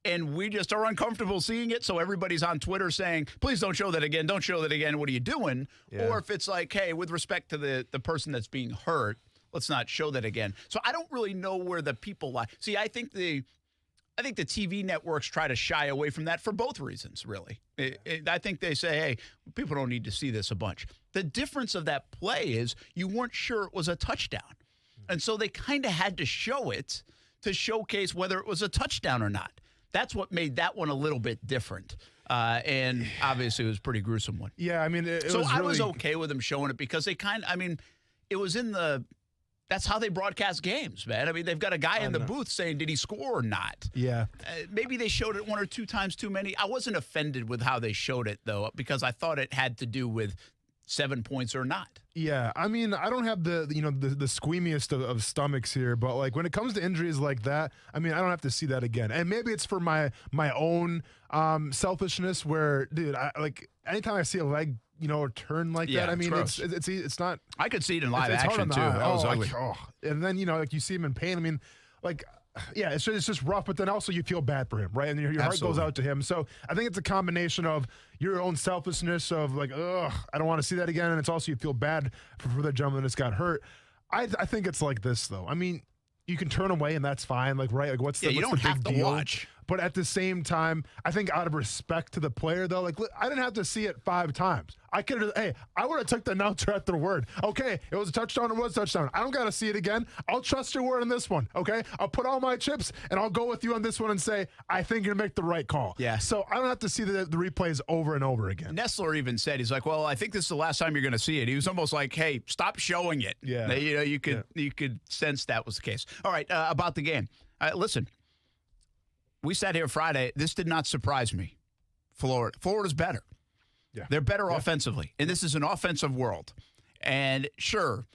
and we just are uncomfortable seeing it. So everybody's on Twitter saying, please don't show that again. Don't show that again. What are you doing? Yeah. Or if it's like, hey, with respect to the person that's being hurt, let's not show that again. So I don't really know where the people lie. See, I think the TV networks try to shy away from that for both reasons, really. I think they say, hey, people don't need to see this a bunch. The difference of that play is you weren't sure it was a touchdown. And so they kind of had to show it to showcase whether it was a touchdown or not. That's what made that one a little bit different. And obviously it was a pretty gruesome one. Yeah, I mean, I was okay with them showing it because they it was in that's how they broadcast games, man. I mean, they've got a guy in the booth saying, did he score or not? Yeah. Maybe they showed it one or two times too many. I wasn't offended with how they showed it, though, because I thought it had to do with 7 points or not. Yeah, I mean, I don't have the squeamiest of stomachs here, but like when it comes to injuries like that, I mean, I don't have to see that again. And maybe it's for my own selfishness where, dude, anytime I see a leg, turn like that, I mean, it's not. I could see it in live it's action too. That was ugly. And then you see him in pain. I mean, yeah, it's just rough, but then also you feel bad for him, right? And your heart goes out to him. So I think it's a combination of your own selfishness of like, I don't want to see that again. And it's also you feel bad for the gentleman that's got hurt. I think it's like this, though. I mean, you can turn away and that's fine. Like, right? Like, what's the big deal? Watch. But at the same time, I think out of respect to the player, though, like I didn't have to see it 5 times. I would have took the announcer at their word. Okay, it was a touchdown. It was a touchdown. I don't got to see it again. I'll trust your word on this one. Okay, I'll put all my chips and I'll go with you on this one and say I think you're gonna make the right call. Yeah. So I don't have to see the replays over and over again. Nestler even said, he's like, well, I think this is the last time you're going to see it. He was almost like, hey, stop showing it. Yeah. You could sense that was the case. All right, about the game. Listen. We sat here Friday. This did not surprise me. Florida's better. Yeah. They're better offensively. And this is an offensive world. And sure,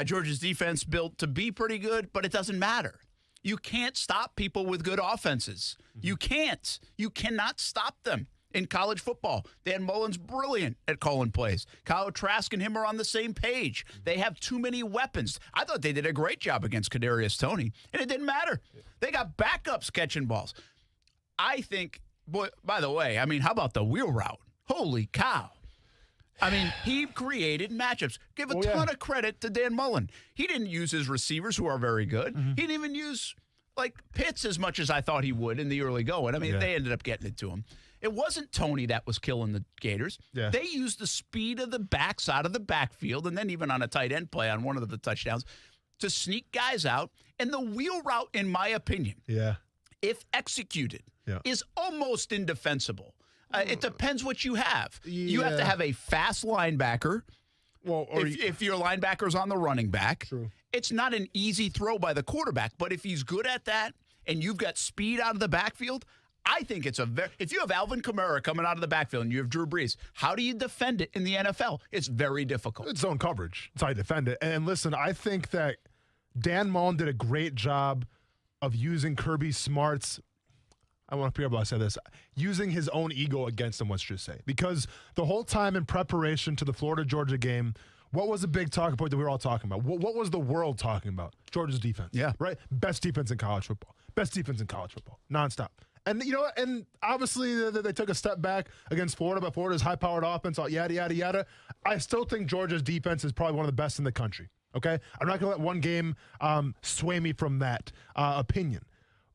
Georgia's defense built to be pretty good, but it doesn't matter. You can't stop people with good offenses. You can't. You cannot stop them in college football. Dan Mullen's brilliant at calling plays. Kyle Trask and him are on the same page. They have too many weapons. I thought they did a great job against Kadarius Toney, and it didn't matter. They got backups catching balls. I think, boy, by the way, I mean, how about the wheel route? Holy cow. I mean, he created matchups. Give a ton of credit to Dan Mullen. He didn't use his receivers, who are very good. He didn't even use, Pitts as much as I thought he would in the early going. I mean, they ended up getting it to him. It wasn't Toney that was killing the Gators. Yeah. They used the speed of the backs out of the backfield, and then even on a tight end play on one of the touchdowns, to sneak guys out. And the wheel route, in my opinion, if executed, is almost indefensible. It depends what you have. You have to have a fast linebacker. Well, if your linebacker's on the running back, it's not an easy throw by the quarterback. But if he's good at that and you've got speed out of the backfield, I think it's if you have Alvin Kamara coming out of the backfield and you have Drew Brees, how do you defend it in the NFL? It's very difficult. It's zone coverage. It's how you defend it. And listen, I think that Dan Mullen did a great job of using Kirby Smart's, I want to be able to say this, using his own ego against him, let's just say. Because the whole time in preparation to the Florida-Georgia game, what was the big talking point that we were all talking about? What was the world talking about? Georgia's defense. Yeah. Right? Best defense in college football. Best defense in college football. Nonstop. And, and obviously they took a step back against Florida, but Florida's high-powered offense, all yada, yada, yada. I still think Georgia's defense is probably one of the best in the country, okay? I'm not going to let one game sway me from that opinion.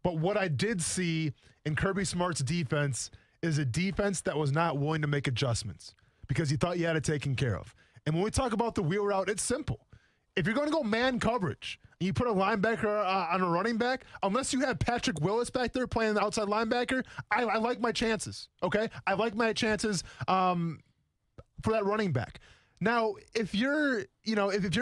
But what I did see in Kirby Smart's defense is a defense that was not willing to make adjustments because he thought he had it taken care of. And when we talk about the wheel route, it's simple. if you're going to go man coverage, and you put a linebacker on a running back, unless you have Patrick Willis back there playing the outside linebacker, I like my chances, okay? I like my chances for that running back. Now, if you're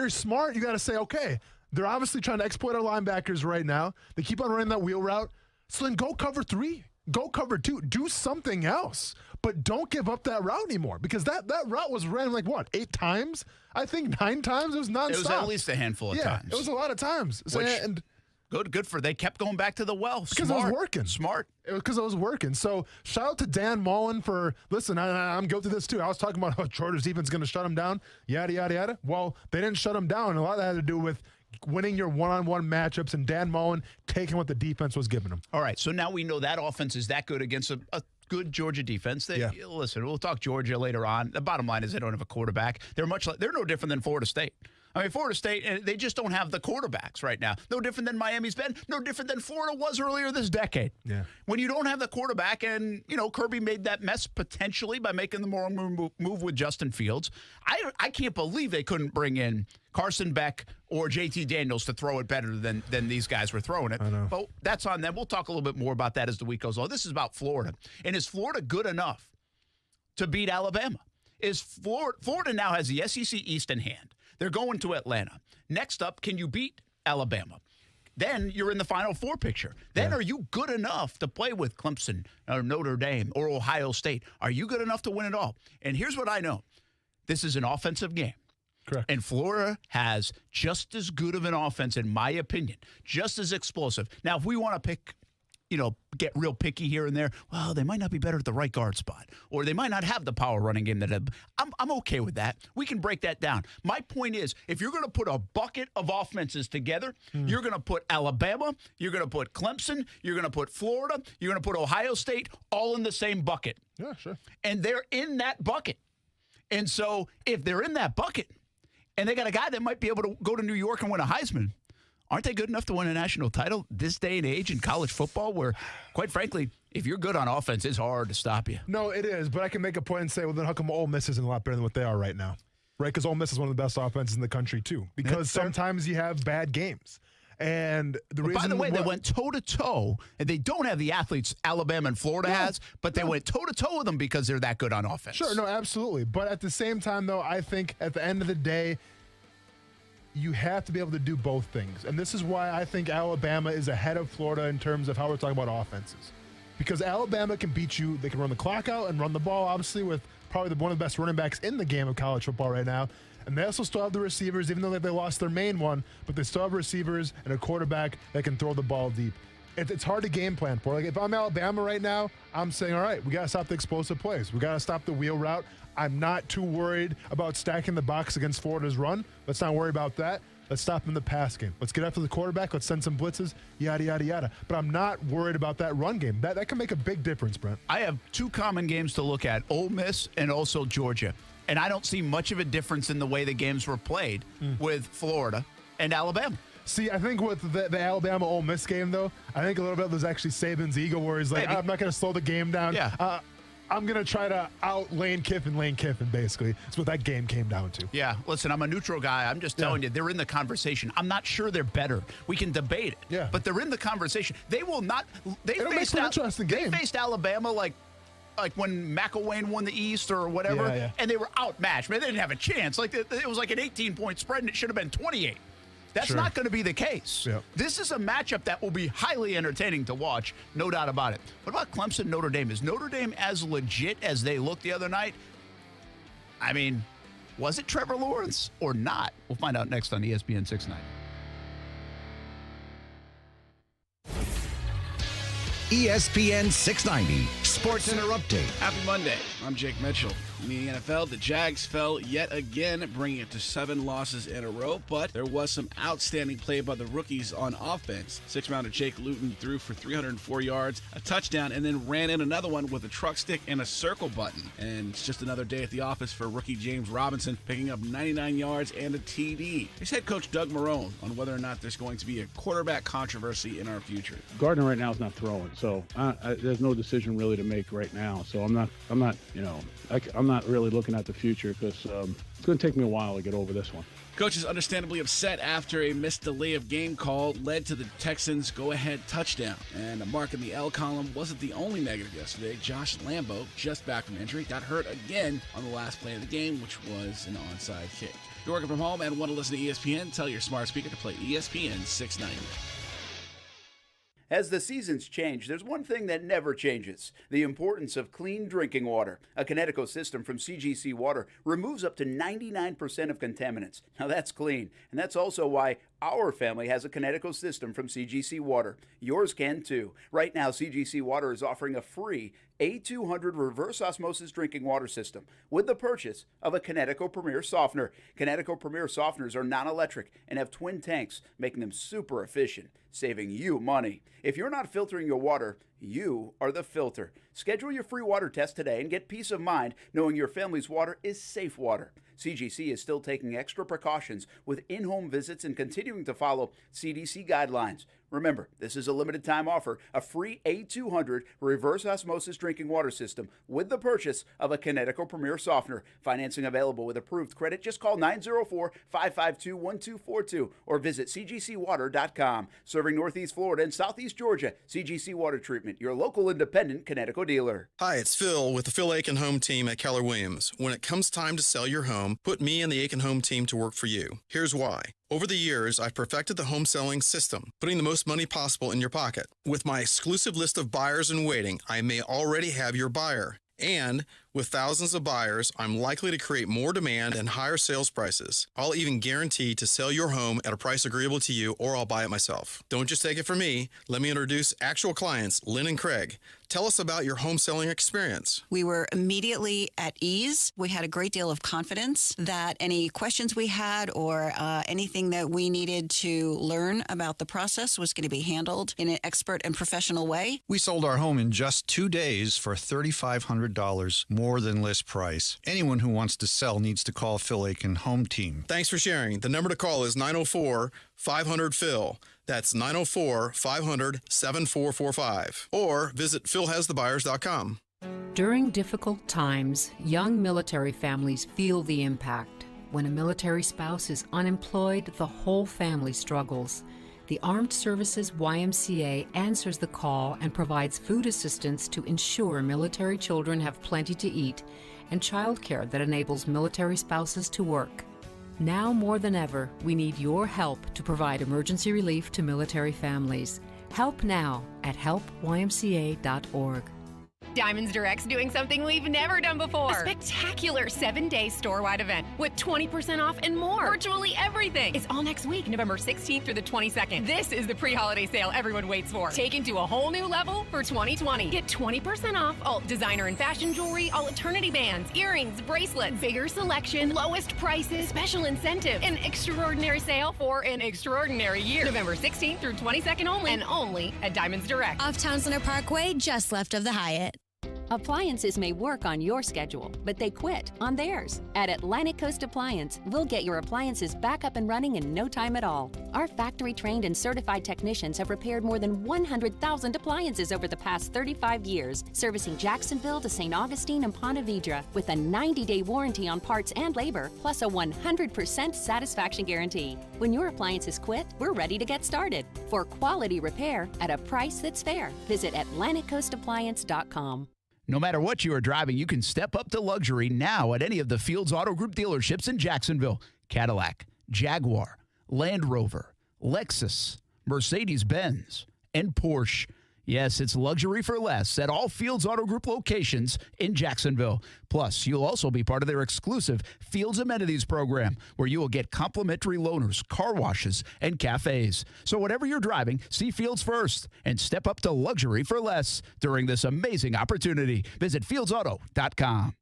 smart, you got to say, okay, they're obviously trying to exploit our linebackers right now. They keep on running that wheel route. So then go cover 3. Go cover 2. Do something else. But don't give up that route anymore, because that route was ran 8 times? I think 9 times. It was nonstop. It was at least a handful of times. It was a lot of times. So, Good for they kept going back to the well. Because it was working. Smart. Because it was working. So shout out to Dan Mullen for, listen, I'm guilty of this too. I was talking about how Georgia's defense is going to shut him down, yada, yada, yada. Well, they didn't shut him down. A lot of that had to do with winning your one-on-one matchups and Dan Mullen taking what the defense was giving him. All right, so now we know that offense is that good against a good Georgia defense. Listen, we'll talk Georgia later on. The bottom line is they don't have a quarterback. They're no different than Florida State. I mean, Florida State, they just don't have the quarterbacks right now. No different than Miami's been. No different than Florida was earlier this decade. Yeah. When you don't have the quarterback, and, Kirby made that mess potentially by making the more move with Justin Fields. I can't believe they couldn't bring in Carson Beck or JT Daniels to throw it better than these guys were throwing it. I know. But that's on them. We'll talk a little bit more about that as the week goes on. This is about Florida. And is Florida good enough to beat Alabama? Is Florida now has the SEC East in hand. They're going to Atlanta. Next up, can you beat Alabama? Then you're in the Final Four picture. Then are you good enough to play with Clemson or Notre Dame or Ohio State? Are you good enough to win it all? And here's what I know. This is an offensive game. Correct. And Florida has just as good of an offense, in my opinion, just as explosive. Now, if we want to pick, get real picky here and there, well, they might not be better at the right guard spot, or they might not have the power running game that I'm okay with that. We can break that down. My point is, if you're going to put a bucket of offenses together, you're going to put Alabama, you're going to put Clemson, you're going to put Florida, you're going to put Ohio State, all in the same bucket. Yeah, sure. And they're in that bucket. And so if they're in that bucket, and they got a guy that might be able to go to New York and win a Heisman, aren't they good enough to win a national title this day and age in college football where, quite frankly, if you're good on offense, it's hard to stop you? No, it is, but I can make a point and say, well, then how come Ole Miss isn't a lot better than what they are right now? Right? Because Ole Miss is one of the best offenses in the country, too. Because sometimes you have bad games. And the reason, by the way, they went toe-to-toe, and they don't have the athletes Alabama and Florida has, but they went toe-to-toe with them because they're that good on offense. Sure, no, absolutely. But at the same time, though, I think at the end of the day, you have to be able to do both things. And this is why I think Alabama is ahead of Florida in terms of how we're talking about offenses. Because Alabama can beat you. They can run the clock out and run the ball, obviously, with probably one of the best running backs in the game of college football right now. And they also still have the receivers, even though they lost their main one, but they still have receivers and a quarterback that can throw the ball deep. It's hard to game plan for. Like, if I'm Alabama right now, I'm saying, all right, we got to stop the explosive plays. We got to stop the wheel route. I'm not too worried about stacking the box against Florida's run. Let's not worry about that. Let's stop in the pass game. Let's get after the quarterback. Let's send some blitzes, yada, yada, yada. But I'm not worried about that run game. That can make a big difference, Brent. I have two common games to look at, Ole Miss and also Georgia. And I don't see much of a difference in the way the games were played with Florida and Alabama. See, I think with the Alabama-Ole Miss game, though, I think a little bit was actually Saban's ego where he's like, I'm not going to slow the game down. Yeah. I'm going to try to out Lane Kiffin, basically. That's what that game came down to. Yeah, listen, I'm a neutral guy. I'm just telling you, they're in the conversation. I'm not sure they're better. We can debate it. But they're in the conversation. They will not. It'll make an interesting game. They faced Alabama like when McElwain won the East or whatever, and they were outmatched. Man, they didn't have a chance. Like it was like an 18-point spread, and it should have been 28. That's not going to be the case. This is a matchup that will be highly entertaining to watch, no doubt about it. What about Clemson, Notre Dame? Is Notre Dame as legit as they looked the other night? I mean, was it Trevor Lawrence or not? We'll find out next on ESPN 690. ESPN 690 Sports Center Update. Happy Monday. I'm Jake Mitchell. In the NFL, the Jags fell yet again, bringing it to 7 losses in a row, but there was some outstanding play by the rookies on offense. 6th-rounder Jake Luton threw for 304 yards, a touchdown, and then ran in another one with a truck stick and a circle button. And it's just another day at the office for rookie James Robinson, picking up 99 yards and a TD. Here's head coach Doug Marrone on whether or not there's going to be a quarterback controversy in our future. Gardner right now is not throwing, so there's no decision really to make right now. So I'm not not really looking at the future because it's going to take me a while to get over this one. Coach is understandably upset after a missed delay of game call led to the Texans' go-ahead touchdown. And a mark in the L column wasn't the only negative yesterday. Josh Lambo, just back from injury, got hurt again on the last play of the game, which was an onside kick. If you're working from home and want to listen to ESPN, tell your smart speaker to play ESPN 690. As the seasons change, there's one thing that never changes: the importance of clean drinking water. A Connecticut system from CGC Water removes up to 99% of contaminants. Now that's clean, and that's also why our family has a Connecticut system from CGC Water. Yours can too. Right now, CGC Water is offering a free A200 reverse osmosis drinking water system with the purchase of a Connecticut Premier Softener. Connecticut Premier Softeners are non-electric and have twin tanks, making them super efficient, saving you money. If you're not filtering your water, you are the filter. Schedule your free water test today and get peace of mind knowing your family's water is safe water. CGC is still taking extra precautions with in-home visits and continuing to follow CDC guidelines. Remember, this is a limited time offer, a free A200 reverse osmosis drinking water system with the purchase of a Connecticut Premier Softener. Financing available with approved credit. Just call 904-552-1242 or visit cgcwater.com. Serving Northeast Florida and Southeast Georgia, CGC Water Treatment, your local independent Connecticut dealer. Hi, it's Phil with the Phil Aiken Home Team at Keller Williams. When it comes time to sell your home, put me and the Aiken Home Team to work for you. Here's why. Over the years, I've perfected the home selling system, putting the most money possible in your pocket. With my exclusive list of buyers in waiting, I may already have your buyer. And with thousands of buyers, I'm likely to create more demand and higher sales prices. I'll even guarantee to sell your home at a price agreeable to you, or I'll buy it myself. Don't just take it from me. Let me introduce actual clients, Lynn and Craig. Tell us about your home selling experience. We were immediately at ease. We had a great deal of confidence that any questions we had or anything that we needed to learn about the process was going to be handled in an expert and professional way. We sold our home in just 2 days for $3,500 more than list price. Anyone who wants to sell needs to call Phil Aiken Home Team. Thanks for sharing. The number to call is 904-500-PHIL. That's 904-500-7445. Or visit philhasthebuyers.com. During difficult times, young military families feel the impact. When a military spouse is unemployed, the whole family struggles. The Armed Services YMCA answers the call and provides food assistance to ensure military children have plenty to eat and childcare that enables military spouses to work. Now more than ever, we need your help to provide emergency relief to military families. Help now at helpymca.org. Diamonds Direct's doing something we've never done before. A spectacular 7-day store-wide event with 20% off and more. Virtually everything. It's all next week, November 16th through the 22nd. This is the pre-holiday sale everyone waits for. Taken to a whole new level for 2020. Get 20% off all designer and fashion jewelry, all eternity bands, earrings, bracelets, bigger selection, lowest prices, special incentive, an extraordinary sale for an extraordinary year. November 16th through 22nd only, and only at Diamonds Direct. Off Town Center Parkway, just left of the Hyatt. Appliances may work on your schedule, but they quit on theirs. At Atlantic Coast Appliance, we'll get your appliances back up and running in no time at all. Our factory-trained and certified technicians have repaired more than 100,000 appliances over the past 35 years, servicing Jacksonville to St. Augustine and Ponte Vedra with a 90-day warranty on parts and labor, plus a 100% satisfaction guarantee. When your appliances quit, we're ready to get started. For quality repair at a price that's fair, visit AtlanticCoastAppliance.com. No matter what you are driving, you can step up to luxury now at any of the Fields Auto Group dealerships in Jacksonville. Cadillac, Jaguar, Land Rover, Lexus, Mercedes-Benz, and Porsche. Yes, it's luxury for less at all Fields Auto Group locations in Jacksonville. Plus, you'll also be part of their exclusive Fields Amenities program, where you will get complimentary loaners, car washes, and cafes. So whatever you're driving, see Fields first and step up to luxury for less during this amazing opportunity. Visit fieldsauto.com.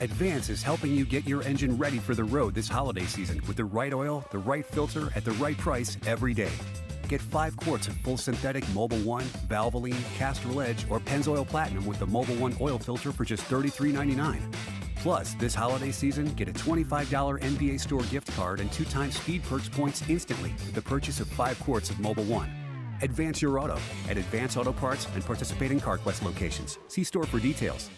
Advance is helping you get your engine ready for the road this holiday season with the right oil, the right filter, at the right price every day. Get 5 quarts of full synthetic Mobil 1, Valvoline, Castrol Edge, or Pennzoil Platinum with the Mobil 1 oil filter for just $33.99. Plus, this holiday season, get a $25 NBA store gift card and 2x Speed Perks points instantly with the purchase of 5 quarts of Mobil 1. Advance your auto at Advance Auto Parts and participating CarQuest locations. See store for details.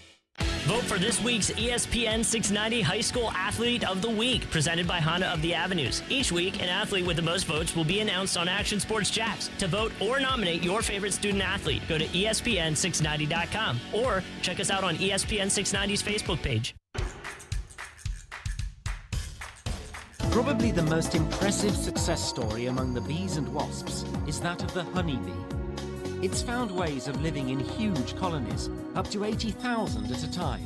Vote for this week's ESPN 690 High School Athlete of the Week, presented by Honda of the Avenues. Each week, an athlete with the most votes will be announced on Action Sports Jax. To vote or nominate your favorite student athlete, go to ESPN690.com or check us out on ESPN 690's Facebook page. Probably the most impressive success story among the bees and wasps is that of the honeybee. It's found ways of living in huge colonies, up to 80,000 at a time.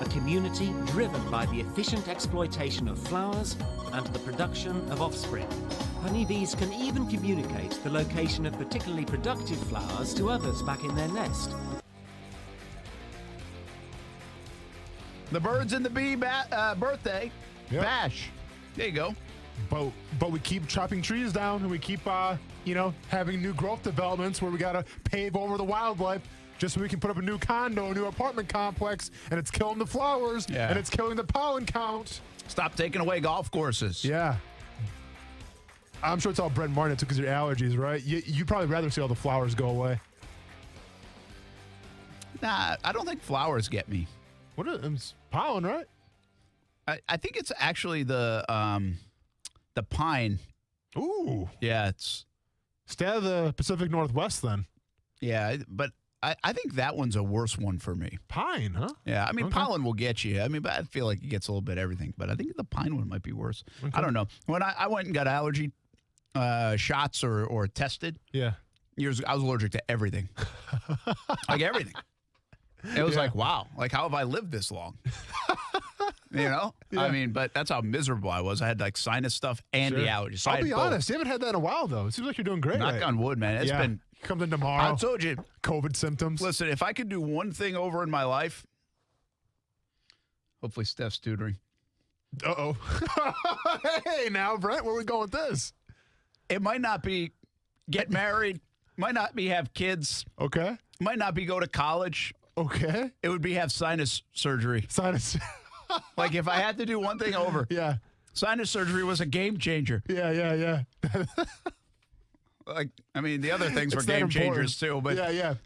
A community driven by the efficient exploitation of flowers and the production of offspring. Honeybees can even communicate the location of particularly productive flowers to others back in their nest. The Birds and the Bee birthday bash. There you go. But we keep chopping trees down, and we keep having new growth developments where we got to pave over the wildlife just so we can put up a new condo, a new apartment complex, and it's killing the flowers, and it's killing the pollen count. Stop taking away golf courses. Yeah. I'm sure it's all Brett Martin. It took because of your allergies, right? You probably rather see all the flowers go away. Nah, I don't think flowers get me. What is it's pollen, right? I think it's actually the pine. Ooh. Yeah, it's... Stay out of the Pacific Northwest, then. Yeah, but I think that one's a worse one for me. Pine, huh? Yeah, I mean, pollen will get you. I mean, but I feel like it gets a little bit of everything. But I think the pine one might be worse. Okay. I don't know. When I went and got allergy shots or tested, I was allergic to everything. Like everything. It was like, wow, like how have I lived this long? You know? Yeah. I mean, but that's how miserable I was. I had like sinus stuff and the allergies. So I'll be honest, you haven't had that in a while, though. It seems like you're doing great. Knock on wood, man. It's been... Comes in tomorrow. I told you. COVID symptoms. Listen, if I could do one thing over in my life, hopefully Steph's tutoring. Uh-oh. Hey, now, Brent, where are we going with this? It might not be get married. Might not be have kids. Okay. Might not be go to college. Okay. It would be have sinus surgery. Sinus. Like if I had to do one thing over. Yeah. Sinus surgery was a game changer. Yeah. Like, I mean, the other things were game changers too, but yeah.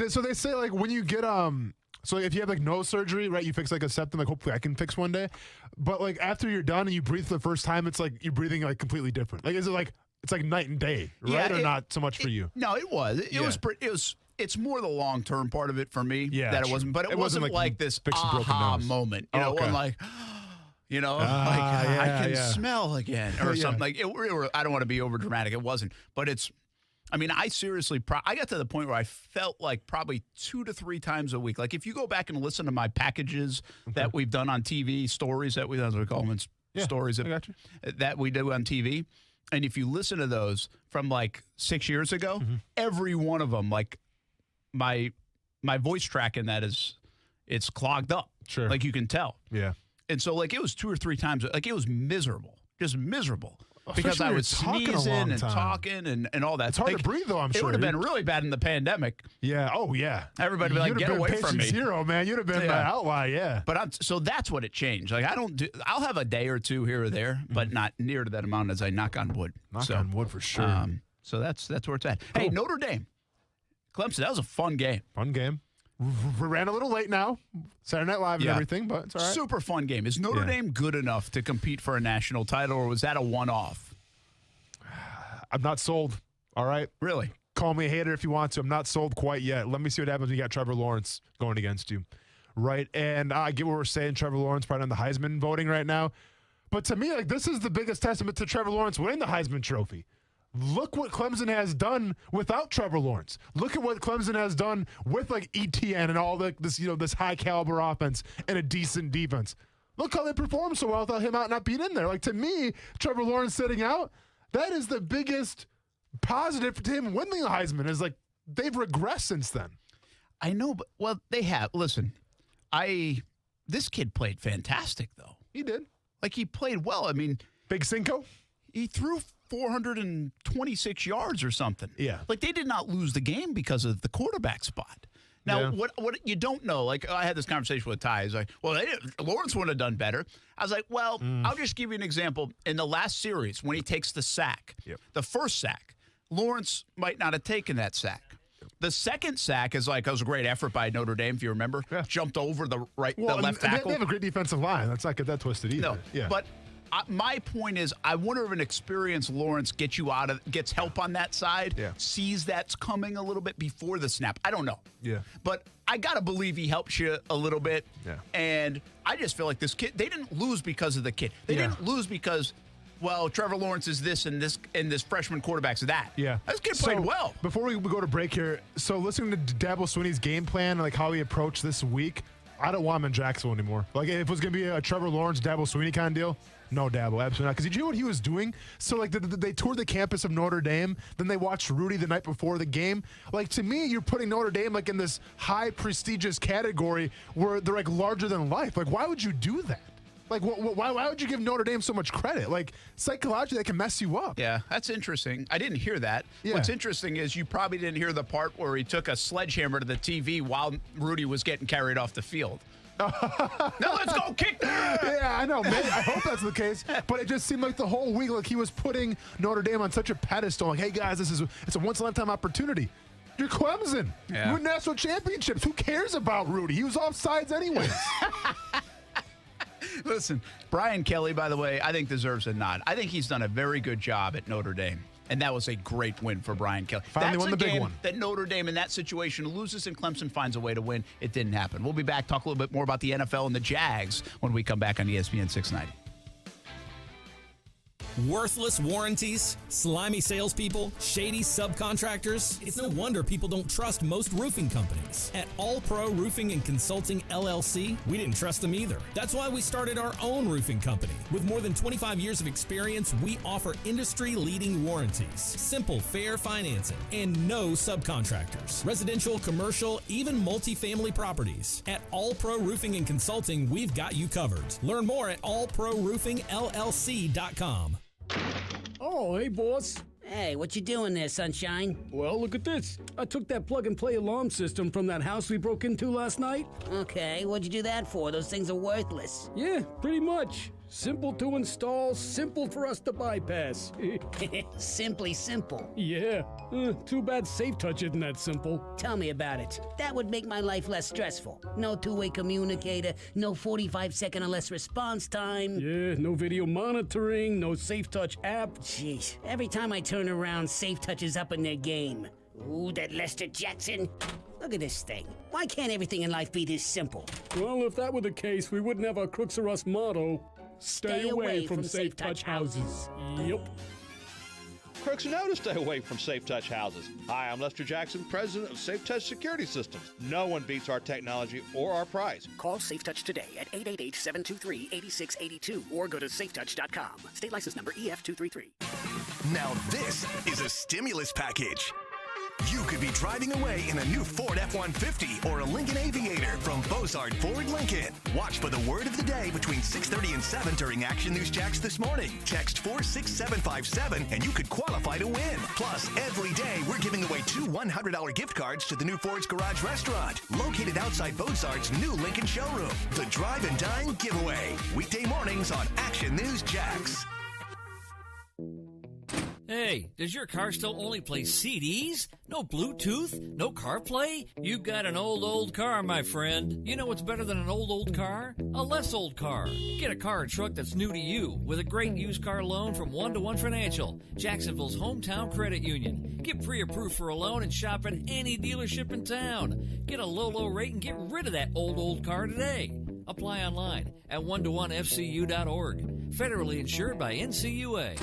So they say like when you get so if you have like nose surgery, right, you fix like a septum, like hopefully I can fix one day. But like after you're done and you breathe for the first time, it's like you're breathing like completely different. Like is it like it's like night and day, right? Or not so much for you? No, it was. It was. It's more the long term part of it for me. Yeah, that it wasn't. But it wasn't like this aha moment. You know, when like. You know, I can smell again or something. Like I don't want to be over dramatic. It wasn't, but it's. I mean, I seriously. I got to the point where I felt like probably 2 to 3 times a week. Like if you go back and listen to my packages that we've done on TV, stories that that's what we call them, stories that we do on TV, and if you listen to those from like 6 years ago, every one of them, like my voice track in that it's clogged up. Sure, like you can tell. Yeah. And so, like, it was 2 or 3 times. Like, it was miserable. Just miserable. Because I was sneezing and talking and all that. It's hard to breathe, though, I'm sure. It would have been really bad in the pandemic. Yeah. Oh, yeah. Everybody would be like, get away from me. Zero, man. You'd have been an outlier, yeah. But so that's what it changed. Like, I'll have a day or two here or there, but not near to that amount as I knock on wood. Knock on wood for sure. So that's where it's at. Cool. Hey, Notre Dame. Clemson, that was a fun game. Fun game. We ran a little late now, Saturday Night Live and everything, but it's all right. Super fun game. Is Notre Dame good enough to compete for a national title, or was that a one-off? I'm not sold, all right? Really? Call me a hater if you want to. I'm not sold quite yet. Let me see what happens when you got Trevor Lawrence going against you, right? And I get what we're saying. Trevor Lawrence probably on the Heisman voting right now. But to me, like this is the biggest testament to Trevor Lawrence winning the Heisman Trophy. Look what Clemson has done without Trevor Lawrence. Look at what Clemson has done with like ETN and all this high caliber offense and a decent defense. Look how they performed so well without him not being in there. Like to me, Trevor Lawrence sitting out, that is the biggest positive to him winning the Heisman. Is like they've regressed since then. I know, but well, they have. Listen, this kid played fantastic though. He did. Like he played well. I mean, Big Cinco. He threw 426 yards or something. Yeah. Like they did not lose the game because of the quarterback spot. Now, what you don't know, like I had this conversation with Ty. He's like, well, Lawrence would have done better. I was like, well, I'll just give you an example. In the last series, when he takes the sack, the first sack, Lawrence might not have taken that sack. The second sack is like, it was a great effort by Notre Dame, if you remember. Yeah. Jumped over the left tackle. They have a great defensive line. Let's not get that twisted either. No, yeah. But my point is, I wonder if an experienced Lawrence gets help on that side, sees that's coming a little bit before the snap. I don't know. Yeah. But I got to believe he helps you a little bit. Yeah. And I just feel like this kid, they didn't lose because of the kid. They didn't lose because, well, Trevor Lawrence is this and this freshman quarterback's that. Yeah. This kid played well. Before we go to break here, so listening to Dabo Swinney's game plan and like how he approached this week, I don't want him in Jacksonville anymore. Like, if it was going to be a Trevor Lawrence, Dabo Swinney kind of deal, no, Dabo, absolutely not. Because did you know what he was doing? So, like, they toured the campus of Notre Dame. Then they watched Rudy the night before the game. Like, to me, you're putting Notre Dame, like, in this high, prestigious category where they're, like, larger than life. Like, why would you do that? Like, why would you give Notre Dame so much credit? Like, psychologically, they can mess you up. Yeah, that's interesting. I didn't hear that. Yeah. What's interesting is you probably didn't hear the part where he took a sledgehammer to the TV while Rudy was getting carried off the field. Now let's go kick that! Yeah, I know. Man, I hope that's the case. But it just seemed like the whole week, like he was putting Notre Dame on such a pedestal. Like, hey, guys, it's a once-in-a-lifetime opportunity. You're Clemson. Yeah. You win national championships. Who cares about Rudy? He was offsides anyways. Listen, Brian Kelly, by the way, I think deserves a nod. I think he's done a very good job at Notre Dame. And that was a great win for Brian Kelly. Finally won the big one. That Notre Dame in that situation loses and Clemson finds a way to win. It didn't happen. We'll be back, talk a little bit more about the NFL and the Jags when we come back on ESPN 690. Worthless warranties, slimy salespeople, shady subcontractors. It's no wonder people don't trust most roofing companies. At All Pro Roofing and Consulting LLC, we didn't trust them either. That's why we started our own roofing company. With more than 25 years of experience, we offer industry-leading warranties, simple, fair financing, and no subcontractors. Residential, commercial, even multifamily properties. At All Pro Roofing and Consulting, we've got you covered. Learn more at allproroofingllc.com. Oh, hey, boss. Hey, what you doing there, sunshine? Well, look at this. I took that plug-and-play alarm system from that house we broke into last night. Okay, what'd you do that for? Those things are worthless. Yeah, pretty much. Simple to install, simple for us to bypass. Simply simple. Yeah. Too bad Safe Touch isn't that simple. Tell me about it. That would make my life less stressful. No two-way communicator, no 45-second or less response time. Yeah, no video monitoring, no Safe Touch app. Jeez, every time I turn around, Safe Touch is up in their game. Ooh, that Lester Jackson. Look at this thing. Why can't everything in life be this simple? Well, if that were the case, we wouldn't have our Crooks or Us motto. Stay away from Safe Touch houses. Yep. Crooks know to stay away from Safe Touch houses. Hi, I'm Lester Jackson, president of Safe Touch Security Systems. No one beats our technology or our price. Call Safe Touch today at 888-723-8682 or go to safetouch.com. State license number EF233. Now this is a stimulus package. You could be driving away in a new Ford F-150 or a Lincoln Aviator from Bozard Ford Lincoln. Watch for the word of the day between 6:30 and 7 during Action News Jax this morning. Text 46757 and you could qualify to win. Plus, every day we're giving away 2 $100 gift cards to the new Ford's Garage restaurant, located outside Bozard's new Lincoln showroom. The Drive and Dine giveaway. Weekday mornings on Action News Jax. Hey, does your car still only play CDs? No Bluetooth? No CarPlay? You've got an old car, my friend. You know what's better than an old car? A less old car. Get a car or truck that's new to you with a great used car loan from 1-to-1 Financial, Jacksonville's hometown credit union. Get pre-approved for a loan and shop at any dealership in town. Get a low rate and get rid of that old car today. Apply online at 1to1fcu.org. Federally insured by NCUA.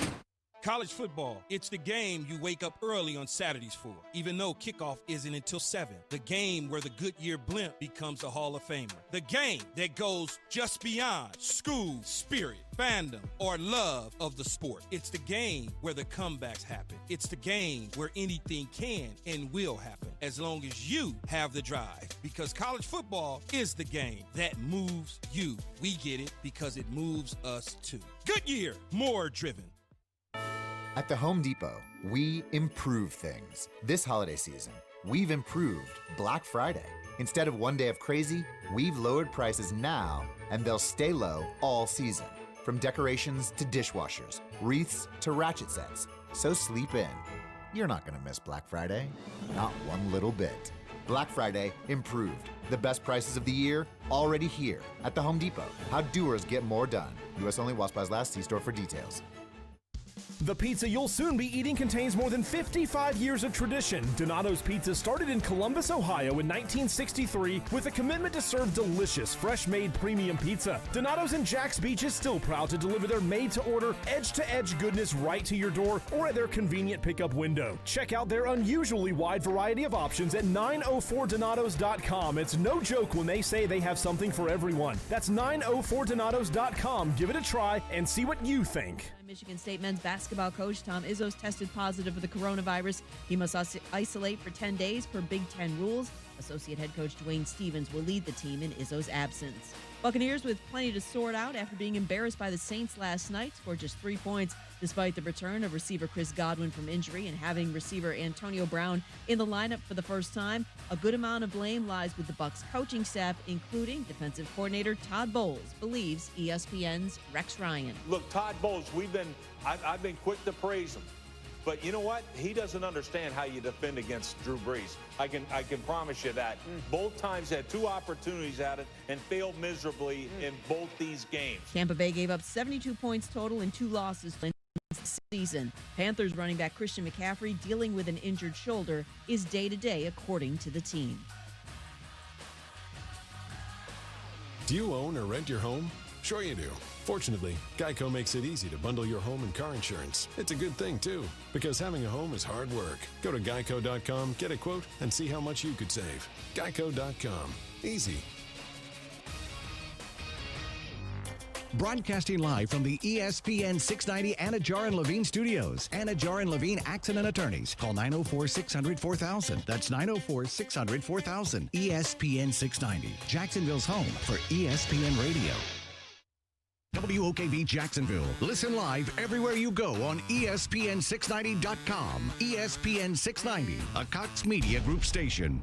College football, it's the game you wake up early on Saturdays for, even though kickoff isn't until 7. The game where the Goodyear blimp becomes a Hall of Famer. The game that goes just beyond school, spirit, fandom, or love of the sport. It's the game where the comebacks happen. It's the game where anything can and will happen as long as you have the drive. Because college football is the game that moves you. We get it because it moves us too. Goodyear, more driven. At the Home Depot, we improve things. This holiday season, we've improved Black Friday. Instead of one day of crazy, we've lowered prices now, and they'll stay low all season. From decorations to dishwashers, wreaths to ratchet sets. So sleep in. you're not going to miss Black Friday. Not one little bit. Black Friday improved. The best prices of the year already here at the Home Depot. How doers get more done. U.S. only, while supplies last. See store for details. The pizza you'll soon be eating contains more than 55 years of tradition. Donato's Pizza started in Columbus, Ohio in 1963 with a commitment to serve delicious, fresh-made premium pizza. Donato's in Jax Beach is still proud to deliver their made-to-order, edge-to-edge goodness right to your door or at their convenient pickup window. Check out their unusually wide variety of options at 904donatos.com. It's no joke when they say they have something for everyone. That's 904donatos.com. Give it a try and see what you think. Michigan State men's basketball coach Tom Izzo's tested positive for the coronavirus. He must isolate for 10 days per Big Ten rules. Associate head coach Dwayne Stevens will lead the team in Izzo's absence. Buccaneers with plenty to sort out after being embarrassed by the Saints last night scored just 3 points despite the return of receiver Chris Godwin from injury and having receiver Antonio Brown in the lineup for the first time. A good amount of blame lies with the Bucs coaching staff, including defensive coordinator Todd Bowles, believes ESPN's Rex Ryan. Look, Todd Bowles, I've been quick to praise him. But you know what? He doesn't understand how you defend against Drew Brees. I can promise you that. Both times had 2 opportunities at it and failed miserably in both these games. Tampa Bay gave up 72 points total in 2 losses this season. Panthers running back Christian McCaffrey, dealing with an injured shoulder, is day-to-day according to the team. Do you own or rent your home? Sure you do. Fortunately, Geico makes it easy to bundle your home and car insurance. It's a good thing, too, because having a home is hard work. Go to geico.com, get a quote, and see how much you could save. Geico.com. Easy. Broadcasting live from the ESPN 690 Anajar and Levine studios. Anajar and Levine Accident Attorneys. Call 904-600-4000. That's 904-600-4000. ESPN 690. Jacksonville's home for ESPN Radio. WOKV Jacksonville. Listen live everywhere you go on ESPN690.com. ESPN 690, a Cox Media Group station.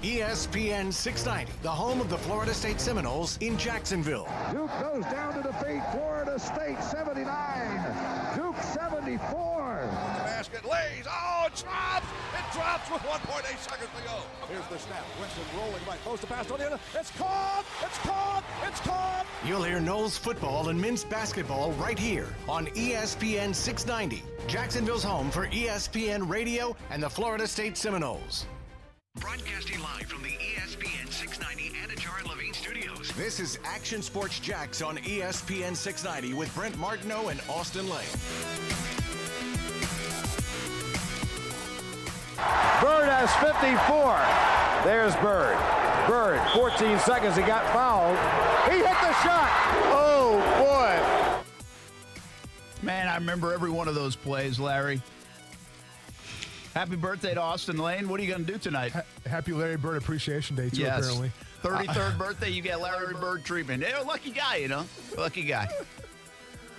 ESPN 690, the home of the Florida State Seminoles in Jacksonville. Duke goes down to defeat Florida State 79. Duke 74. The basket lays. Oh, it drops. It drops with 1.8 seconds to go. Here's the snap. Winston rolling right. Post to pass on the other. It's caught. It's caught. It's caught. You'll hear Noles football and men's basketball right here on ESPN 690, Jacksonville's home for ESPN Radio and the Florida State Seminoles. Broadcasting live from the ESPN 690 Anajar and Levine studios. This is Action Sports Jacks on ESPN 690 with Brent Martineau and Austin Lane. Bird has 54. There's Bird. Bird, 14 seconds. He got fouled. He hit the shot. Oh, boy. Man, I remember every one of those plays, Larry. Happy birthday to Austin Lane. What are you going to do tonight? Happy Larry Bird Appreciation Day, too, apparently. 33rd birthday, you get Larry Bird treatment. You're a lucky guy, you know. Lucky guy.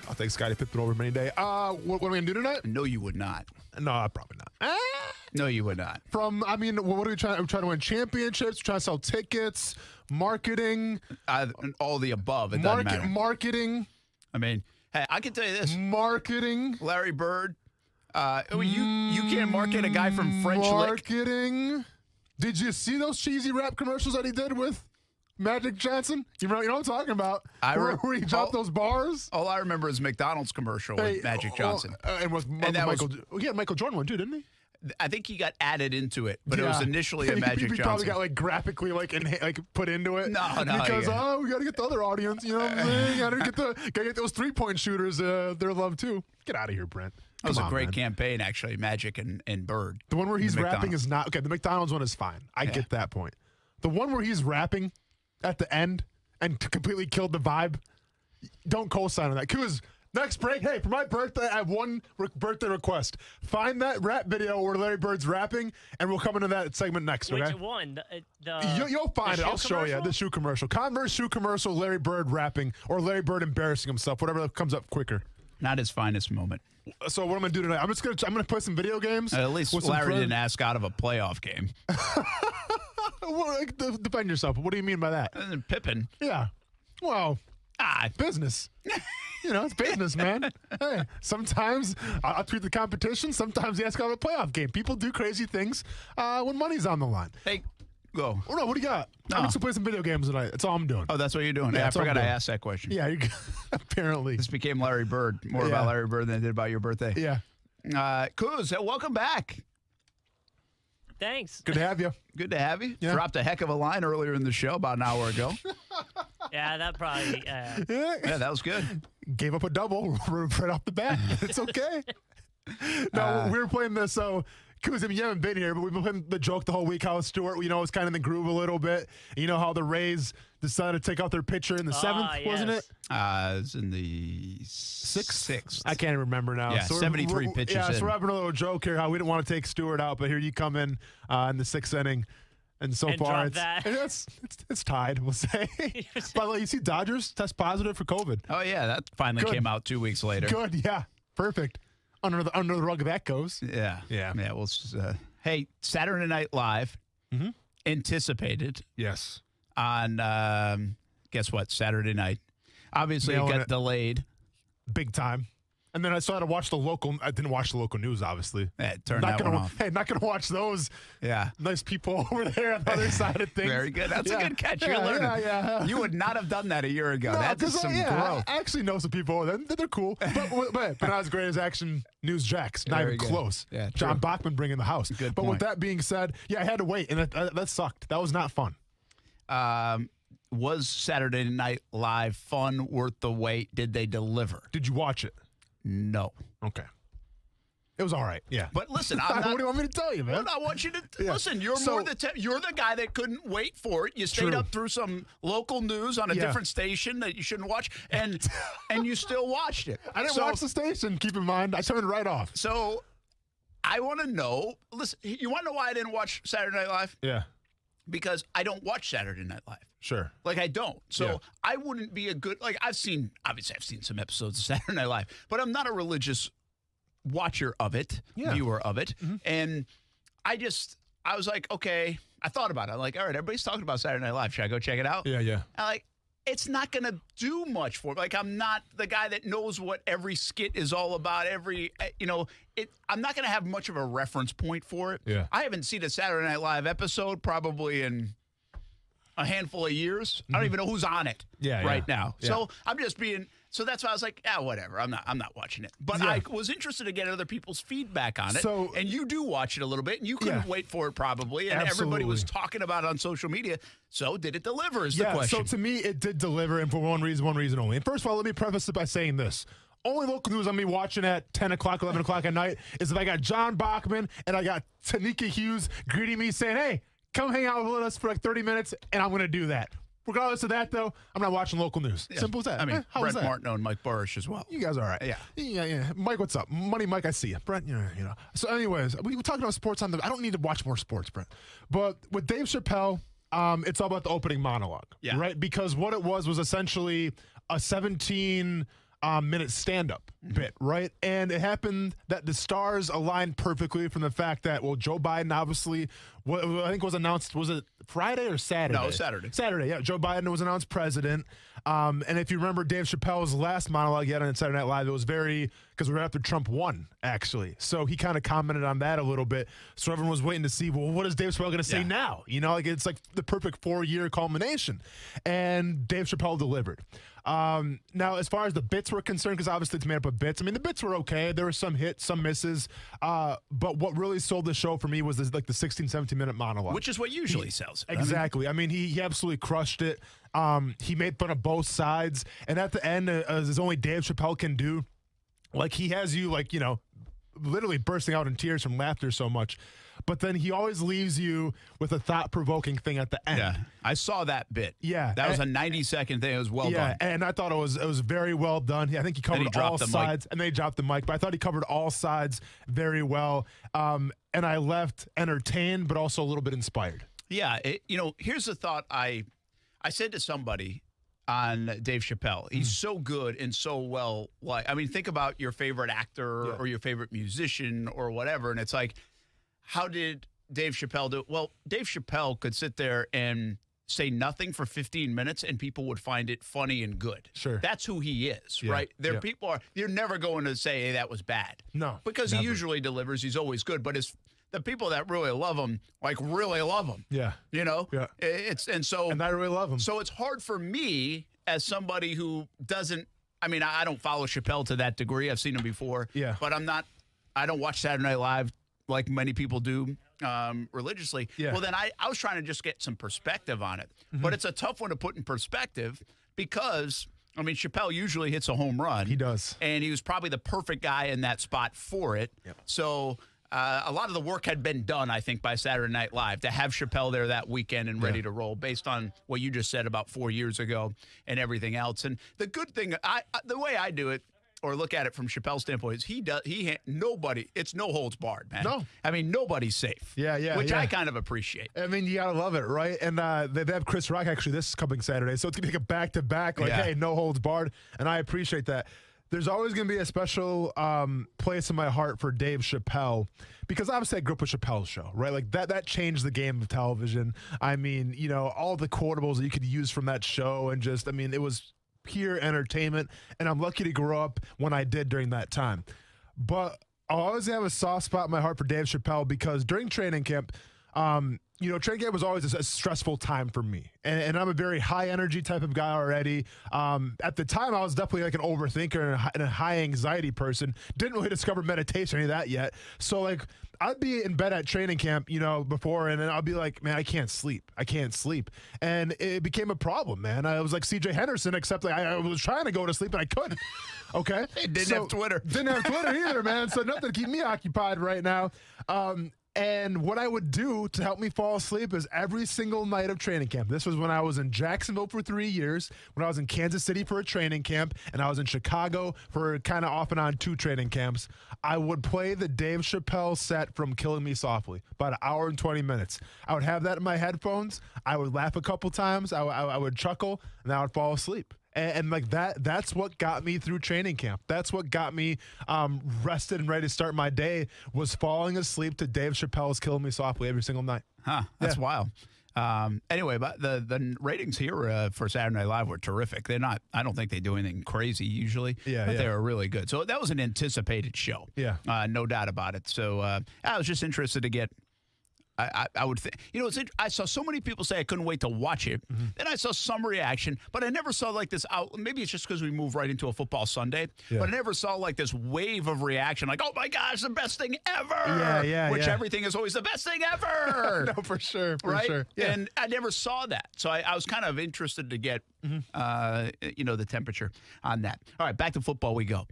I'll take Scottie Pippen over many day. What are we going to do tonight? No, you would not. No, probably not. No, you would not. What are we trying? We're trying to win championships. We're trying to sell tickets, marketing. All the above. It doesn't matter. Marketing. I mean, hey, I can tell you this. Marketing. Larry Bird. You can't market a guy from French Lick. Marketing. Did you see those cheesy rap commercials that he did with Magic Johnson? You know what I'm talking about? Where he dropped those bars? All I remember is McDonald's commercial with Magic Johnson. And he had Michael Jordan one too, didn't he? I think he got added into it, but it was initially a Magic Johnson. He probably got graphically put into it. No. Because we got to get the other audience. You know what I'm saying? Got to get those 3-point shooters their love too. Get out of here, Brent. That was a great campaign, actually, Magic and Bird. The one where he's rapping is not okay. The McDonald's one is fine. I get that point. The one where he's rapping at the end and completely killed the vibe. Don't co-sign on that. Because next break, hey, for my birthday, I have one birthday request. Find that rap video where Larry Bird's rapping, and we'll come into that segment next. Okay? Which one? You'll find it. I'll show you the shoe commercial. Converse shoe commercial. Larry Bird rapping, or Larry Bird embarrassing himself. Whatever comes up quicker. Not his finest moment. So what I'm gonna do tonight? I'm gonna play some video games. At least Larry didn't ask out of a playoff game. Well, defend yourself. What do you mean by that? Pippen. Yeah. Well, business. It's business, man. Hey, sometimes I'll tweet the competition. Sometimes you ask about a playoff game. People do crazy things when money's on the line. Hey, go. Oh, no, what do you got? No. I'm going to play some video games tonight. That's all I'm doing. Oh, that's what you're doing? Yeah, I forgot I asked that question. Yeah, apparently. This became Larry Bird, more about Larry Bird than it did about your birthday. Yeah. Kuz, welcome back. Thanks. Good to have you. Good to have you. Yeah. Dropped a heck of a line earlier in the show about an hour ago. Yeah, that probably. Yeah, that was good. Gave up a double right off the bat. It's okay. No, we were playing this. So, Kuz, I mean, you haven't been here, but we've been playing the joke the whole week how Stewart, was kind of in the groove a little bit. You know how the Rays decided to take out their pitcher in the 7th, wasn't it? It's in the sixth. I can't even remember now. Yeah, so 73 pitches Yeah, in. so we're having a little joke here how we didn't want to take Stewart out, but here you come in the 6th inning. And so far, it's tied, we'll say. By the way, you see Dodgers test positive for COVID. Oh, yeah, that finally came out 2 weeks later. Good, yeah. Perfect. Under the rug that goes. Yeah. Well, hey, Saturday Night Live, anticipated. Yes. On, guess what, Saturday night. Obviously, it got delayed. Big time. And then I still had to watch I didn't watch the local news, obviously. Yeah, turn that one off. Hey, not going to watch those. Yeah. Nice people over there on the other side of things. Very good. That's a good catch. You're learning. Yeah. You would not have done that a year ago. No, That's some growth. I actually know some people. They're cool. but not as great as Action News Jax. Not even close. Yeah, John Bachman bringing the house. Good but point. with that being said, I had to wait, and that sucked. That was not fun. Was Saturday Night Live fun, worth the wait? Did they deliver? Did you watch it? No. Okay. It was all right. Yeah. But listen, I'm not. What do you want me to tell you, man? Well, I want you to listen. You're you're the guy that couldn't wait for it. You stayed up through some local news on a different station that you shouldn't watch, and you still watched it. I didn't watch the station. Keep in mind, I turned it right off. So I want to know. Listen, you want to know why I didn't watch Saturday Night Live? Yeah. Because I don't watch Saturday Night Live. Sure. Like, I don't. So I wouldn't be a good, obviously I've seen some episodes of Saturday Night Live, but I'm not a religious watcher of it, viewer of it. Mm-hmm. And I was like, okay, I thought about it. I'm like, all right, everybody's talking about Saturday Night Live. Should I go check it out? Yeah. I'm like, it's not going to do much for me. Like, I'm not the guy that knows what every skit is all about. I'm not going to have much of a reference point for it. Yeah. I haven't seen a Saturday Night Live episode probably in a handful of years. I don't even know who's on it right now. Yeah. So I'm just so that's why I was like, whatever. I'm not watching it. But I was interested to get other people's feedback on it. So, and you do watch it a little bit, and you couldn't wait for it probably. And everybody was talking about it on social media. So did it deliver is the question. So to me, it did deliver, and for one reason only. And first of all, let me preface it by saying this. Only local news I'm going to be watching at 10 o'clock, 11 o'clock at night is if I got John Bachman and I got Tanika Hughes greeting me saying, hey, come hang out with us for 30 minutes, and I'm going to do that. Regardless of that, though, I'm not watching local news. Yeah. Simple as that. I mean, Brent Martineau and Mike Burrish as well. You guys are all right. Yeah. Mike, what's up? Money Mike, I see you. Brent, you know. So anyways, we were talking about sports I don't need to watch more sports, Brent. But with Dave Chappelle, it's all about the opening monologue, right? Because what it was essentially a 17-minute stand-up bit, right? And it happened that the stars aligned perfectly from the fact that, Joe Biden obviously, I think was announced, was it Friday or Saturday? No, Saturday. Saturday, yeah. Joe Biden was announced president. And if you remember Dave Chappelle's last monologue he had on Saturday Night Live, it was because we were after Trump won, actually. So he kind of commented on that a little bit. So everyone was waiting to see, what is Dave Chappelle going to say now? It's like the perfect 4-year culmination. And Dave Chappelle delivered. Now, as far as the bits were concerned, because obviously it's made up of bits. I mean, the bits were okay. There were some hits, some misses. But what really sold the show for me was the 16, 17-minute monologue. Which is what usually sells it. Exactly. I mean, he absolutely crushed it. He made fun of both sides. And at the end, as only Dave Chappelle can do, he has you, literally bursting out in tears from laughter so much. But then he always leaves you with a thought-provoking thing at the end. Yeah, I saw that bit. Yeah. That was a 90-second thing. It was well done. And I thought it was very well done. I think he covered all sides. And they dropped the mic. But I thought he covered all sides very well. And I left entertained, but also a little bit inspired. Yeah. Here's the thought I said to somebody on Dave Chappelle. He's so good and so well. Think about your favorite actor or your favorite musician or whatever. And it's like, how did Dave Chappelle do it? Well, Dave Chappelle could sit there and say nothing for 15 minutes and people would find it funny and good. Sure. That's who he is, Yeah. right? You're never going to say, hey, that was bad. No. Because never. he usually delivers. He's always good. But the people that really love him, really love him. Yeah. You know? Yeah. And I really love him. So it's hard for me as somebody who doesn't, I don't follow Chappelle to that degree. I've seen him before. Yeah. But I don't watch Saturday Night Live like many people do religiously. Yeah. Well, then I was trying to just get some perspective on it. But it's a tough one to put in perspective because, Chappelle usually hits a home run. He does. And he was probably the perfect guy in that spot for it. Yep. So a lot of the work had been done, I think, by Saturday Night Live to have Chappelle there that weekend and ready to roll based on what you just said about 4 years ago and everything else. And the good thing, the way I do it, or look at it from Chappelle's standpoint, is nobody, it's no holds barred, man. No. Nobody's safe. Yeah. Which I kind of appreciate. You gotta love it, right? And they have Chris Rock actually this coming Saturday, so it's gonna be like a back-to-back, hey, no holds barred, and I appreciate that. There's always gonna be a special place in my heart for Dave Chappelle, because obviously I grew up with Chappelle's show, right? Like that changed the game of television. All the quotables that you could use from that show, and just, it was pure entertainment, and I'm lucky to grow up when I did during that time. But I'll always have a soft spot in my heart for Dave Chappelle, because during training camp, training camp was always a stressful time for me. And I'm a very high energy type of guy already. At the time, I was definitely like an overthinker and a high anxiety person. Didn't really discover meditation or any of that yet. So I'd be in bed at training camp, before, and then I'll be like, man, I can't sleep. And it became a problem, man. I was like CJ Henderson, except I was trying to go to sleep and I couldn't. Okay. Didn't have Twitter. Didn't have Twitter either, man. So nothing to keep me occupied right now. And what I would do to help me fall asleep is every single night of training camp. This was when I was in Jacksonville for 3 years, when I was in Kansas City for a training camp, and I was in Chicago for kind of off and on 2 training camps. I would play the Dave Chappelle set from Killing Me Softly, about an hour and 20 minutes. I would have that in my headphones. I would laugh a couple times. I would chuckle, and I would fall asleep. And that's what got me through training camp. That's what got me rested and ready to start my day, was falling asleep to Dave Chappelle's Killing Me Softly every single night. That's wild. Anyway, but the ratings here for Saturday Night Live were terrific. They're not, I don't think they do anything crazy usually, but they were really good. So that was an anticipated show. Yeah. No doubt about it. So I was just interested to get, I would think, I saw so many people say I couldn't wait to watch it. Mm-hmm. Then I saw some reaction, but I never saw like this out. Maybe it's just because we moved right into a football Sunday, but I never saw like this wave of reaction, like, oh my gosh, the best thing ever. Which everything is always the best thing ever. No, for sure. Right? Sure. Yeah. And I never saw that. So I was kind of interested to get, the temperature on that. All right, back to football we go.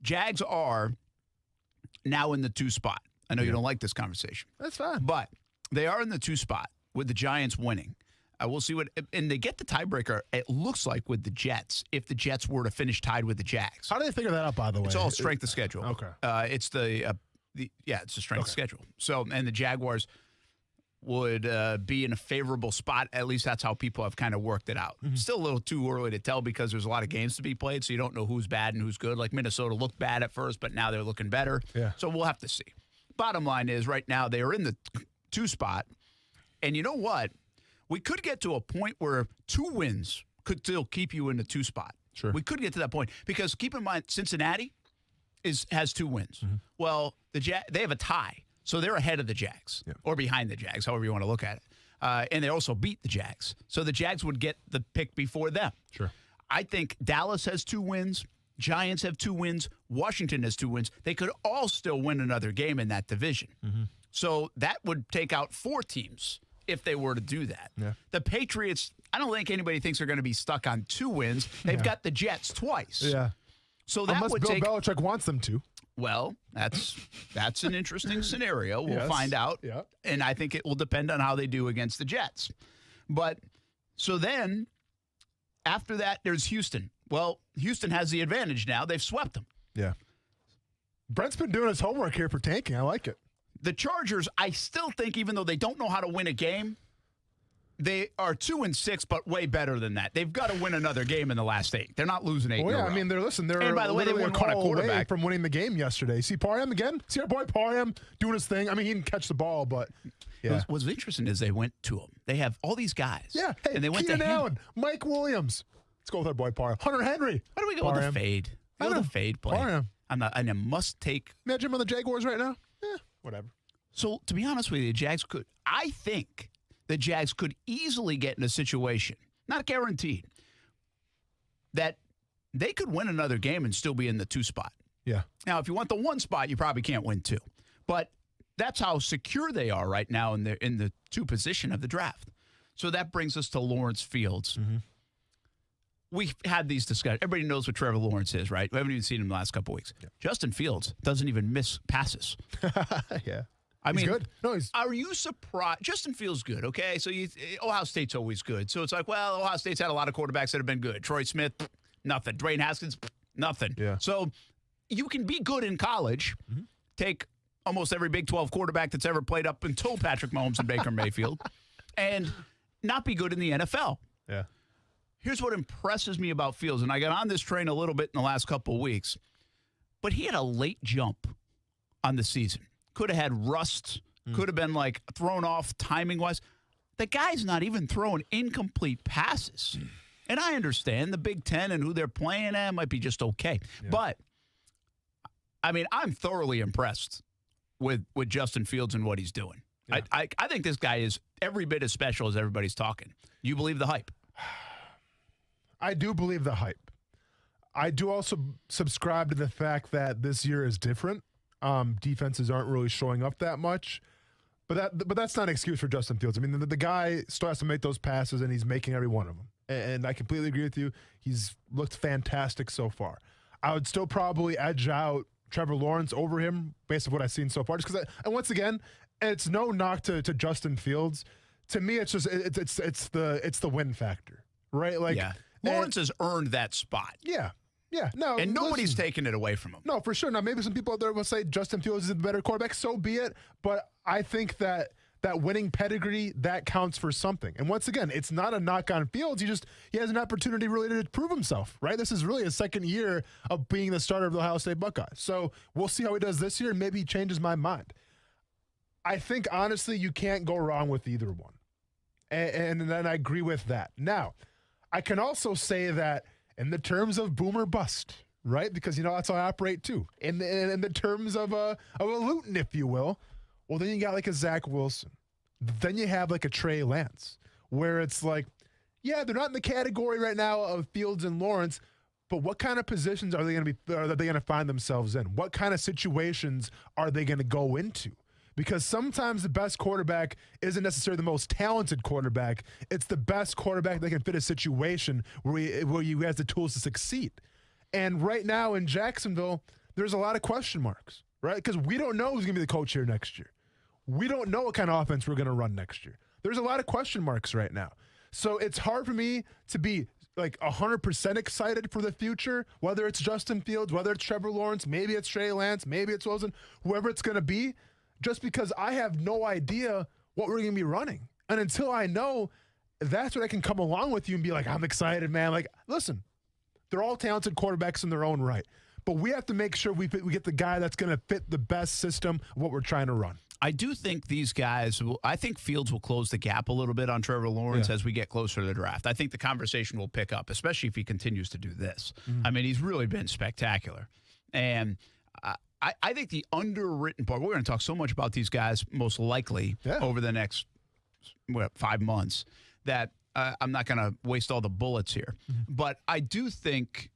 Jags are now in the 2 spot. I know you don't like this conversation. That's fine. But they are in the 2 spot with the Giants winning. We'll see and they get the tiebreaker, it looks like, with the Jets, if the Jets were to finish tied with the Jags. How do they figure that out, by the way? It's all strength of schedule. Okay. It's it's the strength of schedule. So, and the Jaguars would be in a favorable spot. At least that's how people have kind of worked it out. Still a little too early to tell because there's a lot of games to be played, so you don't know who's bad and who's good. Like Minnesota looked bad at first, but now they're looking better. Yeah. So we'll have to see. Bottom line is, right now they are in the 2 spot, and you know what? We could get to a point where 2 wins could still keep you in the 2 spot. Sure. We could get to that point because keep in mind, Cincinnati has 2 wins. Well, they have a tie, so they're ahead of the Jags or behind the Jags, however you want to look at it. And they also beat the Jags, so the Jags would get the pick before them. Sure. I think Dallas has 2 wins. Giants have 2 wins. Washington has 2 wins. They could all still win another game in that division. So that would take out 4 teams if they were to do that. Yeah. The Patriots, I don't think anybody thinks they're going to be stuck on 2 wins. They've got the Jets twice. Yeah. So that Unless would Bill take. Belichick wants them to. Well, that's an interesting scenario. We'll find out. Yeah. And I think it will depend on how they do against the Jets. But so then after that, there's Houston. Well, Houston has the advantage now. They've swept them. Yeah. Brent's been doing his homework here for tanking. I like it. The Chargers, I still think, even though they don't know how to win a game, They are 2-6, but way better than that. They've got to win another game in the last 8. They're not losing 8 in a row. I mean, they're and by the way, they literally wouldn't want a quarterback away from winning the game yesterday. See Parham again? See our boy Parham doing his thing? I mean, he didn't catch the ball, but yeah. What's interesting is they went to him. They have all these guys. Yeah. Hey, and they went Keenan to him. Allen, Mike Williams. Let's go with our boy Parham. Hunter Henry. Why do we go with the fade? Go with the fade play. Parham. I'm a must take. Imagine him on the Jaguars right now. Whatever. So, to be honest with you, I think the Jags could easily get in a situation, not guaranteed, that they could win another game and still be in the 2 spot. Yeah. Now, if you want the 1 spot, you probably can't win 2. But that's how secure they are right now in the 2 position of the draft. So that brings us to Lawrence Fields. Mm-hmm. We've had these discussions. Everybody knows what Trevor Lawrence is, right? We haven't even seen him the last couple weeks. Yeah. Justin Fields doesn't even miss passes. Yeah. I mean, good. No, are you surprised? Justin Fields good, okay? So Ohio State's always good. So it's like, well, Ohio State's had a lot of quarterbacks that have been good. Troy Smith, nothing. Dwayne Haskins, nothing. Yeah. So you can be good in college, take almost every Big 12 quarterback that's ever played up until Patrick Mahomes and Baker Mayfield, and not be good in the NFL. Yeah. Here's what impresses me about Fields, and I got on this train a little bit in the last couple of weeks, but he had a late jump on the season. Could have had rust, could have been like thrown off timing-wise. The guy's not even throwing incomplete passes. And I understand the Big Ten and who they're playing at might be just okay. Yeah. But, I mean, I'm thoroughly impressed with Justin Fields and what he's doing. Yeah. I think this guy is every bit as special as everybody's talking. You believe the hype? I do believe the hype. I do also subscribe to the fact that this year is different. Defenses aren't really showing up that much, but that's not an excuse for Justin Fields. I mean, the guy still has to make those passes, and he's making every one of them. And I completely agree with you. He's looked fantastic so far. I would still probably edge out Trevor Lawrence over him based on what I've seen so far. Just because, and once again, it's no knock to Justin Fields. To me, it's just it's the win factor, right? Like Lawrence has earned that spot. Yeah. Yeah, no, and nobody's taking it away from him. No, for sure. Now, maybe some people out there will say Justin Fields is a better quarterback. So be it. But I think that winning pedigree, that counts for something. And once again, it's not a knock on Fields. He has an opportunity really to prove himself, right? This is really his second year of being the starter of the Ohio State Buckeyes. So we'll see how he does this year, and maybe he changes my mind. I think, honestly, you can't go wrong with either one. And then I agree with that. Now, I can also say that in the terms of boom or bust, right? Because, that's how I operate too. In the terms of a Luton, if you will, well, then you got like a Zach Wilson. Then you have like a Trey Lance, where it's like, yeah, they're not in the category right now of Fields and Lawrence, but what kind of positions are they going to find themselves in? What kind of situations are they going to go into? Because sometimes the best quarterback isn't necessarily the most talented quarterback. It's the best quarterback that can fit a situation where he has the tools to succeed. And right now in Jacksonville, there's a lot of question marks, right? Because we don't know who's going to be the coach here next year. We don't know what kind of offense we're going to run next year. There's a lot of question marks right now. So it's hard for me to be like 100% excited for the future, whether it's Justin Fields, whether it's Trevor Lawrence, maybe it's Trey Lance, maybe it's Wilson, whoever it's going to be. Just because I have no idea what we're going to be running. And until I know, that's when I can come along with you and be like, I'm excited, man. Like, listen, they're all talented quarterbacks in their own right. But we have to make sure we get the guy that's going to fit the best system of what we're trying to run. I do think these guys, I think Fields will close the gap a little bit on Trevor Lawrence as we get closer to the draft. I think the conversation will pick up, especially if he continues to do this. I mean, he's really been spectacular. And I think the underwritten part, we're going to talk so much about these guys most likely over the next 5 months that I'm not going to waste all the bullets here. But I do think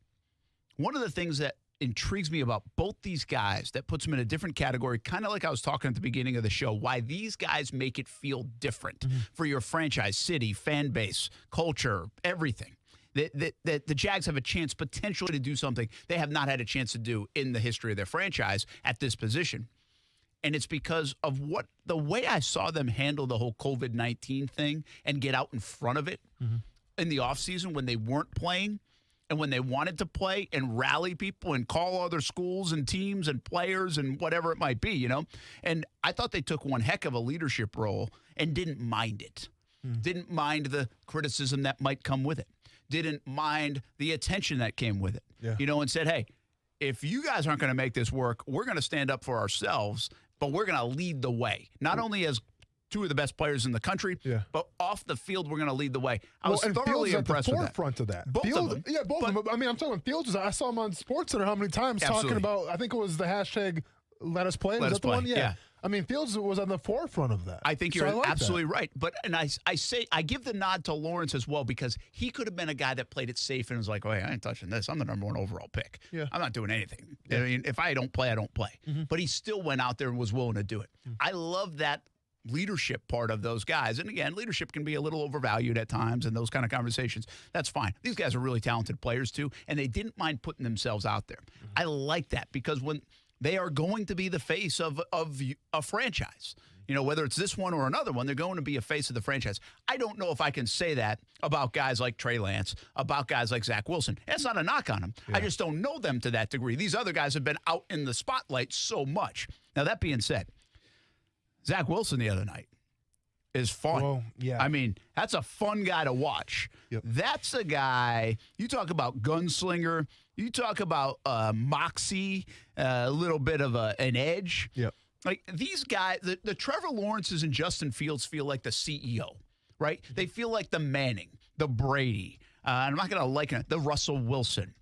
one of the things that intrigues me about both these guys that puts them in a different category, kind of like I was talking at the beginning of the show, why these guys make it feel different for your franchise, city, fan base, culture, everything. That the Jags have a chance potentially to do something they have not had a chance to do in the history of their franchise at this position. And it's because of the way I saw them handle the whole COVID-19 thing and get out in front of it in the offseason when they weren't playing and when they wanted to play and rally people and call other schools and teams and players and whatever it might be, And I thought they took one heck of a leadership role and didn't mind it. Didn't mind the criticism that might come with it. Didn't mind the attention that came with it. And said, hey, if you guys aren't going to make this work, we're going to stand up for ourselves, but we're going to lead the way. Not only as two of the best players in the country, but off the field, we're going to lead the way. I was thoroughly impressed with that. Forefront of that. Both of them. Yeah, both of them. I mean, I'm talking Fields. I saw him on SportsCenter how many times talking about, I think it was the hashtag Let Us Play. Was that the one? Yeah. I mean, Fields was on the forefront of that. I think you're absolutely right. But I give the nod to Lawrence as well because he could have been a guy that played it safe and was like, oh, hey, I ain't touching this. I'm the number 1 overall pick. I'm not doing anything. I mean, if I don't play, I don't play. But he still went out there and was willing to do it. I love that leadership part of those guys. And again, leadership can be a little overvalued at times and those kind of conversations. That's fine. These guys are really talented players too, and they didn't mind putting themselves out there. I like that because when they are going to be the face of a franchise. Whether it's this one or another one, they're going to be a face of the franchise. I don't know if I can say that about guys like Trey Lance, about guys like Zach Wilson. That's not a knock on them. I just don't know them to that degree. These other guys have been out in the spotlight so much. Now, that being said, Zach Wilson the other night is fun. Well, I mean, that's a fun guy to watch. That's a guy, you talk about gunslinger, you talk about moxie, a little bit of an edge. Like these guys, the Trevor Lawrences and Justin Fields feel like the CEO, right? They feel like the Manning, the Brady. I'm not going to liken it, the Russell Wilson.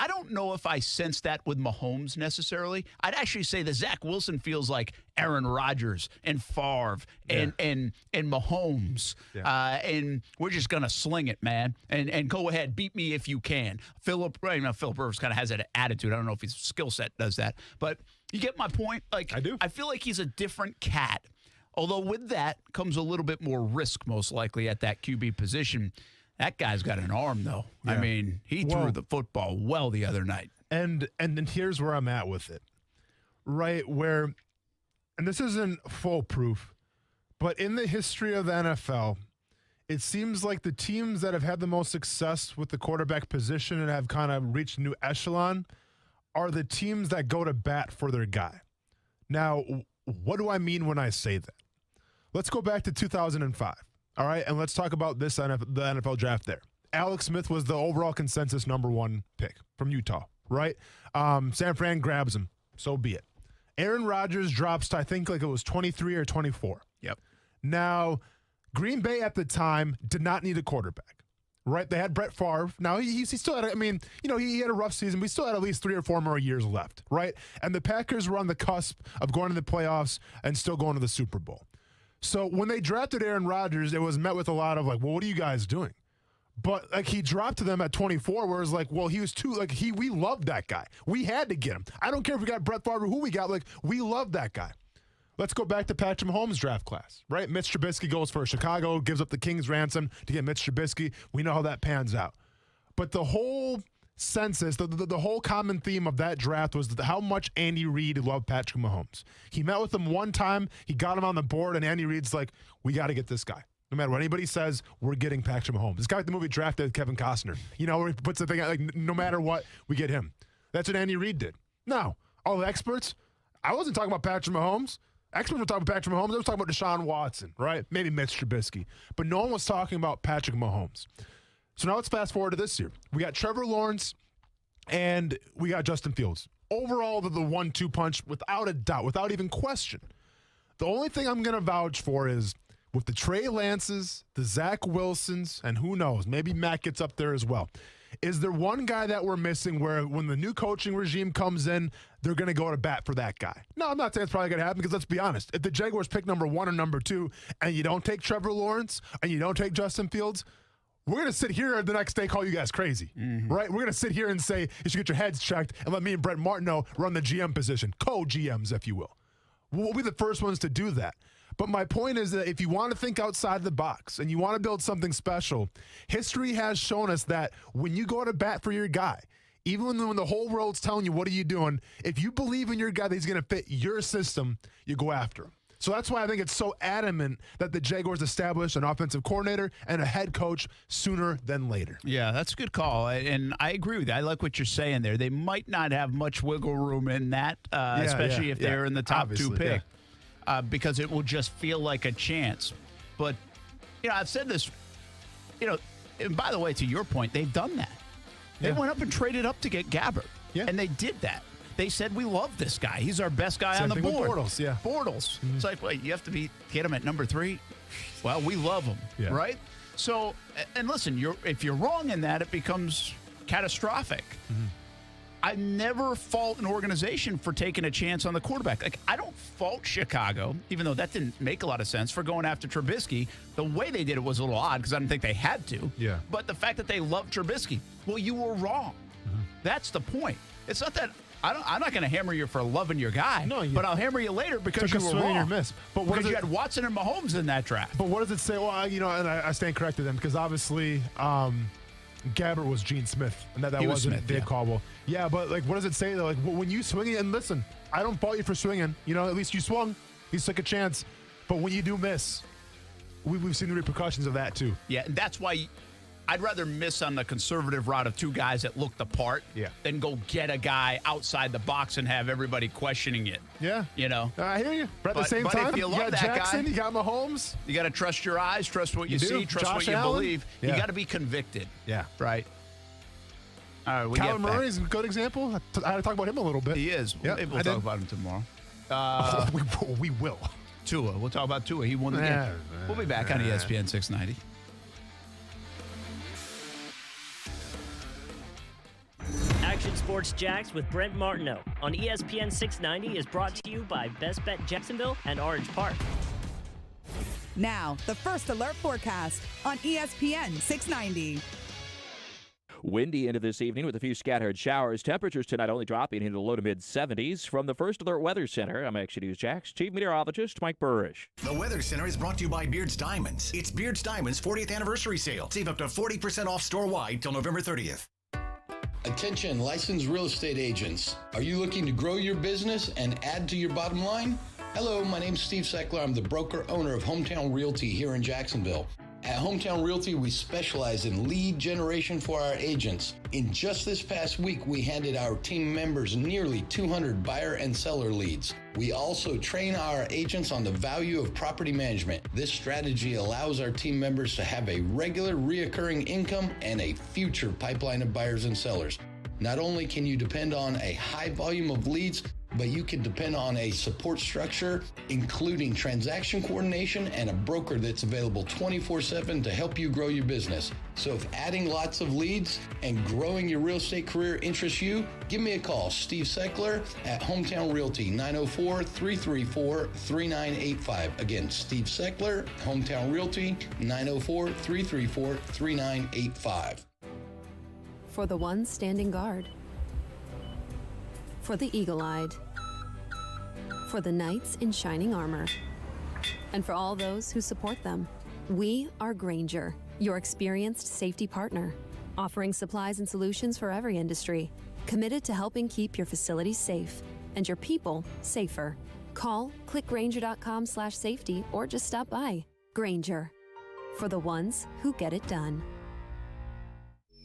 I don't know if I sense that with Mahomes necessarily. I'd actually say that Zach Wilson feels like Aaron Rodgers and Favre and Mahomes. And we're just going to sling it, man. And go ahead, beat me if you can. Philip Rivers kind of has that attitude. I don't know if his skill set does that. But you get my point? Like I do. I feel like he's a different cat. Although with that comes a little bit more risk, most likely, at that QB position. That guy's got an arm, though. I mean, he threw the football well the other night. And here's where I'm at with it, right? Where, and this isn't foolproof, but in the history of the NFL, it seems like the teams that have had the most success with the quarterback position and have kind of reached a new echelon are the teams that go to bat for their guy. Now, what do I mean when I say that? Let's go back to 2005. All right, and let's talk about the NFL draft there. Alex Smith was the overall consensus number 1 pick from Utah, right? San Fran grabs him. So be it. Aaron Rodgers drops to, I think, like it was 23 or 24. Now, Green Bay at the time did not need a quarterback, right? They had Brett Favre. Now, he still had, he had a rough season, but he still had at least 3 or 4 more years left, right? And the Packers were on the cusp of going to the playoffs and still going to the Super Bowl. So when they drafted Aaron Rodgers, it was met with a lot of like, well, what are you guys doing? But like he dropped to them at 24, where it's like, well, he was too we loved that guy. We had to get him. I don't care if we got Brett Favre or who we got. Like we loved that guy. Let's go back to Patrick Mahomes' draft class, right? Mitch Trubisky goes for Chicago, gives up the King's ransom to get Mitch Trubisky. We know how that pans out. But the whole census, the whole common theme of that draft was how much Andy Reid loved Patrick Mahomes. He met with him one time, he got him on the board, and Andy Reid's like, we got to get this guy. No matter what anybody says, we're getting Patrick Mahomes. This guy with the movie drafted Kevin Costner. Where he puts the thing out, like, no matter what, we get him. That's what Andy Reid did. Now, all the experts, I wasn't talking about Patrick Mahomes. Experts were talking about Patrick Mahomes. I was talking about Deshaun Watson, right? Maybe Mitch Trubisky. But no one was talking about Patrick Mahomes. So now let's fast forward to this year. We got Trevor Lawrence and we got Justin Fields. Overall, the 1-2 punch, without a doubt, without even question. The only thing I'm going to vouch for is with the Trey Lances, the Zach Wilsons, and who knows, maybe Matt gets up there as well. Is there one guy that we're missing where when the new coaching regime comes in, they're going to go to bat for that guy? No, I'm not saying it's probably going to happen because let's be honest. If the Jaguars pick number 1 or number 2 and you don't take Trevor Lawrence and you don't take Justin Fields, we're going to sit here the next day call you guys crazy, right? We're going to sit here and say you should get your heads checked and let me and Brett Martineau run the GM position, co-GMs, if you will. We'll be the first ones to do that. But my point is that if you want to think outside the box and you want to build something special, history has shown us that when you go to bat for your guy, even when the whole world's telling you, what are you doing? If you believe in your guy that he's going to fit your system, you go after him. So that's why I think it's so adamant that the Jaguars establish an offensive coordinator and a head coach sooner than later. Yeah, that's a good call. And I agree with you. I like what you're saying there. They might not have much wiggle room in that, especially if they're in the top 2 pick, because it will just feel like a chance. But I've said this, and by the way, to your point, they've done that. They went up and traded up to get Gabbert. Yeah. And they did that. They said, we love this guy. He's our best guy on the board. Bortles, yeah. Bortles. Mm-hmm. It's like, wait, you have to get him at number 3? Well, we love him, right? So, and listen, if you're wrong in that, it becomes catastrophic. Mm-hmm. I never fault an organization for taking a chance on the quarterback. Like, I don't fault Chicago, even though that didn't make a lot of sense, for going after Trubisky. The way they did it was a little odd because I didn't think they had to. Yeah. But the fact that they loved Trubisky, well, you were wrong. Mm-hmm. That's the point. It's not that I'm not going to hammer you for loving your guy, but I'll hammer you later because you were wrong. Or miss. But because you had Watson and Mahomes in that draft. But what does it say? Well, and I stand corrected then because obviously Gabbert was Gene Smith, and that wasn't Smith, Dave Caldwell. Yeah, but what does it say though? When you swing it, and listen, I don't fault you for swinging. At least you swung. You took a chance. But when you do miss, we've seen the repercussions of that too. Yeah, and that's why I'd rather miss on the conservative route of 2 guys that look the part than go get a guy outside the box and have everybody questioning it. Yeah. I hear you. But at the same but time, if you love that Jackson, guy, you got Mahomes. You got to trust your eyes, trust what you see, trust Josh what you Allen. believe. Yeah. You got to be convicted. Yeah. Right. All right, Kyler Murray is a good example. I had to talk about him a little bit. He is. Yep, Maybe we'll talk about him tomorrow. We will. Tua. We'll talk about Tua. He won the game. We'll be back on ESPN 690. Action Sports Jax with Brent Martineau on ESPN 690 is brought to you by Best Bet Jacksonville and Orange Park. Now, the first alert forecast on ESPN 690. Windy into this evening with a few scattered showers. Temperatures tonight only dropping into the low to mid 70s. From the First Alert Weather Center, I'm Action News Jax Chief Meteorologist Mike Burrish. The Weather Center is brought to you by Beard's Diamonds. It's Beard's Diamonds 40th anniversary sale. Save up to 40% off store-wide till November 30th. Attention, licensed real estate agents. Are you looking to grow your business and add to your bottom line? Hello, my name's Steve Seckler. I'm the broker owner of Hometown Realty here in Jacksonville. At Hometown Realty, we specialize in lead generation for our agents. In just this past week, we handed our team members nearly 200 buyer and seller leads. We also train our agents on the value of property management. This strategy allows our team members to have a regular, reoccurring income and a future pipeline of buyers and sellers. Not only can you depend on a high volume of leads, but you can depend on a support structure, including transaction coordination and a broker that's available 24/7 to help you grow your business. So if adding lots of leads and growing your real estate career interests you, give me a call, Steve Seckler at Hometown Realty, 904-334-3985. Again, Steve Seckler, Hometown Realty, 904-334-3985. For the ones standing guard. For the eagle-eyed. For the knights in shining armor. And for all those who support them. We are Grainger, your experienced safety partner, offering supplies and solutions for every industry, committed to helping keep your facilities safe and your people safer. Call, click Grainger.com/safety, or just stop by. Grainger, for the ones who get it done.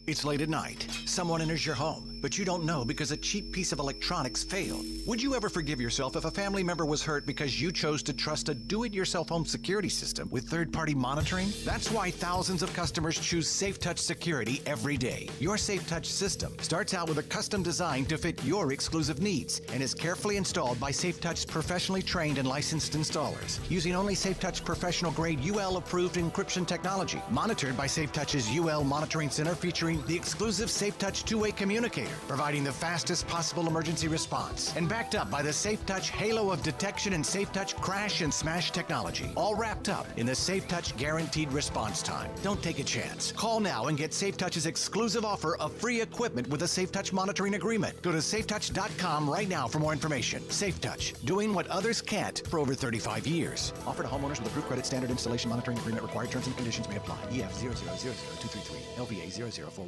It's late at night. Someone enters your home, but you don't know because a cheap piece of electronics failed. Would you ever forgive yourself if a family member was hurt because you chose to trust a do-it-yourself home security system with third-party monitoring? That's why thousands of customers choose SafeTouch Security every day. Your SafeTouch system starts out with a custom design to fit your exclusive needs and is carefully installed by SafeTouch's professionally trained and licensed installers, using only SafeTouch professional-grade UL-approved encryption technology, monitored by SafeTouch's UL Monitoring Center featuring the exclusive SafeTouch two-way communicator, providing the fastest possible emergency response, and backed up by the SafeTouch halo of detection and SafeTouch crash and smash technology, all wrapped up in the SafeTouch guaranteed response time. Don't take a chance. Call now and get SafeTouch's exclusive offer of free equipment with a SafeTouch monitoring agreement. Go to safetouch.com right now for more information. SafeTouch, doing what others can't for over 35 years. Offer to homeowners with approved credit standard installation monitoring agreement. Required terms and conditions may apply. EF 0000233, LVA 004.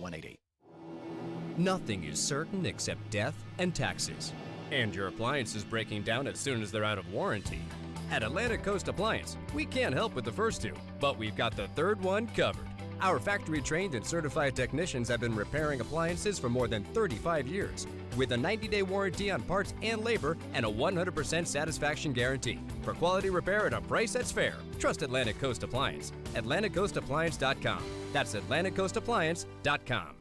Nothing is certain except death and taxes. And your appliance is breaking down as soon as they're out of warranty. At Atlantic Coast Appliance, we can't help with the first two, but we've got the third one covered. Our factory-trained and certified technicians have been repairing appliances for more than 35 years, with a 90-day warranty on parts and labor and a 100% satisfaction guarantee. For quality repair at a price that's fair, trust Atlantic Coast Appliance. AtlanticCoastAppliance.com. That's AtlanticCoastAppliance.com.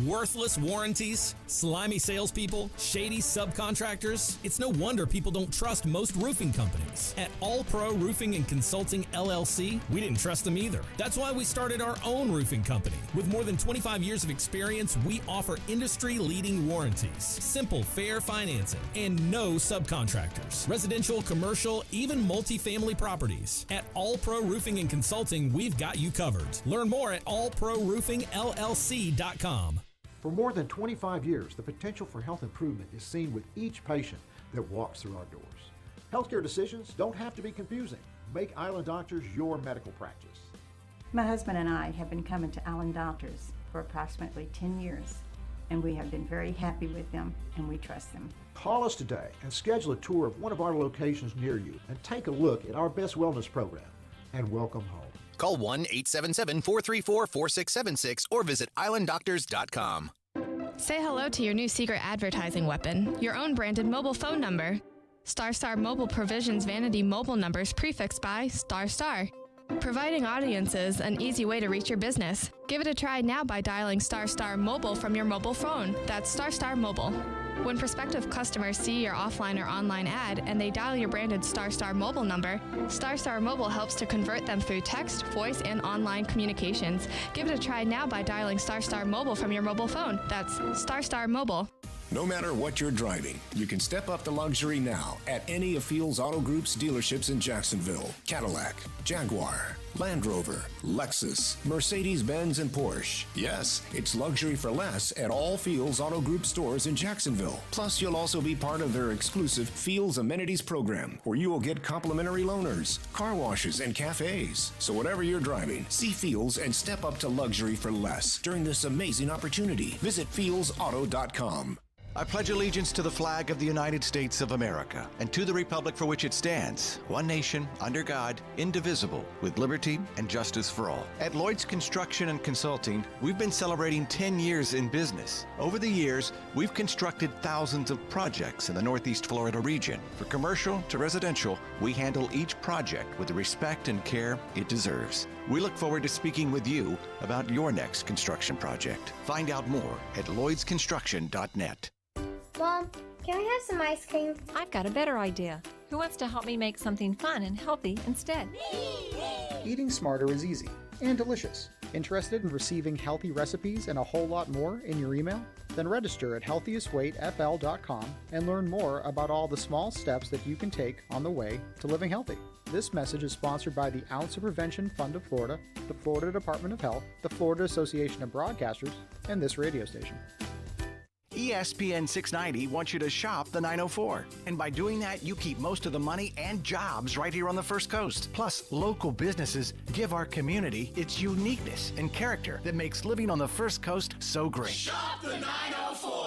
Worthless warranties, slimy salespeople, shady subcontractors. It's no wonder people don't trust most roofing companies. At All Pro Roofing and Consulting LLC, we didn't trust them either. That's why we started our own roofing company. With more than 25 years of experience, we offer industry-leading warranties, simple, fair financing, and no subcontractors. Residential, commercial, even multifamily properties. At All Pro Roofing and Consulting, we've got you covered. Learn more at allproroofingllc.com. For more than 25 years, the potential for health improvement is seen with each patient that walks through our doors. Healthcare decisions don't have to be confusing. Make Island Doctors your medical practice. My husband and I have been coming to Island Doctors for approximately 10 years, and we have been very happy with them, and we trust them. Call us today and schedule a tour of one of our locations near you and take a look at our Best Wellness program. And welcome home. Call 1-877-434-4676 or visit islanddoctors.com. Say hello to your new secret advertising weapon, your own branded mobile phone number. StarStar Mobile provisions vanity mobile numbers prefixed by ***, providing audiences an easy way to reach your business. Give it a try now by dialing *** Mobile from your mobile phone. That's *** Mobile. When prospective customers see your offline or online ad and they dial your branded *** Mobile number, *** Mobile helps to convert them through text, voice, and online communications. Give it a try now by dialing *** Mobile from your mobile phone. That's *** Mobile. No matter what you're driving, you can step up to luxury now at any of Fields Auto Group's dealerships in Jacksonville. Cadillac, Jaguar, Land Rover, Lexus, Mercedes-Benz, and Porsche. Yes, it's luxury for less at all Fields Auto Group stores in Jacksonville. Plus, you'll also be part of their exclusive Fields Amenities program, where you will get complimentary loaners, car washes, and cafes. So whatever you're driving, see Fields and step up to luxury for less during this amazing opportunity. Visit fieldsauto.com. I pledge allegiance to the flag of the United States of America and to the republic for which it stands, one nation, under God, indivisible, with liberty and justice for all. At Lloyd's Construction and Consulting, we've been celebrating 10 years in business. Over the years, we've constructed thousands of projects in the Northeast Florida region. For commercial to residential, we handle each project with the respect and care it deserves. We look forward to speaking with you about your next construction project. Find out more at lloydsconstruction.net. Mom, can we have some ice cream? I've got a better idea. Who wants to help me make something fun and healthy instead? Eating smarter is easy and delicious. Interested in receiving healthy recipes and a whole lot more in your email? Then register at healthiestweightfl.com and learn more about all the small steps that you can take on the way to living healthy. This message is sponsored by the Ounce of Prevention Fund of Florida, the Florida Department of Health, the Florida Association of Broadcasters, and this radio station. ESPN 690 wants you to shop the 904. And by doing that, you keep most of the money and jobs right here on the First Coast. Plus, local businesses give our community its uniqueness and character that makes living on the First Coast so great. Shop the 904.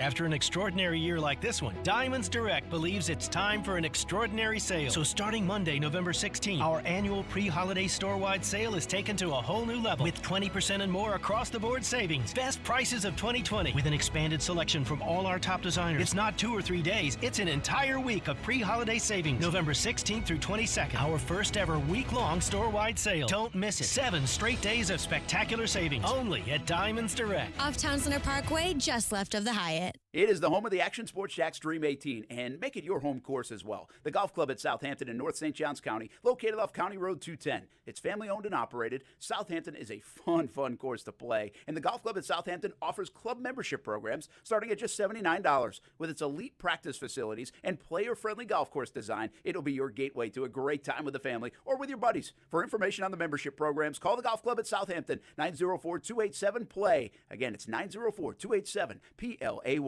After an extraordinary year like this one, Diamonds Direct believes it's time for an extraordinary sale. So starting Monday, November 16th, our annual pre-holiday store-wide sale is taken to a whole new level with 20% and more across-the-board savings. Best prices of 2020 with an expanded selection from all our top designers. It's not 2 or 3 days, it's an entire week of pre-holiday savings. November 16th through 22nd, our first ever week-long store-wide sale. Don't miss it. 7 straight days of spectacular savings only at Diamonds Direct. Off Town Center Parkway, just left of the Hyatt. It is the home of the Action Sports Jacks Dream 18, and make it your home course as well. The golf club at Southampton in North St. Johns County, located off County Road 210. It's family-owned and operated. Southampton is a fun course to play, and the golf club at Southampton offers club membership programs starting at just $79. With its elite practice facilities and player-friendly golf course design, it'll be your gateway to a great time with the family or with your buddies. For information on the membership programs, call the golf club at Southampton, 904-287-PLAY. Again, it's 904-287-PLAY.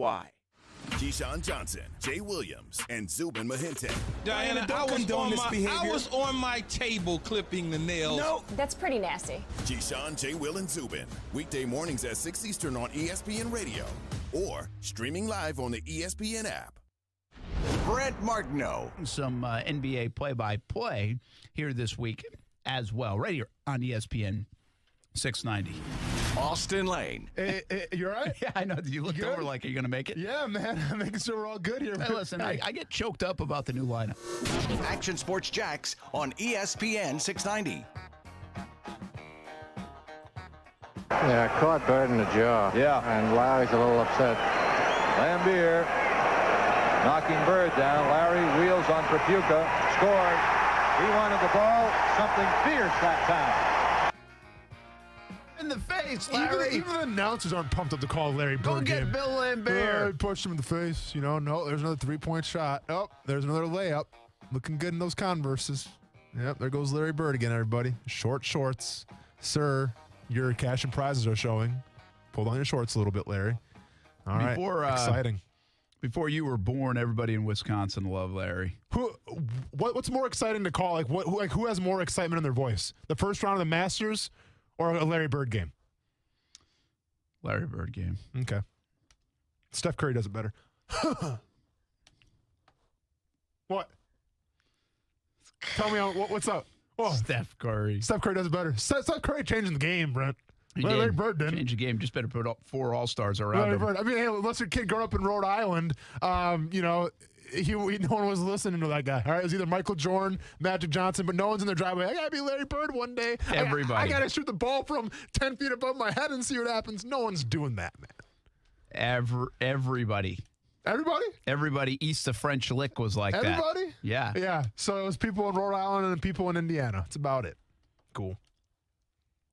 Keyshawn Johnson, Jay Williams, and Zubin Mahente. Diana, I was on my table clipping the nails. No. That's pretty nasty. Keyshawn, Jay, Will, and Zubin. Weekday mornings at 6 Eastern on ESPN Radio. Or streaming live on the ESPN app. Brett Martineau. Some NBA play-by-play here this week as well, right here on ESPN 690. Austin Lane. You all right? Yeah, I know. You looked over like, are you going to make it? Yeah, man. I'm making sure we're all good here. Hey, listen, I get choked up about the new lineup. Action Sports Jax on ESPN 690. Yeah, caught Bird in the jaw. Yeah. And Larry's a little upset. Lambier knocking Bird down. Larry wheels on Trapuka. Scores. He wanted the ball. Something fierce that time. In the face, Larry. Even the announcers aren't pumped up to call Larry Bird. Go get game. Bill Lambier. He pushed him in the face. No, there's another 3-point shot. Oh, there's another layup. Looking good in those Converses. Yep, there goes Larry Bird again, everybody. Short shorts. Sir, your cash and prizes are showing. Pull down your shorts a little bit, Larry. All right, exciting. Before you were born, everybody in Wisconsin loved Larry. What's more exciting to call? Who has more excitement in their voice? The first round of the Masters or a Larry Bird game? Larry Bird game. Okay. Steph Curry does it better. What? Tell me what's up. Oh, Steph Curry. Steph Curry does it better. Steph Curry changing the game, Brent. Larry Bird didn't. Change the game. Just better put 4 All-Stars around Larry him. Bird. I mean, hey, unless your kid grew up in Rhode Island, no one was listening to that guy. All right, it was either Michael Jordan, Magic Johnson, but no one's in their driveway. I gotta be Larry Bird one day. Everybody. I gotta shoot the ball from 10 feet above my head and see what happens. No one's doing that, man. Everybody. Everybody? Everybody east of French Lick was like that. Everybody? Yeah. Yeah. So it was people in Rhode Island and people in Indiana. That's about it. Cool.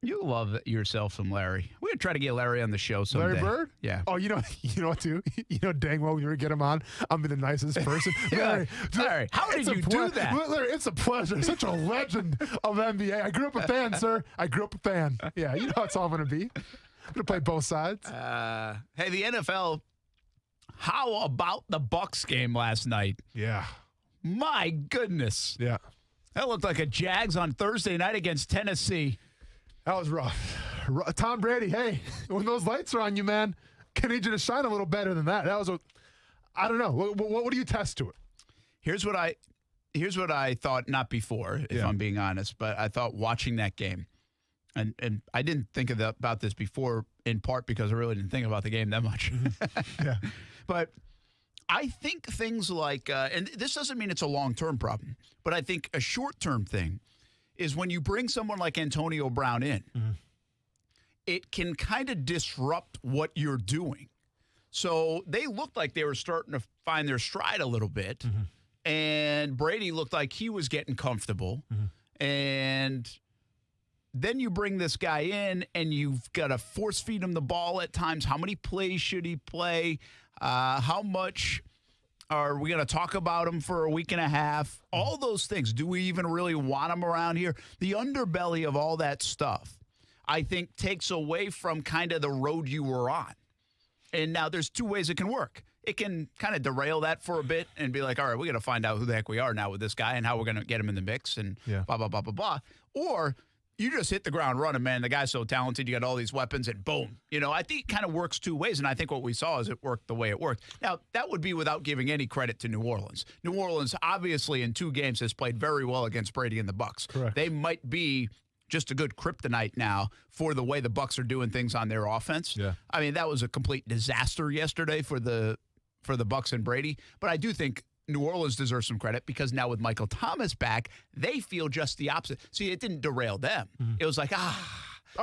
You love yourself some Larry. We're going to try to get Larry on the show someday. Larry Bird? Yeah. Oh, you know what, too? You know dang well when you get him on, I'm be the nicest person. Larry, how did you do that? Larry, it's a pleasure. Such a legend of NBA. I grew up a fan, sir. I grew up a fan. Yeah, you know how it's all going to be. I'm going to play both sides. Hey, the NFL, how about the Bucs game last night? Yeah. My goodness. Yeah. That looked like a Jags on Thursday night against Tennessee. That was rough. Tom Brady, hey, when those lights are on you, man, can he just shine a little better than that? That was I don't know. What do you test to it? Here's what I thought, not before, if I'm being honest, but I thought watching that game, and I didn't think about this before, in part because I really didn't think about the game that much. Yeah. But I think things like, and this doesn't mean it's a long-term problem, but I think a short-term thing is when you bring someone like Antonio Brown in, it can kind of disrupt what you're doing. So they looked like they were starting to find their stride a little bit, and Brady looked like he was getting comfortable. And then you bring this guy in, and you've got to force feed him the ball at times. How many plays should he play? How much are we going to talk about him for a week and a half? All those things. Do we even really want him around here? The underbelly of all that stuff, I think, takes away from kind of the road you were on. And now there's 2 ways it can work. It can kind of derail that for a bit and be like, all right, we got to find out who the heck we are now with this guy and how we're going to get him in the mix and blah, blah, blah, blah, blah. Or you just hit the ground running, man. The guy's so talented. You got all these weapons, and boom. I think it kind of works 2 ways, and I think what we saw is it worked the way it worked. Now, that would be without giving any credit to New Orleans. New Orleans, obviously, in 2 games has played very well against Brady and the Bucs. Correct. They might be just a good kryptonite now for the way the Bucs are doing things on their offense. Yeah. I mean, that was a complete disaster yesterday for the Bucs and Brady, but I do think New Orleans deserves some credit because now with Michael Thomas back, they feel just the opposite. See, it didn't derail them. It was like,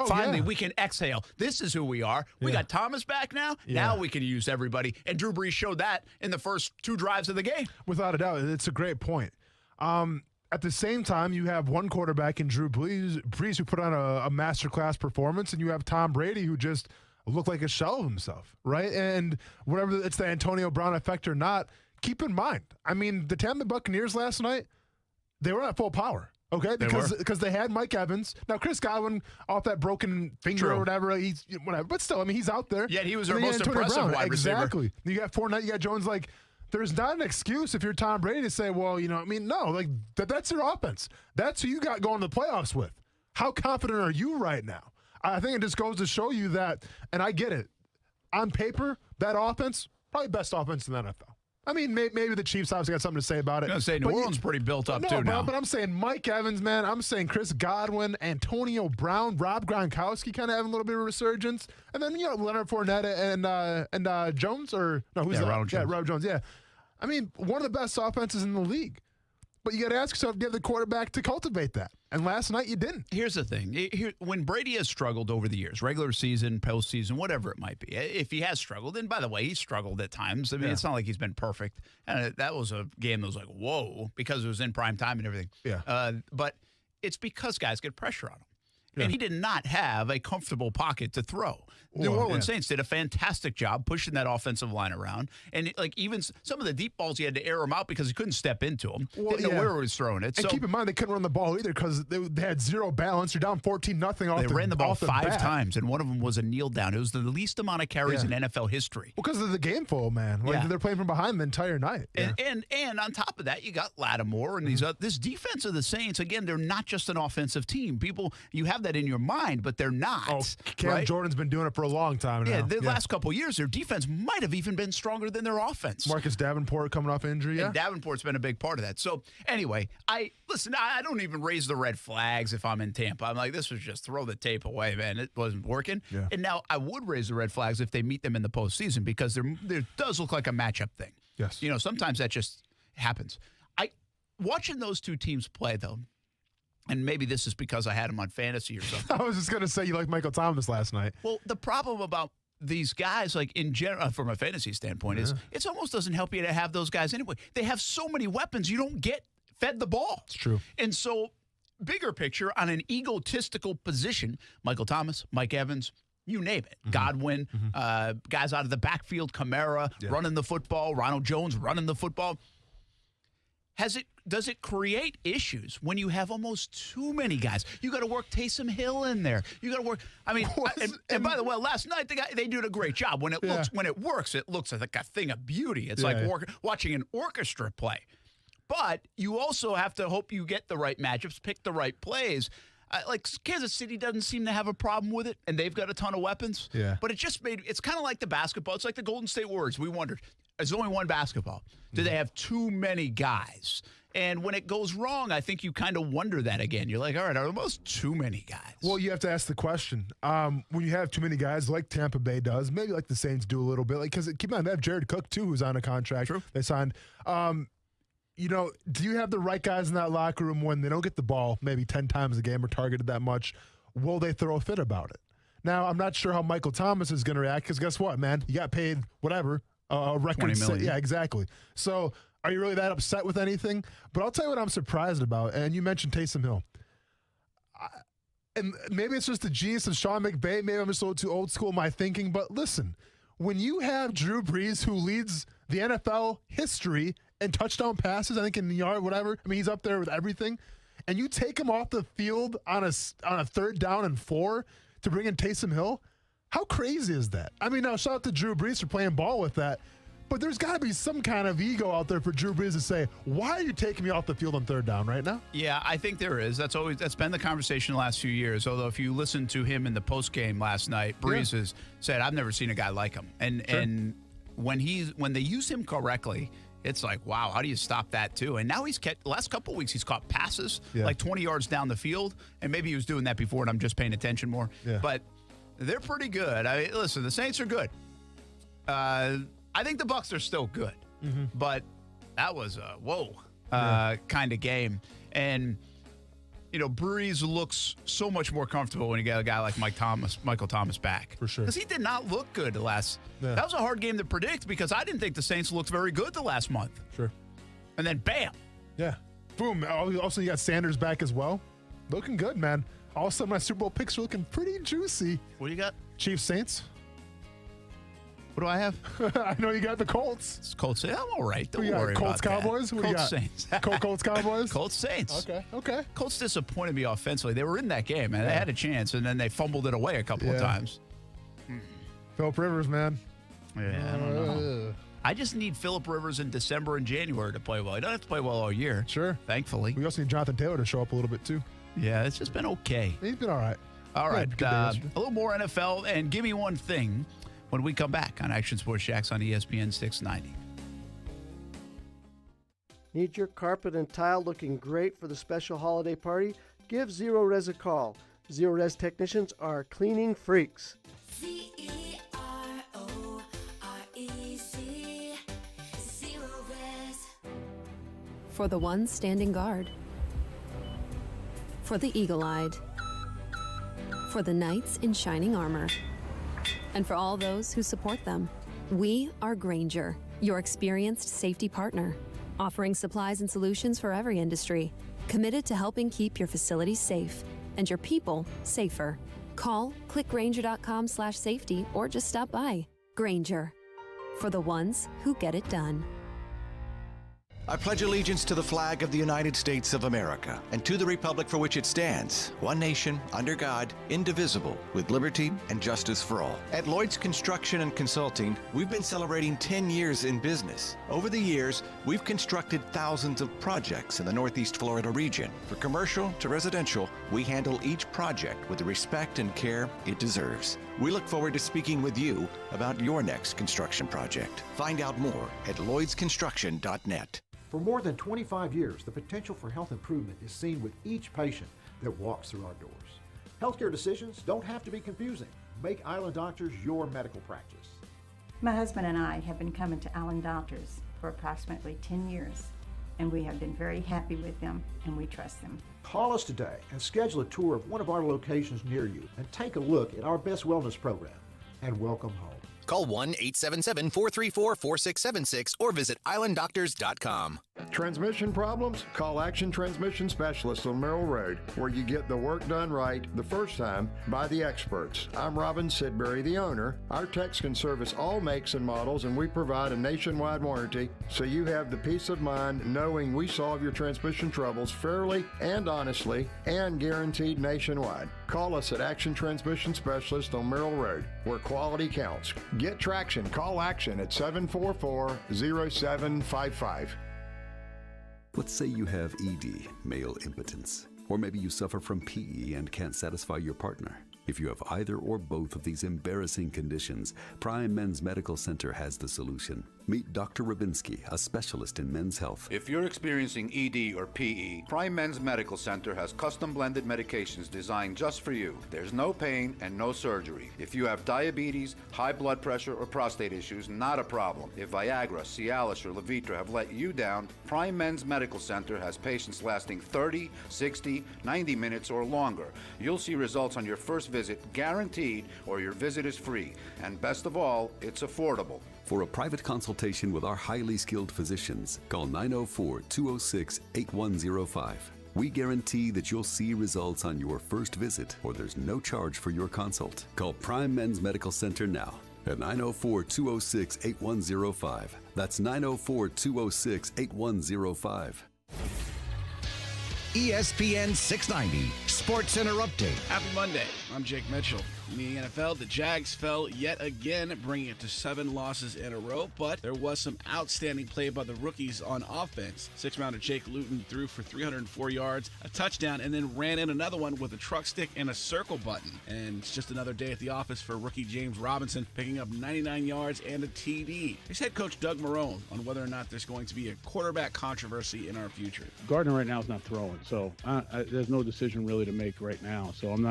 finally, we can exhale. This is who we are. We got Thomas back now. Yeah. Now we can use everybody. And Drew Brees showed that in the first 2 drives of the game. Without a doubt. It's a great point. At the same time, you have one quarterback in Drew Brees who put on a masterclass performance, and you have Tom Brady who just looked like a shell of himself, right? And whatever it's the Antonio Brown effect or not, keep in mind, I mean, the Tampa Bay Buccaneers last night, they were at full power, okay? Because they had Mike Evans. Now, Chris Godwin off that broken finger or whatever, he's whatever. But still, I mean, he's out there. Yet he was their most impressive wide receiver. Exactly. You got Fournette, you got Jones. Like, there's not an excuse if you're Tom Brady to say, well, no, like that's your offense. That's who you got going to the playoffs with. How confident are you right now? I think it just goes to show you that, and I get it. On paper, that offense, probably best offense in the NFL. I mean, maybe the Chiefs obviously got something to say about it. I was going to say, New Orleans pretty built up, too, now. But I'm saying Mike Evans, man. I'm saying Chris Godwin, Antonio Brown, Rob Gronkowski kind of having a little bit of a resurgence. And then, Leonard Fournette and Jones, or no, who's that? Ronald Jones. Yeah, Rob Jones, yeah. I mean, one of the best offenses in the league. But you got to ask yourself, give the quarterback to cultivate that. And last night you didn't. Here's the thing. When Brady has struggled over the years, regular season, postseason, whatever it might be, if he has struggled, and by the way, he's struggled at times. I mean, It's not like he's been perfect. And that was a game that was like, whoa, because it was in prime time and everything. Yeah. But it's because guys get pressure on him. Yeah. And he did not have a comfortable pocket to throw. New Orleans Saints did a fantastic job pushing that offensive line around. And even some of the deep balls, he had to air them out because he couldn't step into them. Didn't know where he was throwing it. And keep in mind, they couldn't run the ball either because they had zero balance. You're down 14-0. They ran the ball 5 times, and one of them was a kneel down. It was the least amount of carries in NFL history. Because of the game flow, man. They're playing from behind the entire night. Yeah. And on top of that, you got Lattimore and this defense of the Saints. Again, they're not just an offensive team. You have that in your mind, but they're not. Cam Jordan's been doing it for a long time now. The last couple of years, their defense might have even been stronger than their offense. Marcus Davenport coming off injury, And Davenport's been a big part of that. So, anyway, I don't even raise the red flags if I'm in Tampa. I'm like, this was just throw the tape away, man. It wasn't working. Yeah. And now I would raise the red flags if they meet them in the postseason because there does look like a matchup thing. Yes. Sometimes that just happens. Watching those two teams play, though, and maybe this is because I had him on fantasy or something. I was just going to say you like Michael Thomas last night. Well, the problem about these guys, like in general, from a fantasy standpoint, is it almost doesn't help you to have those guys anyway. They have so many weapons, you don't get fed the ball. It's true. And so, bigger picture, on an egotistical position, Michael Thomas, Mike Evans, you name it. Godwin, guys out of the backfield, Kamara running the football, Ronald Jones running the football. Does it create issues when you have almost too many guys? You got to work Taysom Hill in there. You got to work. I mean, and by the way, last night they did a great job. When it works, it looks like a thing of beauty. It's like watching an orchestra play. But you also have to hope you get the right matchups, pick the right plays. Like Kansas City doesn't seem to have a problem with it, and they've got a ton of weapons. Yeah. But it's kind of like the basketball. It's like the Golden State Warriors. We wondered, there's only one basketball. Do they have too many guys? And when it goes wrong, I think you kind of wonder that again. You're like, all right, are there almost too many guys? Well, you have to ask the question. When you have too many guys, like Tampa Bay does, maybe like the Saints do a little bit, because keep in mind, they have Jared Cook, too, who's on a contract. True. They signed. Do you have the right guys in that locker room when they don't get the ball maybe 10 times a game or targeted that much? Will they throw a fit about it? Now, I'm not sure how Michael Thomas is going to react because guess what, man? You got paid whatever, a record. $20 million. Yeah, exactly. So are you really that upset with anything? But I'll tell you what I'm surprised about, and you mentioned Taysom Hill. And maybe it's just the genius of Sean McVay. Maybe I'm just a little too old school in my thinking. But listen, when you have Drew Brees, who leads the NFL history and touchdown passes, I think in the yard, whatever. I mean, he's up there with everything. And you take him off the field on a 3rd down and 4 to bring in Taysom Hill. How crazy is that? I mean, now shout out to Drew Brees for playing ball with that. But there's got to be some kind of ego out there for Drew Brees to say, why are you taking me off the field on 3rd down right now? Yeah, I think there is. That's been the conversation the last few years. Although if you listen to him in the post game last night, Brees has said, I've never seen a guy like him. And when they use him correctly, it's like, wow, how do you stop that too? And now the last couple of weeks, he's caught passes like 20 yards down the field. And maybe he was doing that before and I'm just paying attention more. Yeah. But they're pretty good. I mean, listen, the Saints are good. I think the Bucs are still good. But that was a kind of game. And, Breeze looks so much more comfortable when you get a guy like Michael Thomas back. For sure. Because he did not look good the last. That was a hard game to predict because I didn't think the Saints looked very good the last month. Sure. And then bam. Yeah. Boom. Also, you got Sanders back as well. Looking good, man. All of a sudden, my Super Bowl picks are looking pretty juicy. What do you got? Chiefs, Saints. What do I have? I know you got the Colts. It's Colts. I'm all right. Don't worry Colts, about Cowboys? that. What do you got? Saints. Colts, Cowboys? Colts, Saints. Okay. Colts disappointed me offensively. They were in that game, man. They had a chance, and then they fumbled it away a couple of times. Phillip Rivers, man. Yeah, I don't know. I just need Phillip Rivers in December and January to play well. He doesn't have to play well all year. Sure. Thankfully. We also need Jonathan Taylor to show up a little bit, too. Yeah, it's just been okay. He's been all right. All right. A little more NFL, and give me one thing when we come back on Action Sports Jax on ESPN 690. Need your carpet and tile looking great for the special holiday party? Give Zero Res a call. Zero Res technicians are cleaning freaks. Zerorez. Zero Res. For the ones standing guard. For the eagle-eyed. For the knights in shining armor. And for all those who support them. We are Grainger, your experienced safety partner, offering supplies and solutions for every industry, committed to helping keep your facilities safe and your people safer. Call, click Grainger.com/safety, or just stop by. Grainger, for the ones who get it done. I pledge allegiance to the flag of the United States of America and to the republic for which it stands, one nation, under God, indivisible, with liberty and justice for all. At Lloyd's Construction and Consulting, we've been celebrating 10 years in business. Over the years, we've constructed thousands of projects in the Northeast Florida region. For commercial to residential, we handle each project with the respect and care it deserves. We look forward to speaking with you about your next construction project. Find out more at lloydsconstruction.net. For more than 25 years, the potential for health improvement is seen with each patient that walks through our doors. Healthcare decisions don't have to be confusing. Make Island Doctors your medical practice. My husband and I have been coming to Island Doctors for approximately 10 years, and we have been very happy with them, and we trust them. Call us today and schedule a tour of one of our locations near you and take a look at our Best Wellness program. And welcome home. Call 1-877-434-4676 or visit islanddoctors.com. Transmission problems? Call Action Transmission Specialists on Merrill Road, where you get the work done right the first time by the experts. I'm Robin Sidbury, the owner. Our techs can service all makes and models, and we provide a nationwide warranty, so you have the peace of mind knowing we solve your transmission troubles fairly and honestly and guaranteed nationwide. Call us at Action Transmission Specialist on Merrill Road, where quality counts. Get traction. Call Action at 744-0755. Let's say you have ED, male impotence, or maybe you suffer from PE and can't satisfy your partner. If you have either or both of these embarrassing conditions, Prime Men's Medical Center has the solution. Meet Dr. Rabinski, a specialist in men's health. If you're experiencing ED or PE, Prime Men's Medical Center has custom blended medications designed just for you. There's no pain and no surgery. If you have diabetes, high blood pressure, or prostate issues, not a problem. If Viagra, Cialis, or Levitra have let you down, Prime Men's Medical Center has patients lasting 30, 60, 90 minutes or longer. You'll see results on your first visit, guaranteed, or your visit is free. And best of all, it's affordable. For a private consultation with our highly skilled physicians, call 904-206-8105. We guarantee that you'll see results on your first visit, or there's no charge for your consult. Call Prime Men's Medical Center now at 904-206-8105. That's 904-206-8105. ESPN 690 Sports Center Update. Happy Monday. I'm Jake Mitchell. In the NFL, the Jags fell yet again, bringing it to 7 losses in a row, but there was some outstanding play by the rookies on offense. 6th-rounder Jake Luton threw for 304 yards, a touchdown, and then ran in another one with a truck stick and a circle button. And it's just another day at the office for rookie James Robinson, picking up 99 yards and a TD. Here's head coach Doug Marrone on whether or not there's going to be a quarterback controversy in our future. Gardner right now is not throwing, so there's no decision really to make right now. So I'm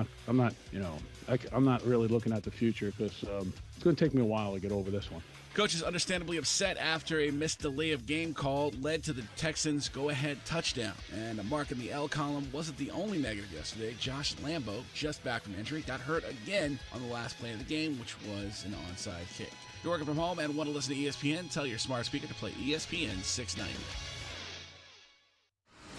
not really looking at the future because it's going to take me a while to get over this one. Coach is understandably upset after a missed delay of game call led to the Texans' go-ahead touchdown. And a mark in the L column wasn't the only negative yesterday. Josh Lambo, just back from injury, got hurt again on the last play of the game, which was an onside kick. If you're working from home and want to listen to ESPN, tell your smart speaker to play ESPN 690.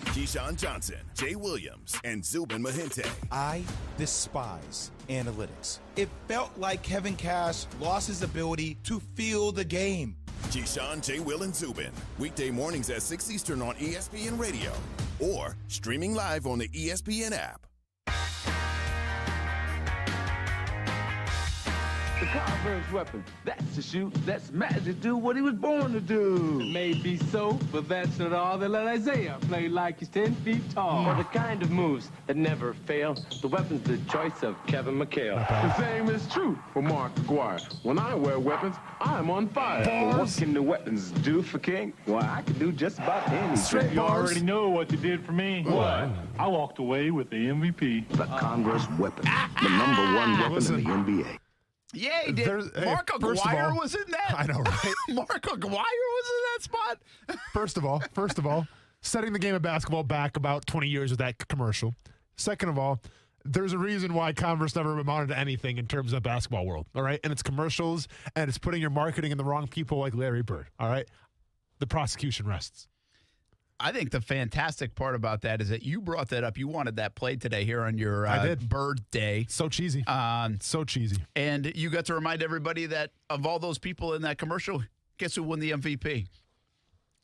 Keyshawn Johnson, Jay Williams, and Zubin Mahente. I despise analytics. It felt like Kevin Cash lost his ability to feel the game. Keyshawn, Jay, Will, and Zubin. Weekday mornings at 6 Eastern on ESPN Radio or streaming live on the ESPN app. The Converse weapon. That's to shoot. That's Magic do what he was born to do. It may be so, but that's not all. They let Isaiah play like he's 10 feet tall. For the kind of moves that never fail, the weapon's the choice of Kevin McHale. The same is true for Mark McGuire. When I wear weapons, I'm on fire. Well, what can the weapons do for King? Why, I can do just about anything. You already know what they did for me. What? I walked away with the MVP. The Converse weapon, the #1 weapon in the NBA. Yeah, he did. Mark Aguirre was in that. I know, right? Mark Aguirre was in that spot. First of all, setting the game of basketball back about 20 years with that commercial. Second of all, there's a reason why Converse never amounted to anything in terms of basketball world, all right? And it's commercials, and it's putting your marketing in the wrong people like Larry Bird, all right? The prosecution rests. I think the fantastic part about that is that you brought that up. You wanted that played today here on your birthday. So cheesy. So cheesy. And you got to remind everybody that of all those people in that commercial, guess who won the MVP?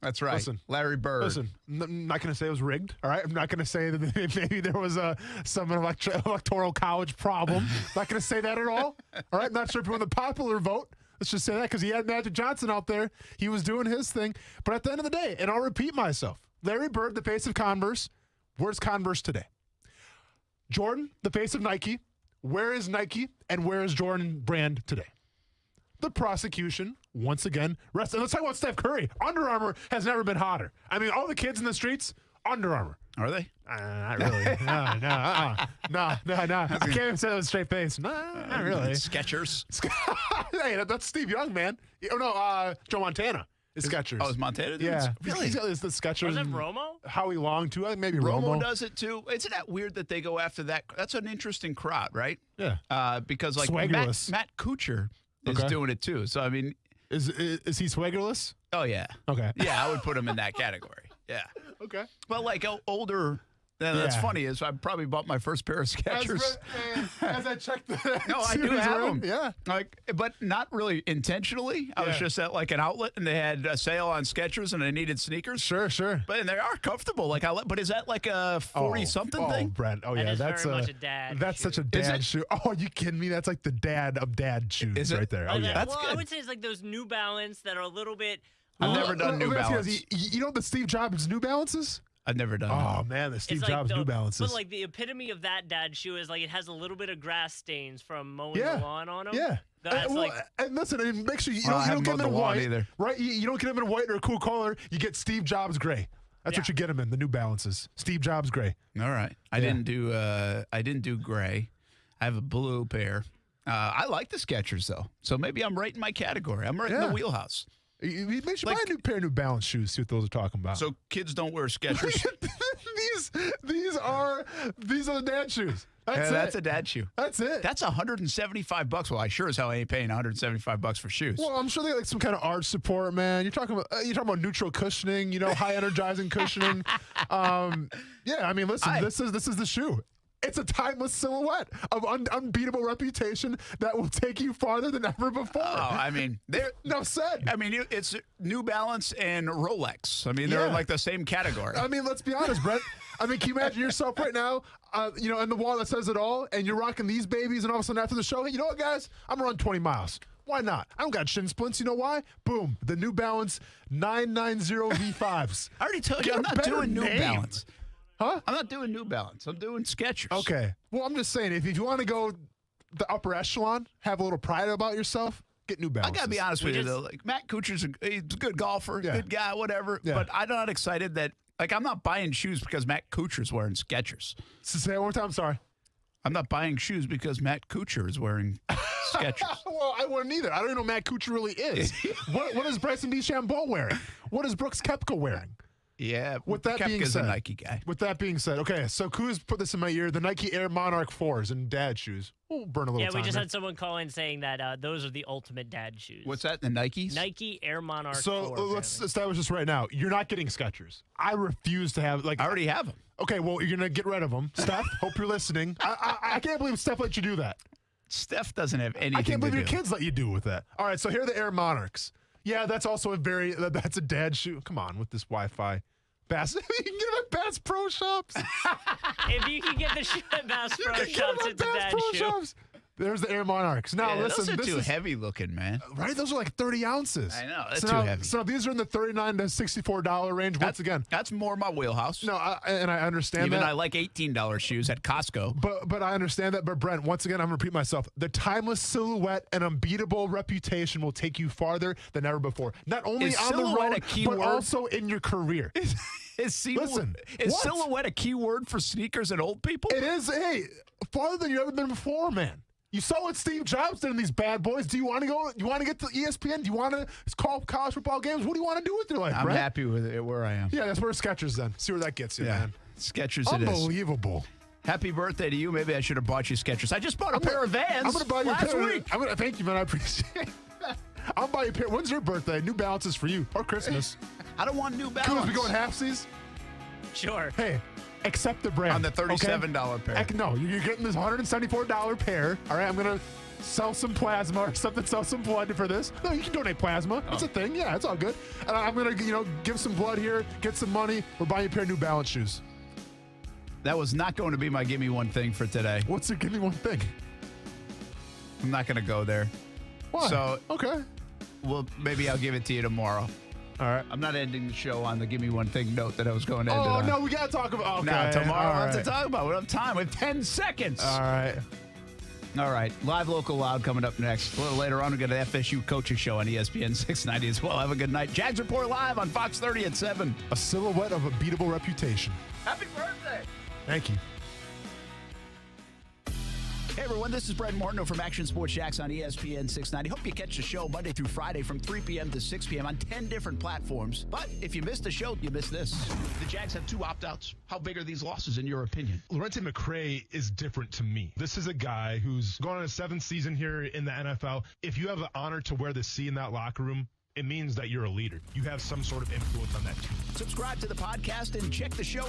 That's right. Listen, Larry Bird. Listen, I'm not going to say it was rigged, all right? I'm not going to say that maybe there was some electoral college problem. Not going to say that at all, all right? I'm not sure if he won the popular vote. Let's just say that because he had Magic Johnson out there. He was doing his thing. But at the end of the day, and I'll repeat myself, Larry Bird, the face of Converse, where's Converse today? Jordan, the face of Nike, where is Nike and where is Jordan brand today? The prosecution, once again, rests. And let's talk about Steph Curry. Under Armour has never been hotter. I mean, all the kids in the streets, Under Armour. Are they? Not really. No. I can't even say that with a straight face. No, not really. Skechers. Hey, that's Steve Young, man. Oh, no, Joe Montana is Skechers. Oh, is Montana? Yeah. Really? He's got the Skechers. Was it Romo? Howie Long, too. I think maybe Romo does it, too. Isn't that weird that they go after that? That's an interesting crowd, right? Yeah. Because, like, Swaggerless. Matt Kuchar is doing it, too. So, I mean. Is he swaggerless? Oh, yeah. Okay. Yeah, I would put him in that category. Yeah. Okay. But, like, older. That's funny. Is I probably bought my first pair of Skechers. As I checked the No, I do have them. Yeah. Like, but not really intentionally. I was just at like an outlet and they had a sale on Skechers and I needed sneakers. Sure. But and they are comfortable. Like, but is that like a 40-something thing? Brent. Oh, yeah. That's very much a dad. That's such a dad shoe. Oh, are you kidding me? That's like the dad of dad shoes right there. Oh, yeah. That's well, good. I would say it's like those New Balance that are a little bit. I've never done New Balance. You know the Steve Jobs New Balances? I've never done Oh, man, the Steve Jobs New Balances. But like the epitome of that dad shoe is like it has a little bit of grass stains from mowing the lawn on them. Yeah. That's and listen, and make sure you don't get them in white. Either. Right? You don't get them in white or a cool color. You get Steve Jobs gray. That's what you get them in, the New Balances. Steve Jobs gray. All right. I didn't do gray. I have a blue pair. I like the Skechers, though. So maybe I'm right in my category. I'm right in the wheelhouse. You should buy a new pair of New Balance shoes. See what those are talking about. So kids don't wear Skechers. these are the dad shoes. That's a dad shoe. That's it. That's $175. Well, I sure as hell ain't paying $175 for shoes. Well, I'm sure they got like some kind of arch support, man. You're talking about neutral cushioning, high energizing cushioning. Yeah, I mean, listen, this is the shoe. It's a timeless silhouette of unbeatable reputation that will take you farther than ever before. Oh, I mean, enough said. I mean, it's New Balance and Rolex. I mean, they're in like the same category. I mean, let's be honest, Brent. I mean, can you imagine yourself right now, in the wall that says it all, and you're rocking these babies, and all of a sudden after the show, hey, you know what, guys? I'm going to run 20 miles. Why not? I don't got shin splints. You know why? Boom. The New Balance 990 V5s. I already told you I'm not doing New Balance. Huh? I'm not doing New Balance. I'm doing Skechers. Okay. Well, I'm just saying, if you want to go the upper echelon, have a little pride about yourself, get New Balance. I got to be honest with you, though. Like, Matt Kuchar's he's a good golfer, good guy, whatever. Yeah. But I'm not excited that, I'm not buying shoes because Matt Kuchar's wearing Skechers. Say it one more time. Sorry. I'm not buying shoes because Matt Kuchar is wearing Skechers. Well, I wouldn't either. I don't even know who Matt Kuchar really is. What is Bryson DeChambeau wearing? What is Brooks Koepka wearing? Yeah, with that being said, a Nike guy. With that being said, okay, so Kuz put this in my ear: the Nike Air Monarch 4s and dad shoes. We'll burn a little time. Yeah, we just had someone call in saying that those are the ultimate dad shoes. What's that? The Nikes? Nike Air Monarch 4. So let's establish this right now. You're not getting Skechers. I refuse to have I already have them. Okay, well you're gonna get rid of them. Steph, hope you're listening. I can't believe Steph let you do that. Steph doesn't have anything. I can't believe to your kids let you do with that. All right, so here are the Air Monarchs. Yeah, that's also that's a dad shoe. Come on with this Wi-Fi. Bass. You can get them at Bass Pro Shops. If you can get the shoe at Bass Pro Shops, it's a dad shoe. There's the Air Monarchs. Now, listen. Those are too heavy looking, man. Right? Those are like 30 ounces. I know. That's too heavy. So these are in the $39 to $64 range. Once again, that's more my wheelhouse. No, and I understand that. Even I like $18 shoes at Costco. But I understand that. But Brent, once again, I'm going to repeat myself. The timeless silhouette and unbeatable reputation will take you farther than ever before. Not only on the road, but also in your career. Is silhouette a key word for sneakers and old people? It is. Hey, farther than you've ever been before, man. You saw what Steve Jobs did in these bad boys. Do you want to go? You want to get to ESPN? Do you want to call college football games? What do you want to do with your life, I'm Brett? happy with it where I am. Yeah, that's where Skechers then. See where that gets you, man. Skechers it is. Unbelievable. Happy birthday to you. Maybe I should have bought you Skechers. I just bought a pair of Vans I'm going to buy you last week. I'm gonna thank you, man. I appreciate it. I'll buy you a pair. When's your birthday? New Balances for you. Or Christmas. I don't want New Balance. Cool, we going halfsies? Sure. Hey, accept the brand. On the $37 pair. No, you're getting this $174 pair. All right, I'm going to sell some plasma or something, sell some blood for this. No, you can donate plasma. It's a thing. Yeah, it's all good. And I'm going to, give some blood here, get some money. We're buying a pair of New Balance shoes. That was not going to be my give me one thing for today. What's the give me one thing? I'm not going to go there. Why? So, okay. Well, maybe I'll give it to you tomorrow. All right. I'm not ending the show on the give me one thing note that I was going to end it on. Oh, no, we got to talk about okay. No, tomorrow All we'll right. have to talk about it. We don't have time. We have 10 seconds. All right. All right. Live, local, loud coming up next. A little later on, we got an FSU coaches show on ESPN 690 as well. Have a good night. Jags Report live on Fox 30 at 7. A silhouette of a beatable reputation. Happy birthday. Thank you. Hey everyone, this is Brett Mortno from Action Sports Jax on ESPN 690. Hope you catch the show Monday through Friday from 3 p.m. to 6 p.m. on 10 different platforms. But if you missed the show, you missed this. The Jags have 2 opt-outs. How big are these losses in your opinion? Lorente McCray is different to me. This is a guy who's going on his 7th season here in the NFL. If you have the honor to wear the C in that locker room, it means that you're a leader. You have some sort of influence on that team. Subscribe to the podcast and check the show